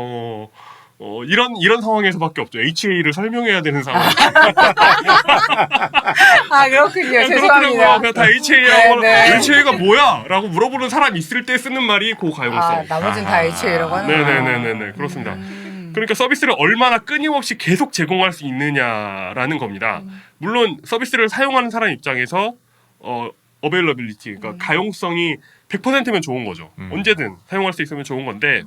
이런 상황에서밖에 없죠. HA를 설명해야 되는 상황. 그렇군요. 죄송합니다. 그냥 다 HA라고 네. HA가 뭐야?라고 물어보는 사람이 있을 때 쓰는 말이 고가용성. 나머지는 다 HA라고 하는 거예요. 네네네네 그렇습니다. 그러니까 서비스를 얼마나 끊임없이 계속 제공할 수 있느냐라는 겁니다. 물론 서비스를 사용하는 사람 입장에서 어베일러빌리티, 그러니까 가용성이 100%면 좋은 거죠. 언제든 사용할 수 있으면 좋은 건데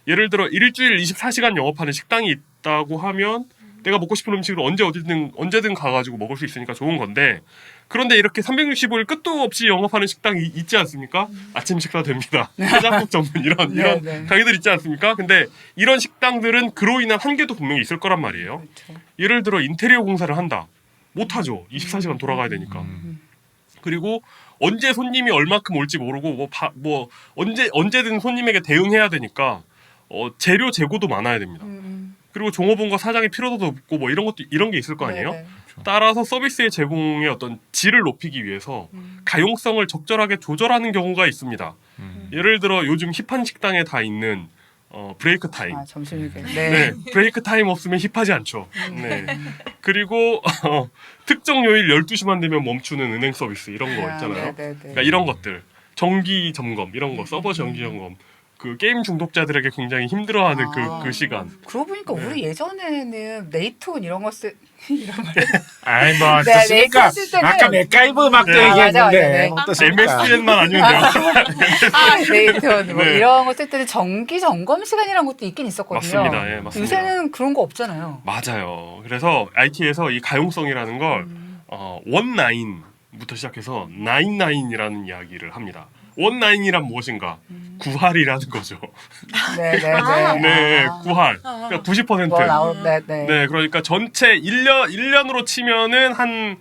예를 들어 일주일 24시간 영업하는 식당이 있다고 하면 내가 먹고 싶은 음식을 언제든 가가지고 먹을 수 있으니까 좋은 건데 그런데 이렇게 365일 끝도 없이 영업하는 식당이 있지 않습니까? 아침 식사 됩니다. 해장국 전문 이런 네. 가게들 있지 않습니까? 근데 이런 식당들은 그로 인한 한계도 분명히 있을 거란 말이에요. 그렇죠. 예를 들어 인테리어 공사를 한다. 못하죠. 24시간 돌아가야 되니까. 그리고 언제 손님이 얼마큼 올지 모르고 언제든 손님에게 대응해야 되니까 재료 재고도 많아야 됩니다. 그리고 종업원과 사장의 피로도도 없고 뭐 이런 게 있을 거 아니에요? 네네. 따라서 서비스의 제공의 어떤 질을 높이기 위해서 가용성을 적절하게 조절하는 경우가 있습니다. 예를 들어 요즘 힙한 식당에 다 있는 브레이크 타임. 점심시간. 네, 브레이크 타임 없으면 힙하지 않죠. 네. 그리고 특정 요일 12시만 되면 멈추는 은행 서비스 이런 거 있잖아요. 그러니까 이런 것들, 정기 점검 이런 거, 서버 정기 점검. 그 게임 중독자들에게 굉장히 힘들어하는 그 시간. 그러고 보니까 우리 예전에는 네이트온 이런 거 이런 말. 아이 뭐 네, 어떻습니까? 네, 쓸 때는- 아까 맥가이버 막도 네. 얘기했는데 맞아. 어떻습니까? MSN만 아니면 돼요. 네이트온 네. 이런 거 쓸 때는 정기 점검 시간이라는 것도 있긴 있었거든요. 맞습니다. 예, 맞습니다. 요새는 그런 거 없잖아요. 맞아요. 그래서 IT에서 이 가용성이라는 걸 원나인부터 시작해서 나인나인이라는 이야기를 합니다. 원나인이란 무엇인가? 9할이라는 거죠. 네네네. 네, 9할. 그러니까 90%. 네, 그러니까 전체 1년으로 치면은 한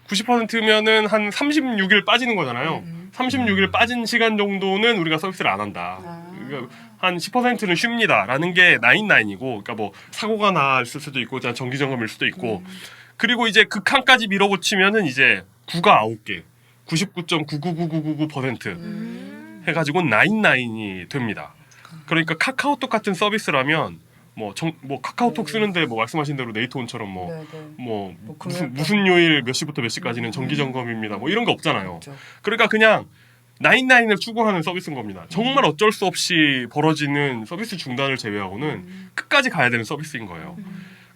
90%면은 한 36일 빠지는 거잖아요. 36일 빠진 시간 정도는 우리가 서비스를 안 한다. 그러니까 한 10%는 쉽니다라는 게 99이고, 그러니까 뭐 사고가 났을 수도 있고, 정기 점검일 수도 있고, 그리고 이제 극한까지 밀어붙이면은 이제 9가 9개, 99.99999% 해가지고 99이 됩니다. 그러니까 카카오톡 같은 서비스라면 뭐 카카오톡 쓰는데 뭐 말씀하신 대로 네이트온처럼 무슨 요일 몇 시부터 몇 시까지는 정기 점검입니다. 뭐 이런 거 없잖아요. 그러니까 그냥 99을 추구하는 서비스인 겁니다. 정말 어쩔 수 없이 벌어지는 서비스 중단을 제외하고는 끝까지 가야 되는 서비스인 거예요.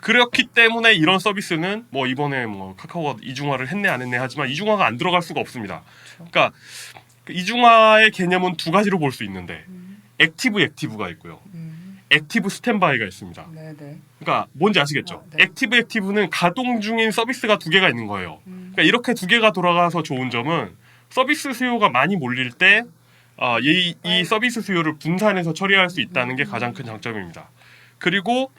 그렇기 때문에 이런 서비스는 뭐 이번에 뭐 카카오가 이중화를 했네 안 했네 하지만 이중화가 안 들어갈 수가 없습니다. 그러니까 이중화의 개념은 두 가지로 볼 수 있는데 액티브가 있고요. 액티브 스탠바이가 있습니다. 그러니까 뭔지 아시겠죠? 액티브는 가동 중인 서비스가 두 개가 있는 거예요. 그러니까 이렇게 두 개가 돌아가서 좋은 점은 서비스 수요가 많이 몰릴 때 이 서비스 수요를 분산해서 처리할 수 있다는 게 가장 큰 장점입니다. 그리고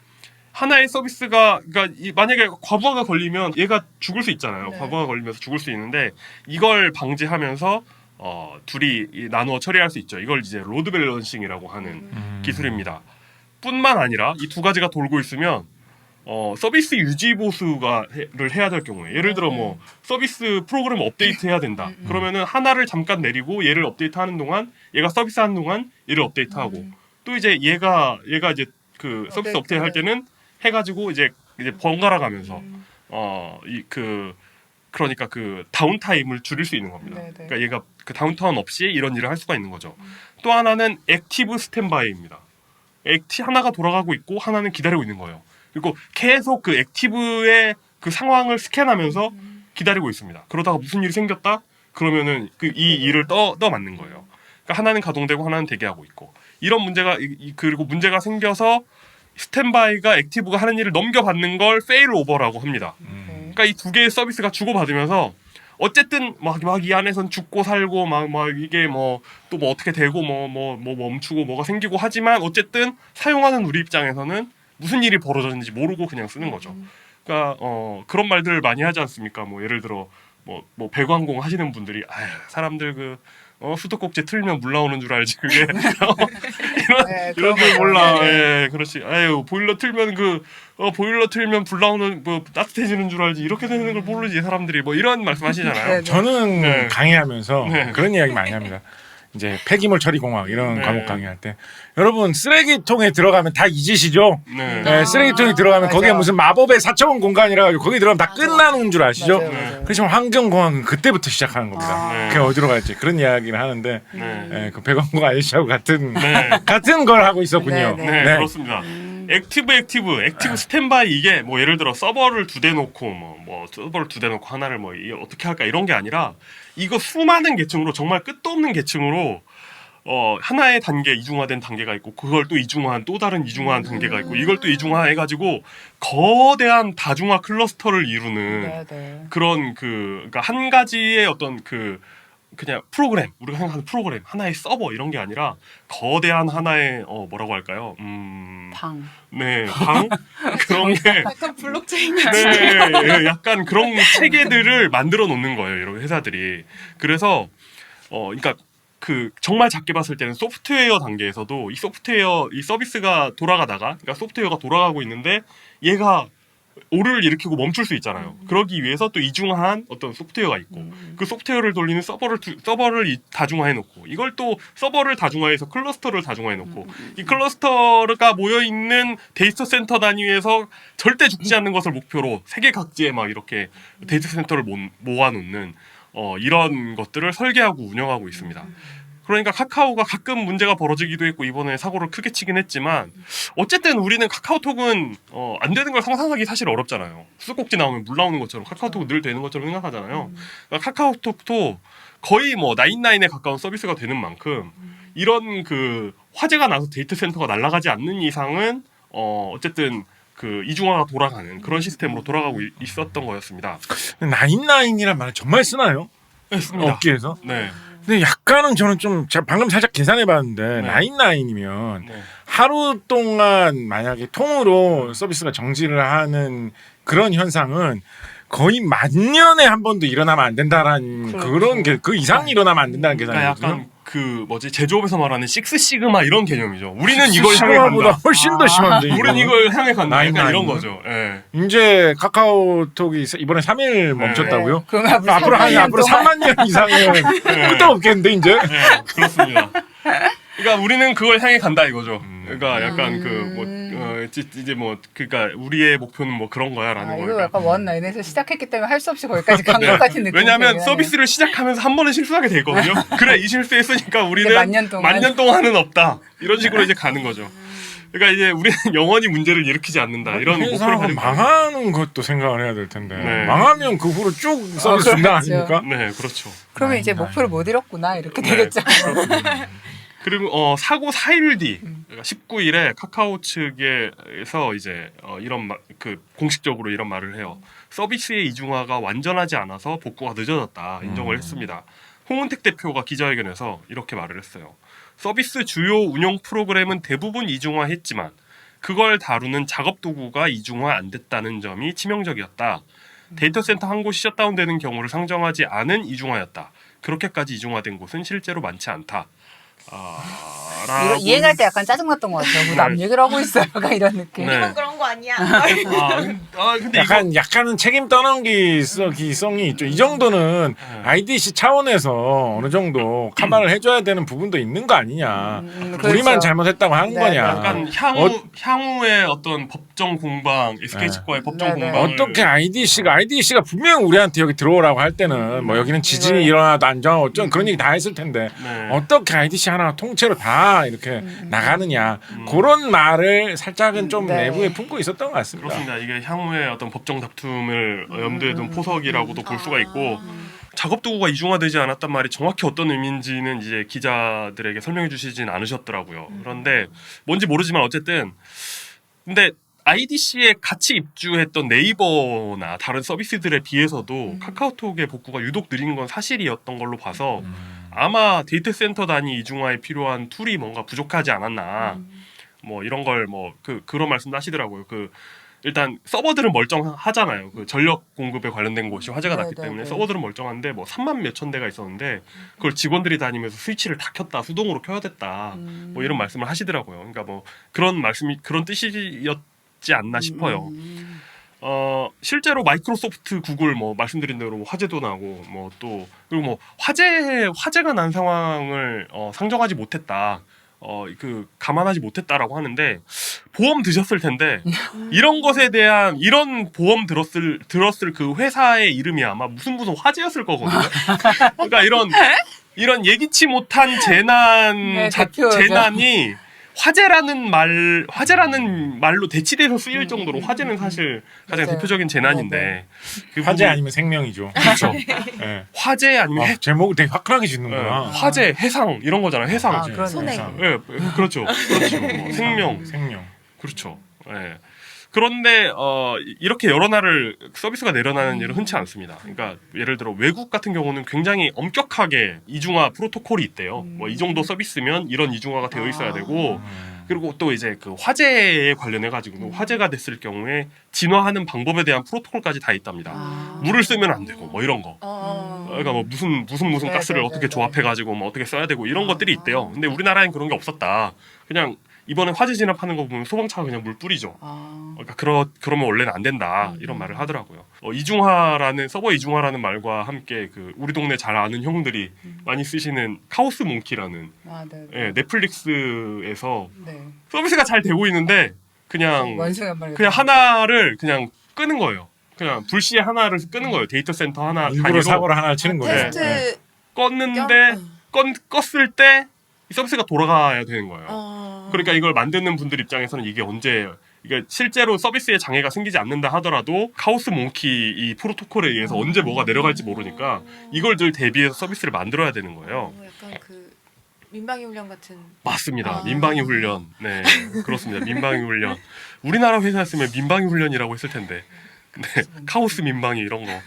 하나의 서비스가 그러니까 만약에 과부하가 걸리면 얘가 죽을 수 있잖아요. 과부하가 걸리면서 죽을 수 있는데 이걸 방지하면서 둘이 나누어 처리할 수 있죠. 이걸 이제 로드 밸런싱이라고 하는 기술입니다. 뿐만 아니라 이 두 가지가 돌고 있으면 서비스 유지 보수를 해야 될 경우에 예를 들어 뭐 서비스 프로그램 업데이트 해야 된다. 그러면은 하나를 잠깐 내리고 얘를 업데이트하는 동안 얘가 서비스 하는 동안 얘를 업데이트하고 또 이제 얘가 이제 그 서비스 업데이트 할 때는 해가지고 이제 번갈아 가면서 그러니까 그 다운타임을 줄일 수 있는 겁니다. 네네. 그러니까 얘가 그 다운타임 없이 이런 일을 할 수가 있는 거죠. 또 하나는 액티브 스탠바이입니다. 하나가 돌아가고 있고 하나는 기다리고 있는 거예요. 그리고 계속 그 액티브의 그 상황을 스캔하면서 기다리고 있습니다. 그러다가 무슨 일이 생겼다? 그러면은 이 일을 떠 맞는 거예요. 그러니까 하나는 가동되고 하나는 대기하고 있고 이런 문제가 그리고 문제가 생겨서 스탠바이가 액티브가 하는 일을 넘겨받는 걸 페일 오버라고 합니다. 그러니까 이 두 개의 서비스가 주고받으면서 어쨌든 막 이 안에선 죽고 살고 막 이게 뭐 또 뭐 어떻게 되고 뭐 멈추고 뭐가 생기고 하지만 어쨌든 사용하는 우리 입장에서는 무슨 일이 벌어졌는지 모르고 그냥 쓰는 거죠. 그러니까 그런 말들을 많이 하지 않습니까? 뭐 예를 들어 뭐 배관공 하시는 분들이 아유 사람들 수도꼭지 틀면 물 나오는 줄 알지 그게 이런 줄 몰라. 예, 그렇지. 아유 보일러 틀면 보일러 틀면 불 나오는 뭐 따뜻해지는 줄 알지 이렇게 되는 걸 모르지 사람들이 뭐 이런 말씀하시잖아요. 저는 네. 강의하면서 네. 그런 이야기 많이 합니다. 이제 폐기물 처리 공학 이런 네. 과목 강의할 때 여러분 쓰레기통에 들어가면 다 잊으시죠? 네. 네, 쓰레기통에 들어가면 거기에 맞아요. 무슨 마법의 4차원 공간이라 가지고 거기 들어가면 다 끝나는 줄 아시죠? 맞아요, 네. 맞아요. 그렇지만 환경공학은 그때부터 시작하는 겁니다. 네. 그게 어디로 갈지 그런 이야기를 하는데 네. 예, 그 배광공 아저씨하고 같은 네. 같은 걸 하고 있었군요. 네, 네, 네. 그렇습니다. 액티브 스탠바이 이게 뭐 예를 들어 서버를 두 대 놓고 뭐 서버를 두 대 놓고 하나를 뭐 어떻게 할까 이런 게 아니라 이거 수많은 계층으로 정말 끝도 없는 계층으로 하나의 단계 이중화된 단계가 있고 그걸 또 이중화한 또 다른 이중화한 단계가 있고 이걸 또 이중화해가지고 거대한 다중화 클러스터를 이루는 그런 그러니까 한 가지의 어떤 그냥 프로그램 우리가 생각하는 프로그램 하나의 서버 이런 게 아니라 거대한 하나의 뭐라고 할까요? 방. 네, 방 그런 게 약간 블록체인 네, 약간 그런 체계들을 만들어 놓는 거예요, 이런 회사들이. 그래서 그러니까 정말 작게 봤을 때는 소프트웨어 단계에서도 이 서비스가 돌아가다가 그러니까 소프트웨어가 돌아가고 있는데 얘가 오류를 일으키고 멈출 수 있잖아요. 그러기 위해서 또 이중화한 어떤 소프트웨어가 있고 그 소프트웨어를 돌리는 서버를 다중화해 놓고 이걸 또 서버를 다중화해서 클러스터를 다중화해 놓고 이 클러스터가 모여 있는 데이터 센터 단위에서 절대 죽지 않는 것을 목표로 세계 각지에 막 이렇게 데이터 센터를 모아 놓는 이런 것들을 설계하고 운영하고 있습니다. 그러니까 카카오가 가끔 문제가 벌어지기도 했고 이번에 사고를 크게 치긴 했지만 어쨌든 우리는 카카오톡은 안 되는 걸 상상하기 사실 어렵잖아요. 수도꼭지 나오면 물 나오는 것처럼 카카오톡은 늘 되는 것처럼 생각하잖아요. 그러니까 카카오톡도 거의 뭐 99에 가까운 서비스가 되는 만큼 이런 화재가 나서 데이터 센터가 날아가지 않는 이상은 어쨌든 이중화가 돌아가는 그런 시스템으로 돌아가고 있었던 거였습니다. 99이란 말을 정말 쓰나요? 네, 습니다. 업계에서? 네. 근데 약간은 저는 제가 방금 살짝 계산해봤는데 네. 99이면 네. 하루 동안 만약에 통으로 서비스가 정지를 하는 그런 현상은 거의 만 년에 한 번도 일어나면 안 된다라는 그런 그 이상 일어나면 안 된다는 그러니까 계산이거든요. 약간 제조업에서 말하는 식스 시그마 이런 개념이죠. 우리는 이걸 향해 시그마보다 간다. 훨씬 더 심한데. 우리는 이걸 향해 간다. 약간 나인 이런 나인. 거죠. 예. 이제 카카오톡이 이번에 3일 멈췄다고요? 그럼 앞으로 3만 년 이상은 끝도 없겠는데 이제. 네, 그렇습니다. 그러니까 우리는 그걸 향해 간다 이거죠. 그러니까 약간 그러니까 우리의 목표는 뭐 그런 거야라는 이거 거예요. 약간 원라인에서 시작했기 때문에 할 수 없이 거기까지 간 것 같은 느낌. 왜냐하면 서비스를 시작하면서 한 번은 실수하게 돼 있거든요. 그래 이 실수했으니까 우리는 만 년 동안은 없다. 이런 식으로 이제 가는 거죠. 그러니까 이제 우리는 영원히 문제를 일으키지 않는다. 이런 목표를 회사가 가지고 망하는 것도 생각을 해야 될 텐데 네. 망하면 그 후로 쭉 서비스 중단 아닙니까? 네, 그렇죠. 그러면 이제 목표를 못 이뤘구나 이렇게 되겠죠. 그리고 사고 4일 뒤, 그러니까 19일에 카카오 측에서 이제 공식적으로 이런 말을 해요. 서비스의 이중화가 완전하지 않아서 복구가 늦어졌다 인정을 했습니다. 홍은택 대표가 기자회견에서 이렇게 말을 했어요. 서비스 주요 운영 프로그램은 대부분 이중화했지만 그걸 다루는 작업 도구가 이중화 안 됐다는 점이 치명적이었다. 데이터 센터 한 곳이 셧다운되는 경우를 상정하지 않은 이중화였다. 그렇게까지 이중화된 곳은 실제로 많지 않다. 이행할 때 약간 짜증났던 것 같아요. 남 얘기를 하고 있어요. 약간 이런 느낌. 네. 이건 그런 거 아니야. 근데 약간은 책임 떠넘기성이 있죠. 이 정도는 IDC 차원에서 어느 정도 카바를 해줘야 되는 부분도 있는 거 아니냐. 그렇죠. 우리만 잘못했다고 한 네, 거냐. 네. 약간 향후의 어떤 법정 공방, SK측과의 법정 네, 네. 공방 어떻게 IDC가 분명 우리한테 여기 들어오라고 할 때는 뭐 여기는 지진이 일어나도 안정하고 어쩌면 그런 얘기 다 했을 텐데 네. 어떻게 IDC 하나 통째로 다 이렇게 나가느냐 그런 말을 살짝은 좀 네. 내부에 품고 있었던 것 같습니다. 그렇습니다. 이게 향후의 어떤 법정 다툼을 염두에 둔 포석이라고도 볼 수가 있고 작업 도구가 이중화되지 않았단 말이 정확히 어떤 의미인지는 이제 기자들에게 설명해 주시진 않으셨더라고요. 그런데 뭔지 모르지만 어쨌든 근데 IDC에 같이 입주했던 네이버나 다른 서비스들에 비해서도 카카오톡의 복구가 유독 느린 건 사실이었던 걸로 봐서 아마 데이터 센터 단위 이중화에 필요한 툴이 뭔가 부족하지 않았나 뭐 이런 걸 뭐 그런 말씀도 하시더라고요. 일단 서버들은 멀쩡하잖아요. 전력 공급에 관련된 곳이 화제가 났기 때문에 서버들은 멀쩡한데 뭐 3만 몇천 대가 있었는데 그걸 직원들이 다니면서 스위치를 다 켰다 수동으로 켜야 됐다 뭐 이런 말씀을 하시더라고요. 그러니까 뭐 그런 말씀이 그런 뜻이었지 않나 싶어요. 실제로 마이크로소프트, 구글 뭐 말씀드린 대로 화재도 나고 뭐 또 그리고 뭐 화재가 난 상황을 상정하지 못했다. 감안하지 못했다라고 하는데 보험 드셨을 텐데 이런 것에 대한 이런 보험 들었을 그 회사의 이름이 아마 무슨 화재였을 거거든요. 그러니까 이런 예기치 못한 네, 재난이 화재라는 말로 대치돼서 쓰일 정도로 화재는 사실 가장 맞아요. 대표적인 재난인데 그 화재 부분- 아니면 생명이죠. 그렇죠. 네. 화재 아니면 제목을 되게 화끈하게 짓는구나. 화재, 해상 이런 거잖아요. 해상. 아, 그러네. 손해. 예, 그렇죠. 뭐 생명. 그렇죠. 예. 그런데 이렇게 여러 날을 서비스가 내려나는 일은 흔치 않습니다. 그러니까 예를 들어 외국 같은 경우는 굉장히 엄격하게 이중화 프로토콜이 있대요. 뭐 이 정도 서비스면 이런 이중화가 되어 있어야 되고 그리고 또 이제 그 화재에 관련해 가지고 화재가 됐을 경우에 진화하는 방법에 대한 프로토콜까지 다 있답니다. 물을 쓰면 안 되고 뭐 이런 거. 그러니까 뭐 무슨 네, 가스를 네, 어떻게 네, 조합해 가지고 뭐 어떻게 써야 되고 이런 것들이 있대요. 근데 우리나라엔 그런 게 없었다. 그냥 이번에 화재 진압하는 거 보면 소방차가 그냥 물 뿌리죠. 그러니까 그러면 원래는 안 된다 이런 말을 하더라고요. 서버 이중화라는 말과 함께 우리 동네 잘 아는 형들이 많이 쓰시는 카오스 몽키라는 예, 넷플릭스에서 네. 서비스가 잘 되고 있는데 그냥 하나를 그냥 끄는 거예요. 그냥 불시에 하나를 끄는 거예요. 데이터 센터 하나 일부러 단위로 사고를 하나 치는 거예요. 테스트 껐는데 껐을 때 이 서비스가 돌아가야 되는 거예요. 그러니까 이걸 만드는 분들 입장에서는 이게 실제로 서비스에 장애가 생기지 않는다 하더라도 카오스 몽키 이 프로토콜에 의해서 언제 뭐가 내려갈지 모르니까 이걸 늘 대비해서 서비스를 만들어야 되는 거예요. 약간 민방위 훈련 같은. 맞습니다. 민방위 훈련. 네, 그렇습니다. 민방위 훈련. 우리나라 회사였으면 민방위 훈련이라고 했을 텐데. 네, 카오스 민방위 이런 거.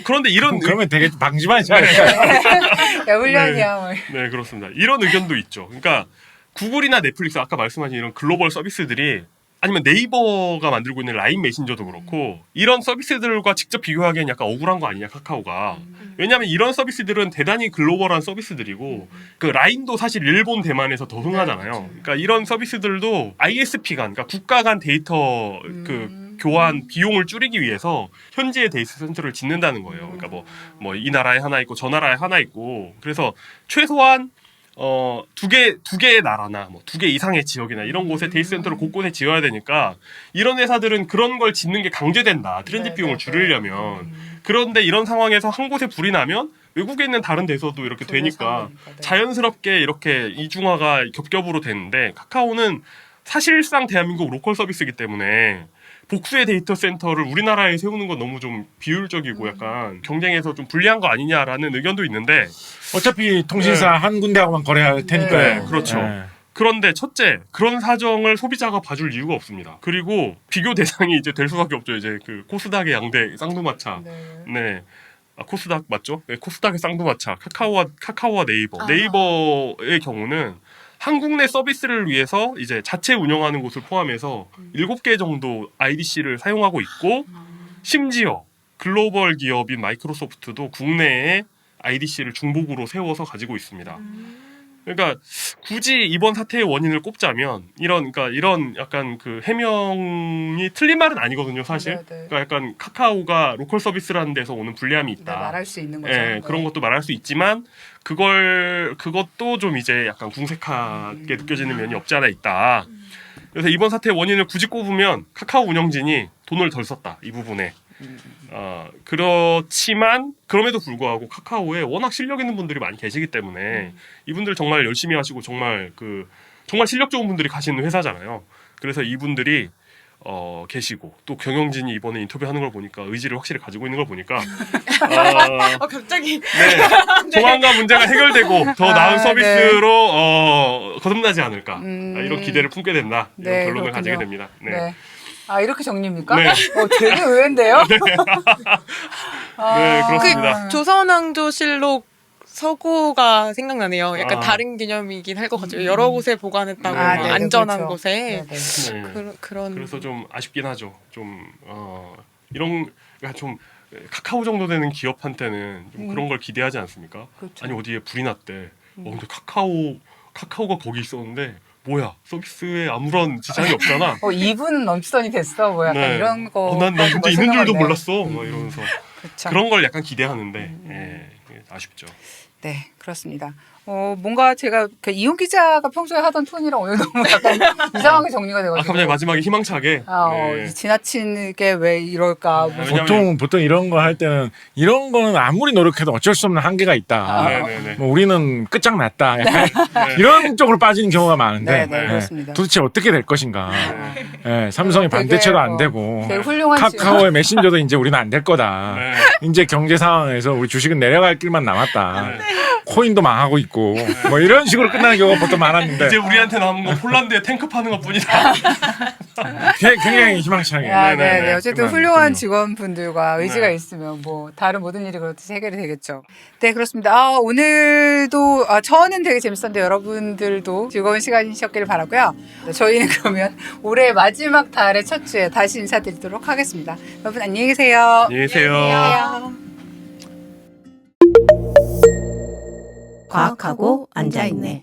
그런데 그러면 되게 방심하지 않을까요? 야, 훈련이야. 네, 그렇습니다. 이런 의견도 있죠. 그러니까 구글이나 넷플릭스 아까 말씀하신 이런 글로벌 서비스들이 아니면 네이버가 만들고 있는 라인 메신저도 그렇고 이런 서비스들과 직접 비교하기엔 약간 억울한 거 아니냐 카카오가. 왜냐하면 이런 서비스들은 대단히 글로벌한 서비스들이고 그 라인도 사실 일본 대만에서 더 흥하잖아요. 그러니까 이런 서비스들도 ISP가 그러니까 국가 간 데이터 교환 비용을 줄이기 위해서 현지의 데이터 센터를 짓는다는 거예요. 그러니까 뭐 이 나라에 하나 있고 저 나라에 하나 있고 그래서 최소한 두 개의 나라나 뭐 2개 이상의 지역이나 이런 곳에 데이터 센터를 곳곳에 지어야 되니까 이런 회사들은 그런 걸 짓는 게 강제된다. 트랜짓 비용을 줄이려면. 그런데 이런 상황에서 한 곳에 불이 나면 외국에 있는 다른 데서도 이렇게 되니까 자연스럽게 이렇게 이중화가 겹겹으로 되는데 카카오는 사실상 대한민국 로컬 서비스이기 때문에 복수의 데이터 센터를 우리나라에 세우는 건 너무 좀 비효율적이고 약간 경쟁에서 좀 불리한 거 아니냐라는 의견도 있는데 어차피 통신사 한 군데하고만 거래할 테니까요. 네, 그렇죠. 그런데 첫째, 그런 사정을 소비자가 봐줄 이유가 없습니다. 그리고 비교 대상이 이제 될 수밖에 없죠. 이제 코스닥의 양대 쌍두마차. 네. 코스닥 맞죠? 네, 코스닥의 쌍두마차. 카카오와 네이버. 네이버의 경우는 한국 내 서비스를 위해서 이제 자체 운영하는 곳을 포함해서 7개 정도 IDC를 사용하고 있고 심지어 글로벌 기업인 마이크로소프트도 국내에 IDC를 중복으로 세워서 가지고 있습니다. 그러니까 굳이 이번 사태의 원인을 꼽자면 그러니까 이런 약간 그 해명이 틀린 말은 아니거든요, 사실. 네, 네. 그러니까 약간 카카오가 로컬 서비스라는 데서 오는 불리함이 네, 있다. 말할 수 있는 거죠. 예, 네. 그런 것도 말할 수 있지만 그것도 좀 이제 약간 궁색하게 느껴지는 면이 없지 않아 있다. 그래서 이번 사태의 원인을 굳이 꼽으면 카카오 운영진이 돈을 덜 썼다, 이 부분에. 그렇지만 그럼에도 불구하고 카카오에 워낙 실력 있는 분들이 많이 계시기 때문에 이분들 정말 열심히 하시고 정말 실력 좋은 분들이 가시는 회사잖아요. 그래서 이분들이 계시고 또 경영진이 이번에 인터뷰하는 걸 보니까 의지를 확실히 가지고 있는 걸 보니까 갑자기 조만간 문제가 해결되고 더 나은 서비스로 거듭나지 않을까 이런 기대를 품게 된다. 이런 네, 결론을 그렇군요. 가지게 됩니다. 네. 네. 아, 이렇게 정리입니까? 네. 되게 의외인데요? 네, 그렇습니다. 그 조선왕조실록 서고가 생각나네요. 약간 아. 다른 개념이긴 할 것 같아요. 여러 곳에 보관했다고 아, 네, 안전한 그렇죠. 곳에 네, 네. 네. 그런 그래서 좀 아쉽긴 하죠. 좀 이런 그러니까 좀 카카오 정도 되는 기업한테는 좀 그런 걸 기대하지 않습니까? 그렇죠. 아니 어디에 불이 났대. 근데 카카오가 거기 있었는데 뭐야 서비스에 아무런 지장이 없잖아. 2분 넘치더니 됐어. 뭐 약간 이런 거. 난 문제 있는 줄도 몰랐어. 막 이러면서 그렇죠. 그런 걸 약간 기대하는데 아쉽죠. 네, 그렇습니다. 뭔가 제가 이용 기자가 평소에 하던 톤이랑 오늘 너무 약간 이상하게 정리가 돼가지고. 갑자기 마지막에 희망차게. 네. 지나치게 왜 이럴까. 뭐. 왜냐면- 보통 이런 거 할 때는 이런 거는 아무리 노력해도 어쩔 수 없는 한계가 있다. 네네네. 뭐 우리는 끝장났다. 약간 네. 이런 쪽으로 빠지는 경우가 많은데 네, 그렇습니다. 도대체 어떻게 될 것인가. 삼성이 되게, 반대체도 안 되고 되게 훌륭한 카카오의 메신저도 이제 우리는 안 될 거다. 네. 이제 경제 상황에서 우리 주식은 내려갈 길만 남았다. 네. 코인도 망하고 있고 뭐 이런 식으로 끝나는 경우가 보통 많았는데 이제 우리한테 남은 건 폴란드에 탱크 파는 것뿐이다. 굉장히 희망차게. 네. 어쨌든 훌륭한 끝났군요. 직원분들과 의지가 네. 있으면 뭐 다른 모든 일이 그렇듯이 해결이 되겠죠. 네, 그렇습니다. 오늘도 저는 되게 재밌었는데 여러분들도 즐거운 시간이셨기를 바라고요. 네, 저희는 그러면 올해 마지막 달의 첫 주에 다시 인사드리도록 하겠습니다. 여러분 안녕히 계세요. 안녕히 계세요. 안녕. 과학하고 앉아있네.